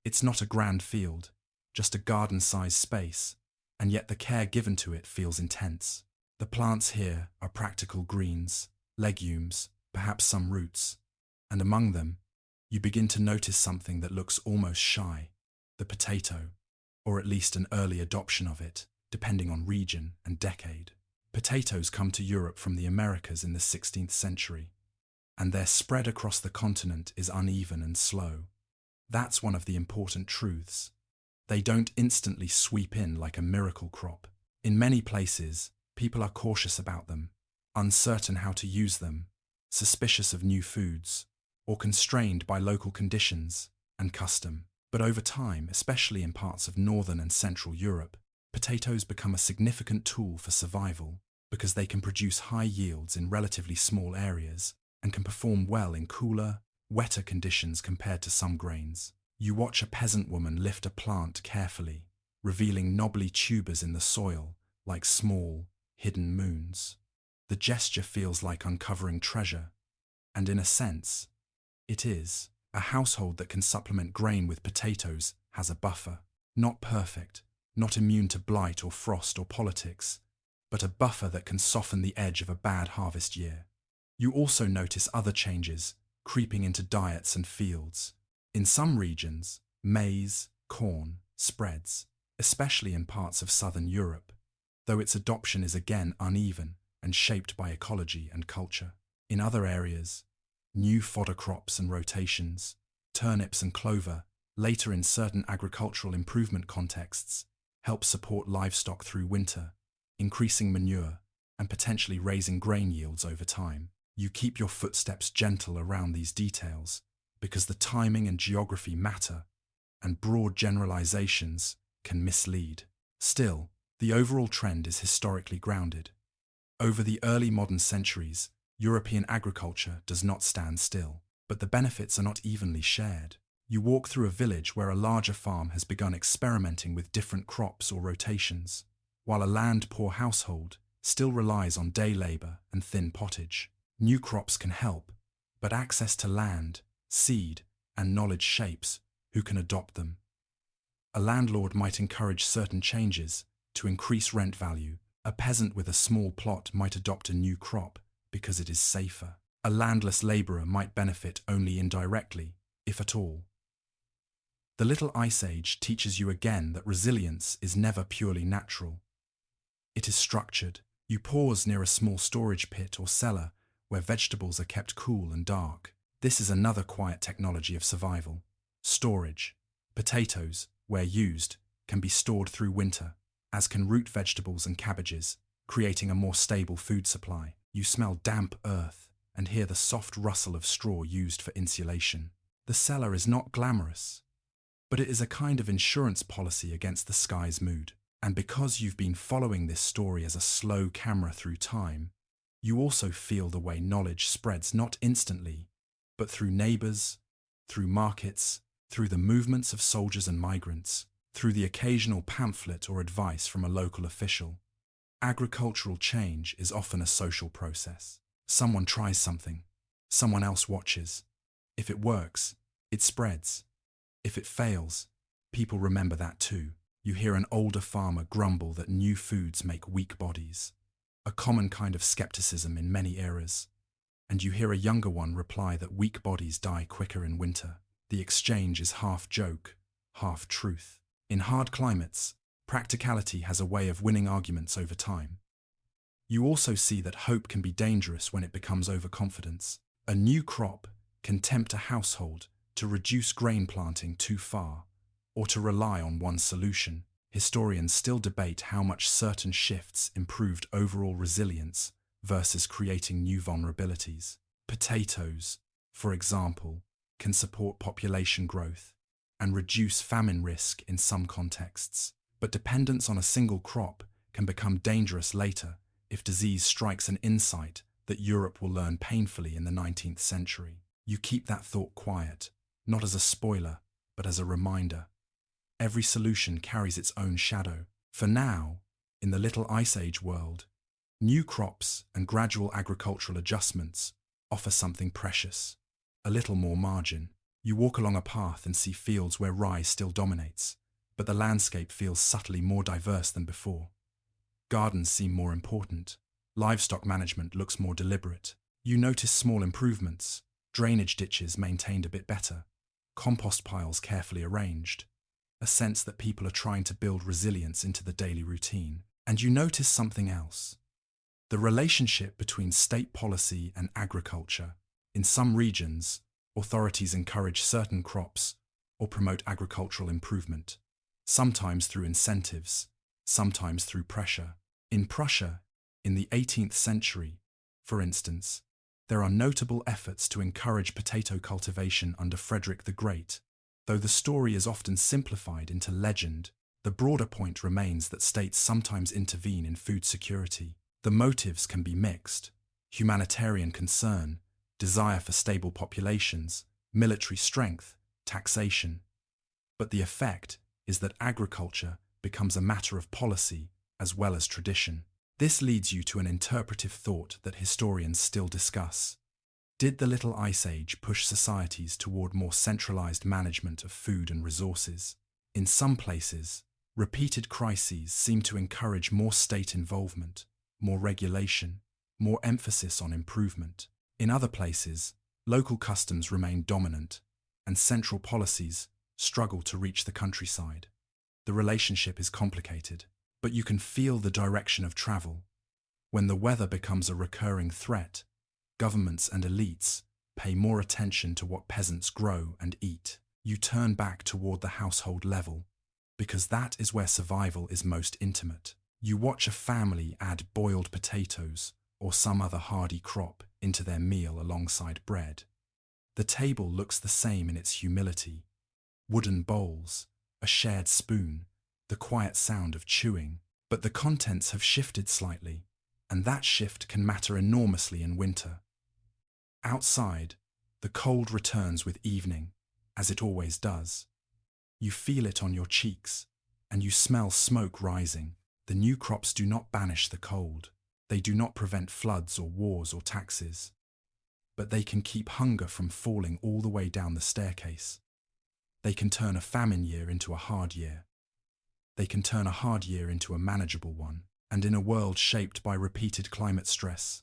It's not a grand field, just a garden-sized space, and yet the care given to it feels intense. The plants here are practical greens, legumes, perhaps some roots, and among them, you begin to notice something that looks almost shy: the potato, or at least an early adoption of it, depending on region and decade. Potatoes come to Europe from the Americas in the 16th century, and their spread across the continent is uneven and slow. That's one of the important truths. They don't instantly sweep in like a miracle crop. In many places, people are cautious about them, uncertain how to use them, suspicious of new foods, or constrained by local conditions and custom. But over time, especially in parts of northern and central Europe, potatoes become a significant tool for survival because they can produce high yields in relatively small areas and can perform well in cooler, wetter conditions compared to some grains. You watch a peasant woman lift a plant carefully, revealing knobbly tubers in the soil like small, hidden moons. The gesture feels like uncovering treasure, and in a sense, it is. A household that can supplement grain with potatoes has a buffer. Not perfect, not immune to blight or frost or politics, but a buffer that can soften the edge of a bad harvest year. You also notice other changes creeping into diets and fields. In some regions, maize, corn spreads, especially in parts of southern Europe, though its adoption is again uneven and shaped by ecology and culture. In other areas, new fodder crops and rotations, turnips and clover, later in certain agricultural improvement contexts, help support livestock through winter, increasing manure and potentially raising grain yields over time. You keep your footsteps gentle around these details because the timing and geography matter, and broad generalizations can mislead. Still, the overall trend is historically grounded. Over the early modern centuries, European agriculture does not stand still, but the benefits are not evenly shared. You walk through a village where a larger farm has begun experimenting with different crops or rotations, while a land-poor household still relies on day labor and thin pottage. New crops can help, but access to land, seed, and knowledge shapes who can adopt them. A landlord might encourage certain changes to increase rent value. A peasant with a small plot might adopt a new crop because it is safer. A landless laborer might benefit only indirectly, if at all. The Little Ice Age teaches you again that resilience is never purely natural. It is structured. You pause near a small storage pit or cellar where vegetables are kept cool and dark. This is another quiet technology of survival. Storage. Potatoes, where used, can be stored through winter, as can root vegetables and cabbages, creating a more stable food supply. You smell damp earth and hear the soft rustle of straw used for insulation. The cellar is not glamorous, but it is a kind of insurance policy against the sky's mood. And because you've been following this story as a slow camera through time, you also feel the way knowledge spreads not instantly, but through neighbors, through markets, through the movements of soldiers and migrants, through the occasional pamphlet or advice from a local official. Agricultural change is often a social process. Someone tries something, someone else watches. If it works, it spreads. If it fails, people remember that too. You hear an older farmer grumble that new foods make weak bodies, a common kind of skepticism in many eras. And you hear a younger one reply that weak bodies die quicker in winter. The exchange is half joke, half truth. In hard climates, practicality has a way of winning arguments over time. You also see that hope can be dangerous when it becomes overconfidence. A new crop can tempt a household to reduce grain planting too far, or to rely on one solution. Historians still debate how much certain shifts improved overall resilience versus creating new vulnerabilities. Potatoes, for example, can support population growth and reduce famine risk in some contexts. But dependence on a single crop can become dangerous later if disease strikes an insight that Europe will learn painfully in the 19th century. You keep that thought quiet, not as a spoiler, but as a reminder. Every solution carries its own shadow. For now, in the Little Ice Age world, new crops and gradual agricultural adjustments offer something precious, a little more margin. You walk along a path and see fields where rye still dominates, but the landscape feels subtly more diverse than before. Gardens seem more important. Livestock management looks more deliberate. You notice small improvements, drainage ditches maintained a bit better, compost piles carefully arranged, a sense that people are trying to build resilience into the daily routine. And you notice something else. The relationship between state policy and agriculture. In some regions, authorities encourage certain crops or promote agricultural improvement, sometimes through incentives, sometimes through pressure. In Prussia, in the 18th century, for instance, there are notable efforts to encourage potato cultivation under Frederick the Great. Though the story is often simplified into legend, the broader point remains that states sometimes intervene in food security. The motives can be mixed: humanitarian concern, desire for stable populations, military strength, taxation. But the effect is that agriculture becomes a matter of policy as well as tradition. This leads you to an interpretive thought that historians still discuss. Did the Little Ice Age push societies toward more centralized management of food and resources? In some places, repeated crises seem to encourage more state involvement, more regulation, more emphasis on improvement. In other places, local customs remain dominant, and central policies struggle to reach the countryside. The relationship is complicated, but you can feel the direction of travel. When the weather becomes a recurring threat, governments and elites pay more attention to what peasants grow and eat. You turn back toward the household level, because that is where survival is most intimate. You watch a family add boiled potatoes or some other hardy crop into their meal alongside bread. The table looks the same in its humility: wooden bowls, a shared spoon, the quiet sound of chewing. But the contents have shifted slightly, and that shift can matter enormously in winter. Outside, the cold returns with evening, as it always does. You feel it on your cheeks, and you smell smoke rising. The new crops do not banish the cold. They do not prevent floods or wars or taxes. But they can keep hunger from falling all the way down the staircase. They can turn a famine year into a hard year. They can turn a hard year into a manageable one. And in a world shaped by repeated climate stress,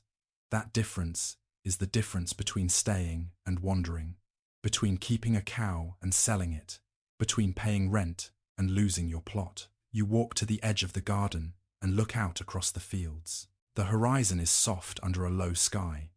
that difference is the difference between staying and wandering, between keeping a cow and selling it, between paying rent and losing your plot. You walk to the edge of the garden and look out across the fields. The horizon is soft under a low sky.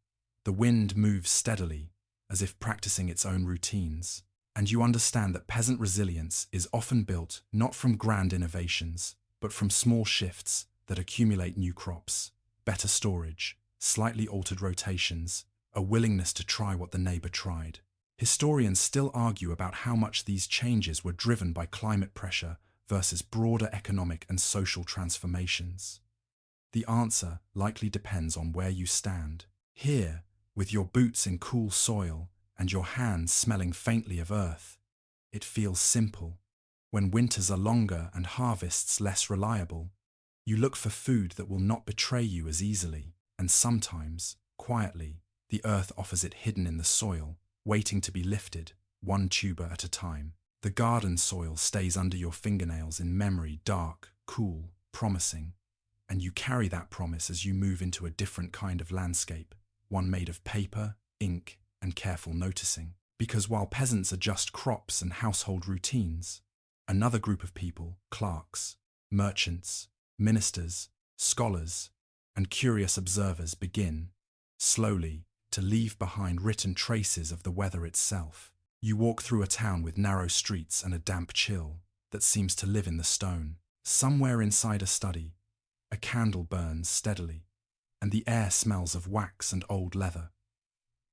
The wind moves steadily, as if practicing its own routines. And you understand that peasant resilience is often built not from grand innovations, but from small shifts that accumulate new crops, better storage, slightly altered rotations, a willingness to try what the neighbor tried. Historians still argue about how much these changes were driven by climate pressure versus broader economic and social transformations. The answer likely depends on where you stand. Here, with your boots in cool soil and your hands smelling faintly of earth, it feels simple. When winters are longer and harvests less reliable, you look for food that will not betray you as easily, and sometimes, quietly, the earth offers it hidden in the soil, waiting to be lifted, one tuber at a time. The garden soil stays under your fingernails in memory, dark, cool, promising, and you carry that promise as you move into a different kind of landscape, one made of paper, ink, and careful noticing. Because while peasants adjust crops and household routines, another group of people, clerks, merchants, ministers, scholars, and curious observers begin, slowly, to leave behind written traces of the weather itself. You walk through a town with narrow streets and a damp chill that seems to live in the stone. Somewhere inside a study, a candle burns steadily, and the air smells of wax and old leather.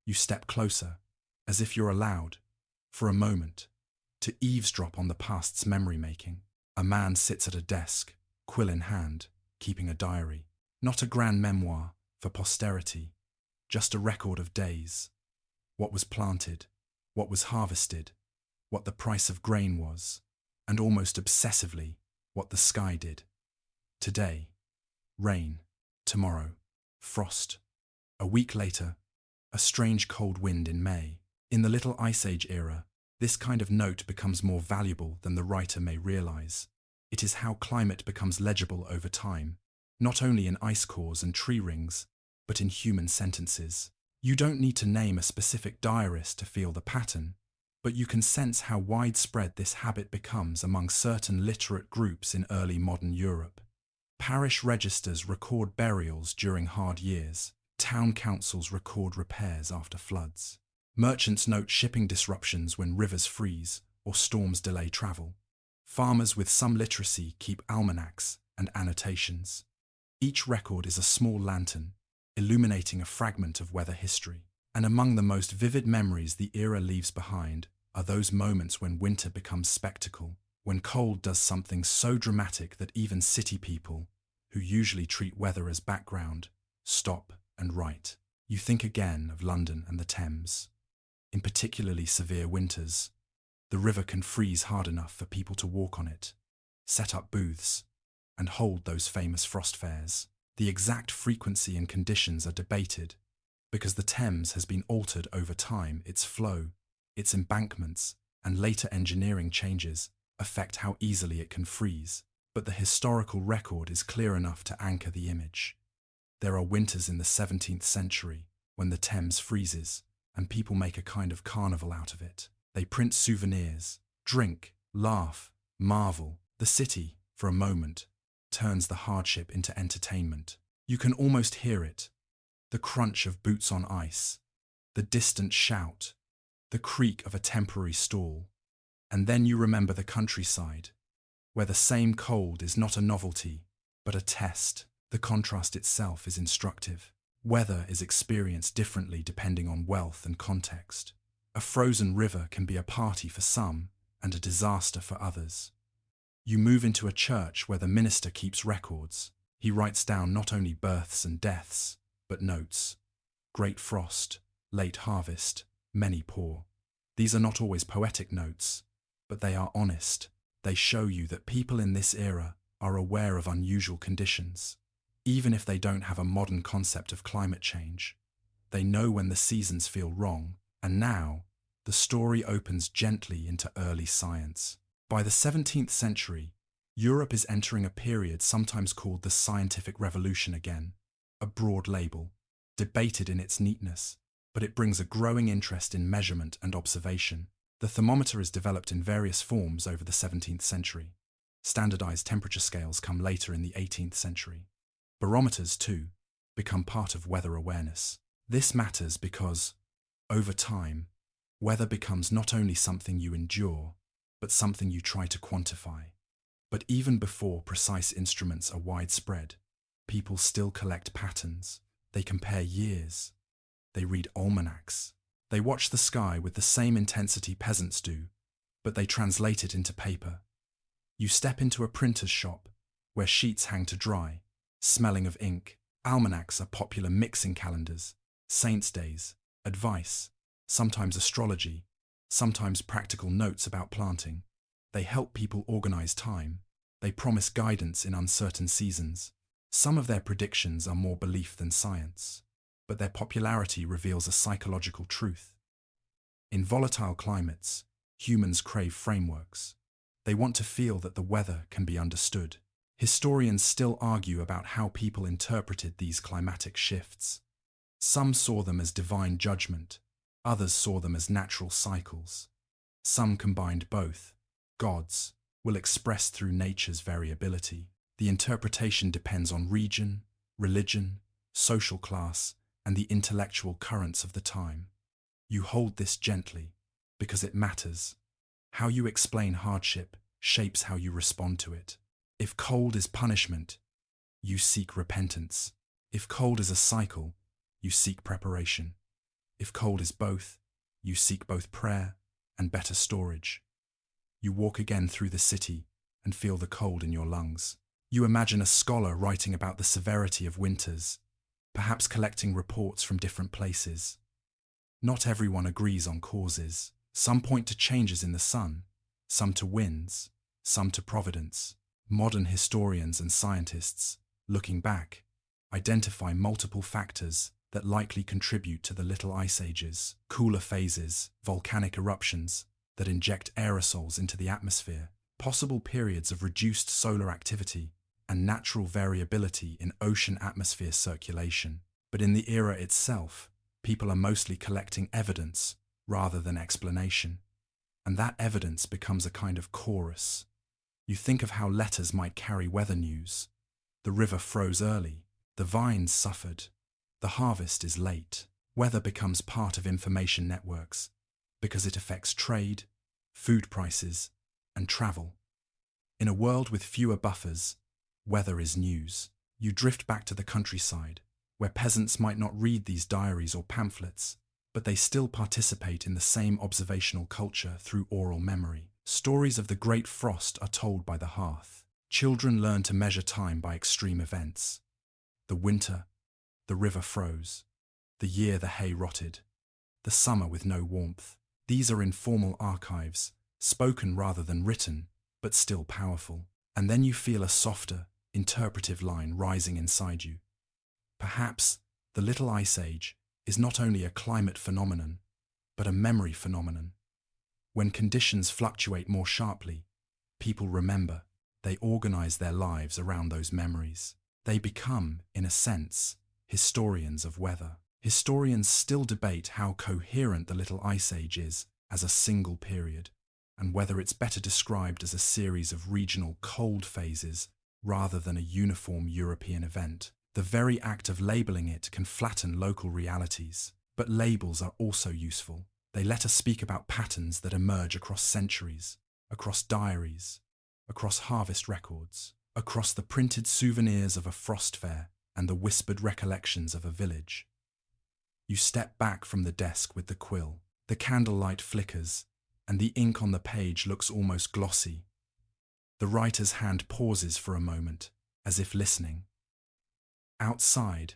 You step closer, as if you're allowed, for a moment, to eavesdrop on the past's memory-making. A man sits at a desk, quill in hand, keeping a diary. Not a grand memoir for posterity, just a record of days. What was planted, what was harvested, what the price of grain was, and almost obsessively, what the sky did. Today, rain. Tomorrow, frost. A week later, a strange cold wind in May. In the Little Ice Age era, this kind of note becomes more valuable than the writer may realize. It is how climate becomes legible over time, not only in ice cores and tree rings, but in human sentences. You don't need to name a specific diarist to feel the pattern, but you can sense how widespread this habit becomes among certain literate groups in early modern Europe. Parish registers record burials during hard years. Town councils record repairs after floods. Merchants note shipping disruptions when rivers freeze or storms delay travel. Farmers with some literacy keep almanacs and annotations. Each record is a small lantern, illuminating a fragment of weather history. And among the most vivid memories the era leaves behind are those moments when winter becomes spectacle, when cold does something so dramatic that even city people, who usually treat weather as background, stop and write. You think again of London and the Thames. In particularly severe winters, the river can freeze hard enough for people to walk on it, set up booths, and hold those famous frost fairs. The exact frequency and conditions are debated, because the Thames has been altered over time. Its flow, its embankments, and later engineering changes affect how easily it can freeze. But the historical record is clear enough to anchor the image. There are winters in the 17th century when the Thames freezes, and people make a kind of carnival out of it. They print souvenirs, drink, laugh, marvel. The city, for a moment, turns the hardship into entertainment. You can almost hear it. The crunch of boots on ice, the distant shout, the creak of a temporary stall. And then you remember the countryside, where the same cold is not a novelty, but a test. The contrast itself is instructive. Weather is experienced differently depending on wealth and context. A frozen river can be a party for some and a disaster for others. You move into a church where the minister keeps records. He writes down not only births and deaths, but notes. Great frost, late harvest, many poor. These are not always poetic notes, but they are honest. They show you that people in this era are aware of unusual conditions. Even if they don't have a modern concept of climate change, they know when the seasons feel wrong. And now, the story opens gently into early science. By the 17th century, Europe is entering a period sometimes called the scientific revolution again. A broad label, debated in its neatness, but it brings a growing interest in measurement and observation. The thermometer is developed in various forms over the 17th century. Standardized temperature scales come later in the 18th century. Barometers, too, become part of weather awareness. This matters because, over time, weather becomes not only something you endure, but something you try to quantify. But even before precise instruments are widespread, people still collect patterns. They compare years. They read almanacs. They watch the sky with the same intensity peasants do, but they translate it into paper. You step into a printer's shop, where sheets hang to dry, smelling of ink. Almanacs are popular mixing calendars, saints' days, advice, sometimes astrology, sometimes practical notes about planting. They help people organize time. They promise guidance in uncertain seasons. Some of their predictions are more belief than science, but their popularity reveals a psychological truth. In volatile climates, humans crave frameworks. They want to feel that the weather can be understood. Historians still argue about how people interpreted these climatic shifts. Some saw them as divine judgment, others saw them as natural cycles. Some combined both. Gods will express through nature's variability. The interpretation depends on region, religion, social class, and the intellectual currents of the time. You hold this gently, because it matters. How you explain hardship shapes how you respond to it. If cold is punishment, you seek repentance. If cold is a cycle, you seek preparation. If cold is both, you seek both prayer and better storage. You walk again through the city and feel the cold in your lungs. You imagine a scholar writing about the severity of winters, perhaps collecting reports from different places. Not everyone agrees on causes. Some point to changes in the sun, some to winds, some to providence. Modern historians and scientists, looking back, identify multiple factors that likely contribute to the little ice ages, cooler phases, volcanic eruptions that inject aerosols into the atmosphere, possible periods of reduced solar activity, and natural variability in ocean atmosphere circulation. But in the era itself, people are mostly collecting evidence rather than explanation. And that evidence becomes a kind of chorus. You think of how letters might carry weather news. The river froze early. The vines suffered. The harvest is late. Weather becomes part of information networks because it affects trade, food prices, and travel. In a world with fewer buffers, weather is news. You drift back to the countryside, where peasants might not read these diaries or pamphlets, but they still participate in the same observational culture through oral memory. Stories of the Great Frost are told by the hearth. Children learn to measure time by extreme events. The winter, the river froze. The year the hay rotted. The summer with no warmth. These are informal archives, spoken rather than written, but still powerful. And then you feel a softer, interpretive line rising inside you. Perhaps the Little Ice Age is not only a climate phenomenon, but a memory phenomenon. When conditions fluctuate more sharply, people remember. They organize their lives around those memories. They become, in a sense, historians of weather. Historians still debate how coherent the Little Ice Age is as a single period, and whether it's better described as a series of regional cold phases rather than a uniform European event. The very act of labeling it can flatten local realities, but labels are also useful. They let us speak about patterns that emerge across centuries, across diaries, across harvest records, across the printed souvenirs of a frost fair and the whispered recollections of a village. You step back from the desk with the quill. The candlelight flickers, and the ink on the page looks almost glossy. The writer's hand pauses for a moment, as if listening. Outside,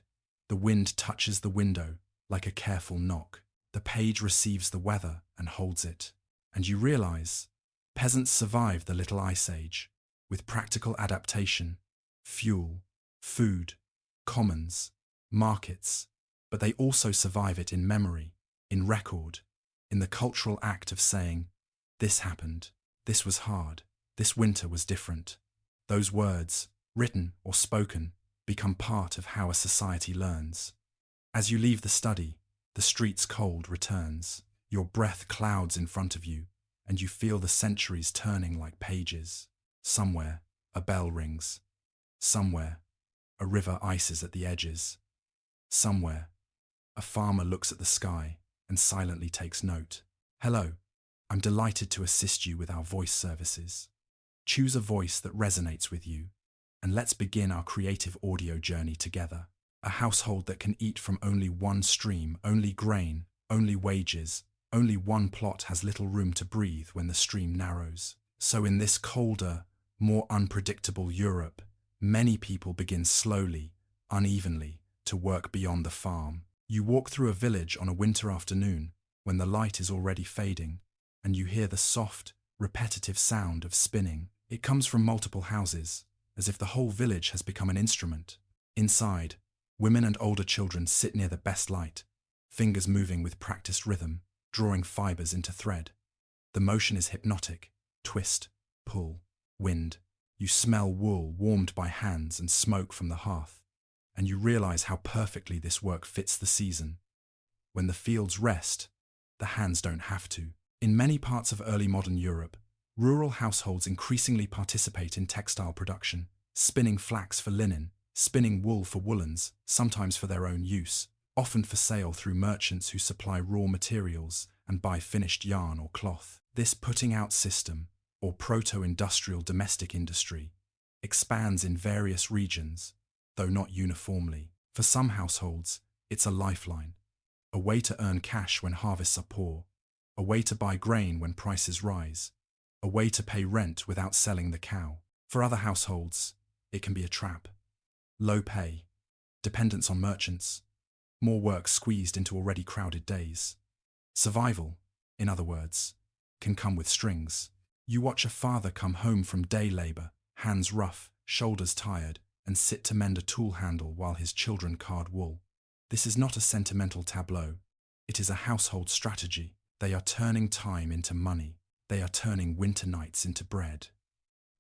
the wind touches the window like a careful knock. The page receives the weather and holds it, and you realize peasants survived the Little Ice Age with practical adaptation, fuel, food, commons, markets, but they also survive it in memory, in record, in the cultural act of saying, this happened, this was hard, this winter was different. Those words, written or spoken, become part of how a society learns. As you leave the study, the street's cold returns. Your breath clouds in front of you, and you feel the centuries turning like pages. Somewhere, a bell rings. Somewhere, a river ices at the edges. Somewhere, a farmer looks at the sky and silently takes note. Hello, I'm delighted to assist you with our voice services. Choose a voice that resonates with you, and let's begin our creative audio journey together. A household that can eat from only one stream, only grain, only wages, only one plot has little room to breathe when the stream narrows. So in this colder, more unpredictable Europe, many people begin slowly, unevenly, to work beyond the farm. You walk through a village on a winter afternoon when the light is already fading, and you hear the soft, repetitive sound of spinning. It comes from multiple houses, as if the whole village has become an instrument. Inside, women and older children sit near the best light, fingers moving with practiced rhythm, drawing fibers into thread. The motion is hypnotic. Twist, pull, wind. You smell wool warmed by hands and smoke from the hearth, and you realize how perfectly this work fits the season. When the fields rest, the hands don't have to. In many parts of early modern Europe, rural households increasingly participate in textile production, spinning flax for linen, spinning wool for woolens, sometimes for their own use, often for sale through merchants who supply raw materials and buy finished yarn or cloth. This putting out system, or proto-industrial domestic industry, expands in various regions, though not uniformly. For some households, it's a lifeline, a way to earn cash when harvests are poor, a way to buy grain when prices rise, a way to pay rent without selling the cow. For other households, it can be a trap. Low pay, dependence on merchants, more work squeezed into already crowded days. Survival, in other words, can come with strings. You watch a father come home from day labor, hands rough, shoulders tired, and sit to mend a tool handle while his children card wool. This is not a sentimental tableau. It is a household strategy. They are turning time into money. They are turning winter nights into bread.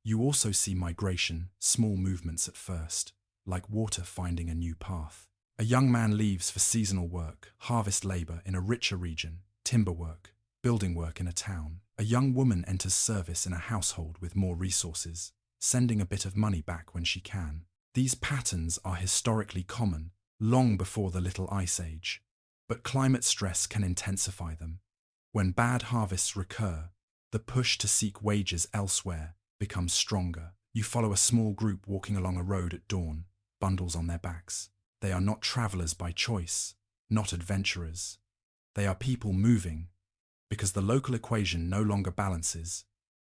You also see migration, small movements at first, like water finding a new path. A young man leaves for seasonal work, harvest labor in a richer region, timber work, building work in a town. A young woman enters service in a household with more resources, sending a bit of money back when she can. These patterns are historically common, long before the Little Ice Age, but climate stress can intensify them. When bad harvests recur, the push to seek wages elsewhere becomes stronger. You follow a small group walking along a road at dawn, bundles on their backs. They are not travelers by choice, not adventurers. They are people moving, because the local equation no longer balances.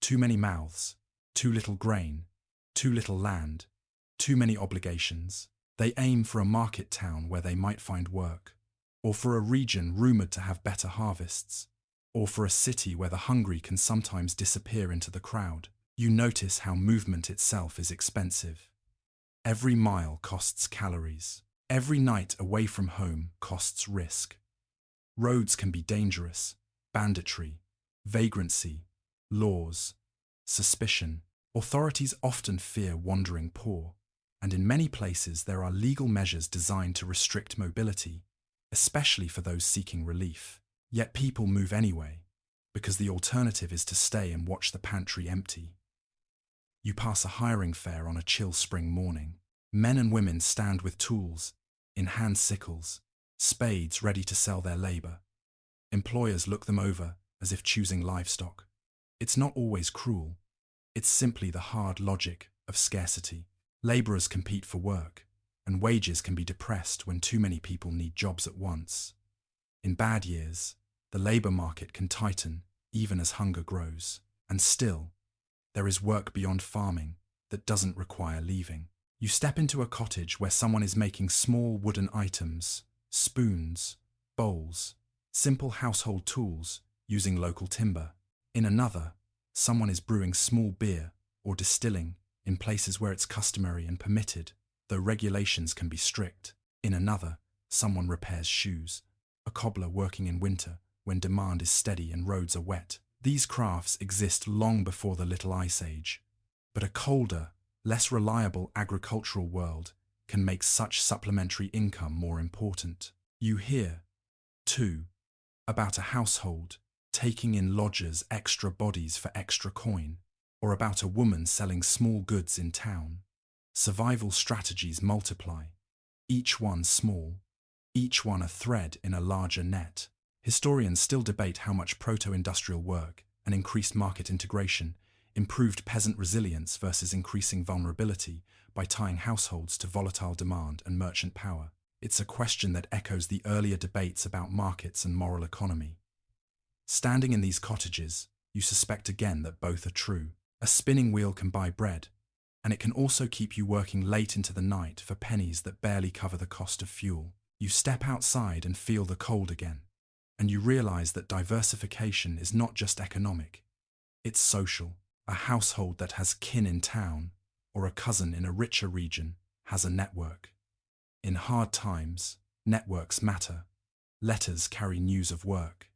Too many mouths, too little grain, too little land, too many obligations. They aim for a market town where they might find work, or for a region rumoured to have better harvests, or for a city where the hungry can sometimes disappear into the crowd. You notice how movement itself is expensive. Every mile costs calories. Every night away from home costs risk. Roads can be dangerous, banditry, vagrancy, laws, suspicion. Authorities often fear wandering poor, and in many places there are legal measures designed to restrict mobility, especially for those seeking relief. Yet people move anyway, because the alternative is to stay and watch the pantry empty. You pass a hiring fair on a chill spring morning. Men and women stand with tools, in hand sickles, spades ready to sell their labour. Employers look them over as if choosing livestock. It's not always cruel. It's simply the hard logic of scarcity. Labourers compete for work, and wages can be depressed when too many people need jobs at once. In bad years, the labour market can tighten even as hunger grows. And still, there is work beyond farming that doesn't require leaving. You step into a cottage where someone is making small wooden items, spoons, bowls, simple household tools using local timber. In another, someone is brewing small beer or distilling in places where it's customary and permitted, though regulations can be strict. In another, someone repairs shoes, a cobbler working in winter when demand is steady and roads are wet. These crafts exist long before the Little Ice Age, but a colder, less reliable agricultural world can make such supplementary income more important. You hear, too, about a household taking in lodgers' extra bodies for extra coin, or about a woman selling small goods in town. Survival strategies multiply, each one small, each one a thread in a larger net. Historians still debate how much proto-industrial work and increased market integration improved peasant resilience versus increasing vulnerability by tying households to volatile demand and merchant power. It's a question that echoes the earlier debates about markets and moral economy. Standing in these cottages, you suspect again that both are true. A spinning wheel can buy bread, and it can also keep you working late into the night for pennies that barely cover the cost of fuel. You step outside and feel the cold again, and you realize that diversification is not just economic, it's social. A household that has kin in town, or a cousin in a richer region, has a network. In hard times, networks matter. Letters carry news of work.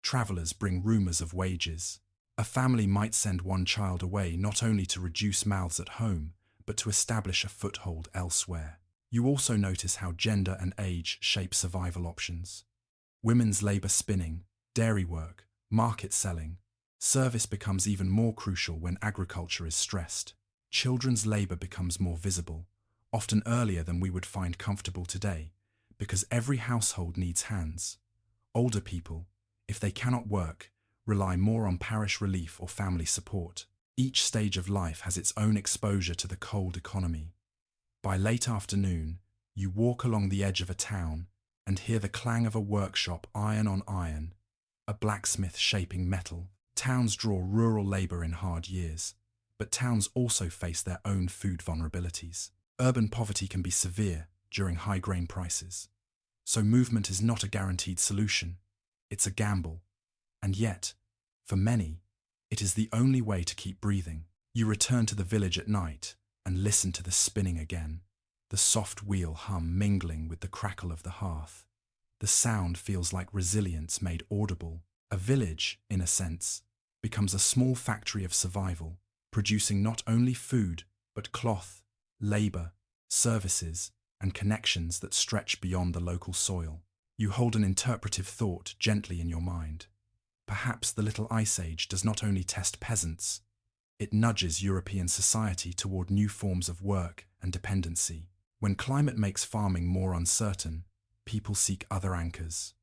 Travelers bring rumors of wages. A family might send one child away not only to reduce mouths at home, but to establish a foothold elsewhere. You also notice how gender and age shape survival options. Women's labor spinning, dairy work, market selling. Service becomes even more crucial when agriculture is stressed. Children's labor becomes more visible, often earlier than we would find comfortable today, because every household needs hands. Older people, if they cannot work, rely more on parish relief or family support. Each stage of life has its own exposure to the cold economy. By late afternoon, you walk along the edge of a town and hear the clang of a workshop iron on iron, a blacksmith shaping metal. Towns draw rural labour in hard years, but towns also face their own food vulnerabilities. Urban poverty can be severe during high grain prices. So movement is not a guaranteed solution, it's a gamble. And yet, for many, it is the only way to keep breathing. You return to the village at night and listen to the spinning again, the soft wheel hum mingling with the crackle of the hearth. The sound feels like resilience made audible. A village, in a sense, becomes a small factory of survival, producing not only food, but cloth, labour, services, and connections that stretch beyond the local soil. You hold an interpretive thought gently in your mind. Perhaps the Little Ice Age does not only test peasants, it nudges European society toward new forms of work and dependency. When climate makes farming more uncertain, people seek other anchors.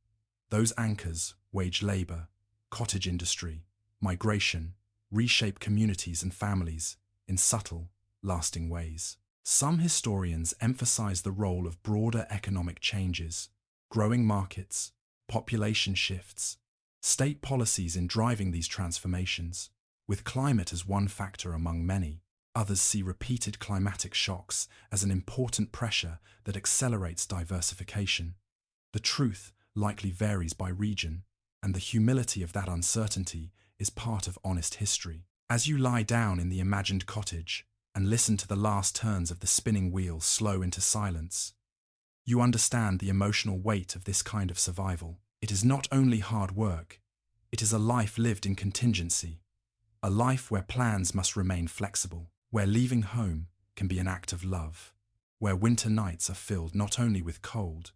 Those anchors, wage labour, cottage industry, migration, reshape communities and families in subtle, lasting ways. Some historians emphasize the role of broader economic changes, growing markets, population shifts, state policies in driving these transformations, with climate as one factor among many. Others see repeated climatic shocks as an important pressure that accelerates diversification. The truth likely varies by region, and the humility of that uncertainty is part of honest history. As you lie down in the imagined cottage and listen to the last turns of the spinning wheel slow into silence, you understand the emotional weight of this kind of survival. It is not only hard work, it is a life lived in contingency, a life where plans must remain flexible, where leaving home can be an act of love, where winter nights are filled not only with cold,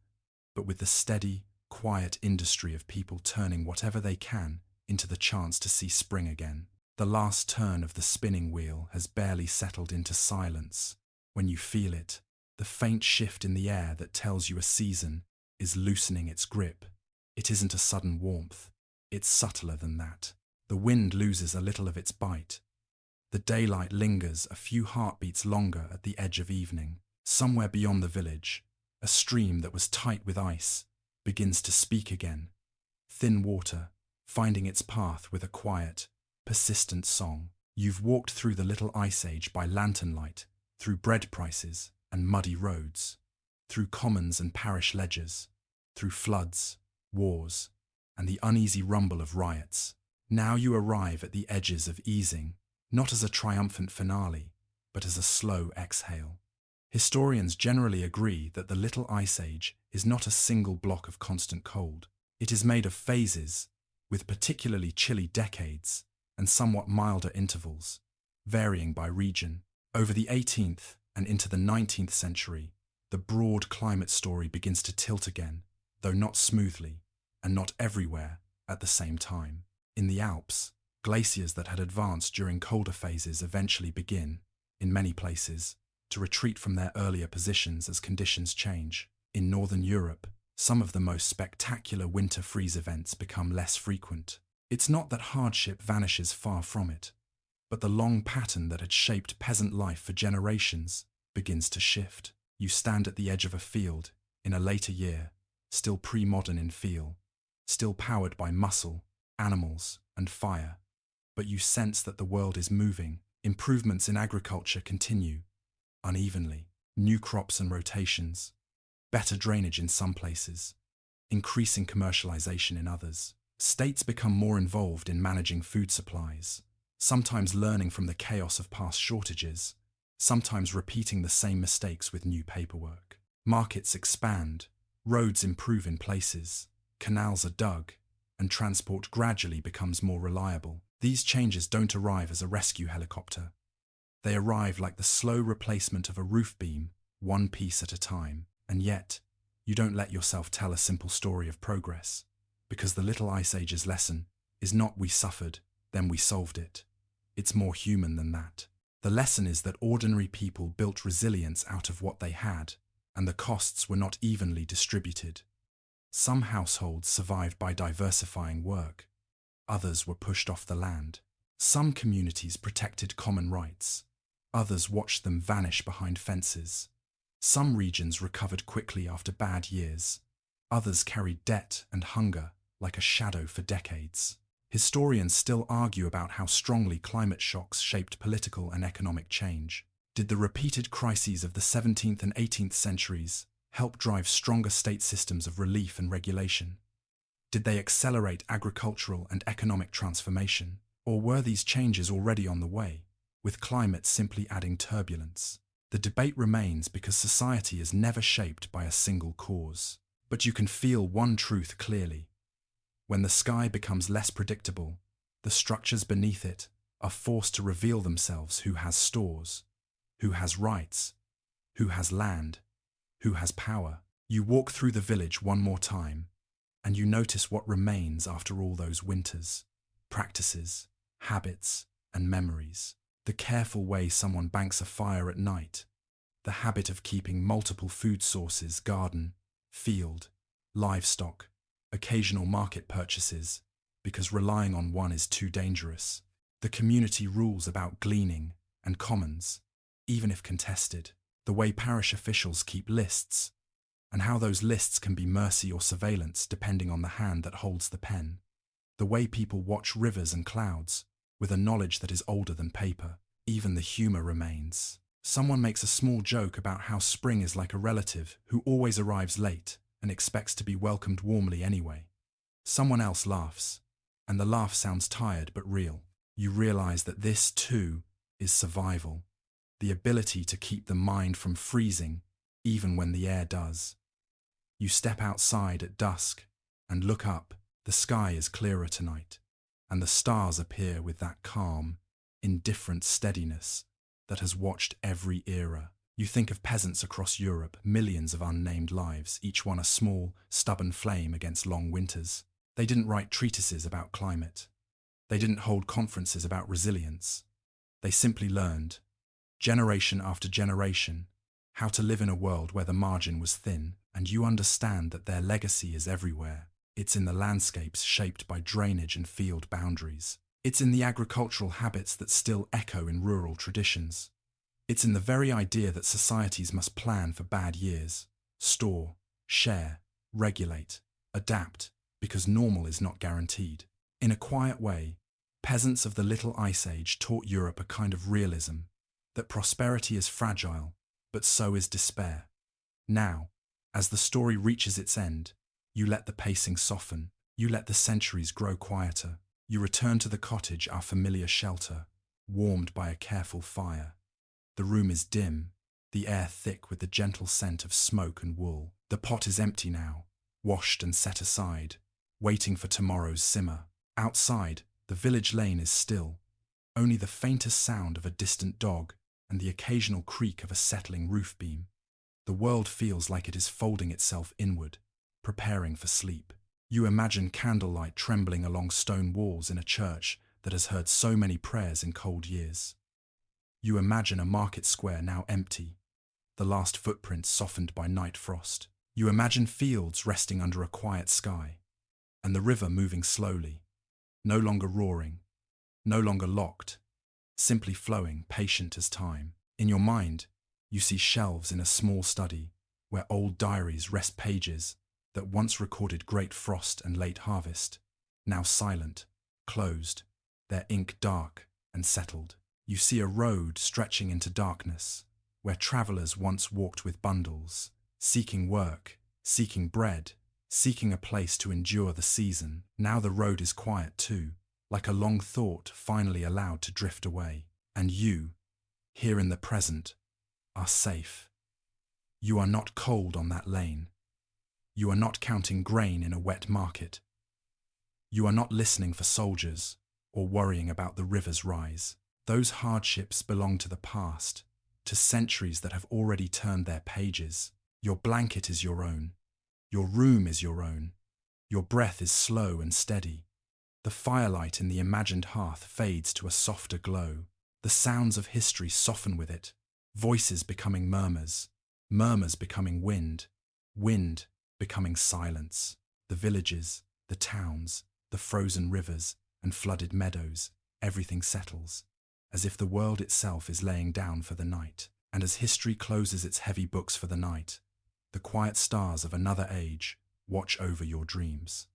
but with the steady, quiet industry of people turning whatever they can into the chance to see spring again. The last turn of the spinning wheel has barely settled into silence. When you feel it, the faint shift in the air that tells you a season is loosening its grip. It isn't a sudden warmth, it's subtler than that. The wind loses a little of its bite. The daylight lingers a few heartbeats longer at the edge of evening. Somewhere beyond the village, a stream that was tight with ice begins to speak again. Thin water, finding its path with a quiet, persistent song. You've walked through the little ice age by lantern light, through bread prices and muddy roads, through commons and parish ledgers, through floods, wars, and the uneasy rumble of riots. Now you arrive at the edges of easing, not as a triumphant finale, but as a slow exhale. Historians generally agree that the Little Ice Age is not a single block of constant cold. It is made of phases, with particularly chilly decades and somewhat milder intervals, varying by region. Over the 18th and into the 19th century, the broad climate story begins to tilt again, though not smoothly, and not everywhere at the same time. In the Alps, glaciers that had advanced during colder phases eventually begin, in many places, to retreat from their earlier positions as conditions change. In northern Europe, some of the most spectacular winter freeze events become less frequent. It's not that hardship vanishes far from it, but the long pattern that had shaped peasant life for generations begins to shift. You stand at the edge of a field, in a later year, still pre-modern in feel, still powered by muscle, animals, and fire, but you sense that the world is moving. Improvements in agriculture continue, unevenly. New crops and rotations, better drainage in some places, increasing commercialization in others. States become more involved in managing food supplies, sometimes learning from the chaos of past shortages, sometimes repeating the same mistakes with new paperwork. Markets expand, roads improve in places, canals are dug, and transport gradually becomes more reliable. These changes don't arrive as a rescue helicopter. They arrive like the slow replacement of a roof beam, one piece at a time. And yet, you don't let yourself tell a simple story of progress, because the Little Ice Age's lesson is not we suffered, then we solved it. It's more human than that. The lesson is that ordinary people built resilience out of what they had, and the costs were not evenly distributed. Some households survived by diversifying work. Others were pushed off the land. Some communities protected common rights. Others watched them vanish behind fences. Some regions recovered quickly after bad years. Others carried debt and hunger like a shadow for decades. Historians still argue about how strongly climate shocks shaped political and economic change. Did the repeated crises of the 17th and 18th centuries help drive stronger state systems of relief and regulation? Did they accelerate agricultural and economic transformation? Or were these changes already on the way, with climate simply adding turbulence? The debate remains because society is never shaped by a single cause. But you can feel one truth clearly. When the sky becomes less predictable, the structures beneath it are forced to reveal themselves: who has stores, who has rights, who has land, who has power. You walk through the village one more time, and you notice what remains after all those winters: practices, habits, and memories. The careful way someone banks a fire at night, the habit of keeping multiple food sources, garden, field, livestock, occasional market purchases, because relying on one is too dangerous. The community rules about gleaning and commons, even if contested, the way parish officials keep lists, and how those lists can be mercy or surveillance depending on the hand that holds the pen, the way people watch rivers and clouds, with a knowledge that is older than paper. Even the humour remains. Someone makes a small joke about how spring is like a relative who always arrives late and expects to be welcomed warmly anyway. Someone else laughs, and the laugh sounds tired but real. You realise that this, too, is survival, the ability to keep the mind from freezing even when the air does. You step outside at dusk and look up. The sky is clearer tonight, and the stars appear with that calm, indifferent steadiness that has watched every era. You think of peasants across Europe, millions of unnamed lives, each one a small, stubborn flame against long winters. They didn't write treatises about climate. They didn't hold conferences about resilience. They simply learned, generation after generation, how to live in a world where the margin was thin, and you understand that their legacy is everywhere. It's in the landscapes shaped by drainage and field boundaries. It's in the agricultural habits that still echo in rural traditions. It's in the very idea that societies must plan for bad years, store, share, regulate, adapt, because normal is not guaranteed. In a quiet way, peasants of the Little Ice Age taught Europe a kind of realism, that prosperity is fragile, but so is despair. Now, as the story reaches its end, you let the pacing soften, you let the centuries grow quieter. You return to the cottage, our familiar shelter, warmed by a careful fire. The room is dim, the air thick with the gentle scent of smoke and wool. The pot is empty now, washed and set aside, waiting for tomorrow's simmer. Outside, the village lane is still, only the faintest sound of a distant dog and the occasional creak of a settling roof beam. The world feels like it is folding itself inward, preparing for sleep. You imagine candlelight trembling along stone walls in a church that has heard so many prayers in cold years. You imagine a market square now empty, the last footprints softened by night frost. You imagine fields resting under a quiet sky, and the river moving slowly, no longer roaring, no longer locked, simply flowing, patient as time. In your mind, you see shelves in a small study where old diaries rest, pages that once recorded great frost and late harvest, now silent, closed, their ink dark and settled. You see a road stretching into darkness, where travellers once walked with bundles, seeking work, seeking bread, seeking a place to endure the season. Now the road is quiet too, like a long thought finally allowed to drift away. And you, here in the present, are safe. You are not cold on that lane. You are not counting grain in a wet market. You are not listening for soldiers or worrying about the river's rise. Those hardships belong to the past, to centuries that have already turned their pages. Your blanket is your own. Your room is your own. Your breath is slow and steady. The firelight in the imagined hearth fades to a softer glow. The sounds of history soften with it, voices becoming murmurs, murmurs becoming wind, wind becoming silence. The villages, the towns, the frozen rivers and flooded meadows, everything settles, as if the world itself is laying down for the night. And as history closes its heavy books for the night, the quiet stars of another age watch over your dreams.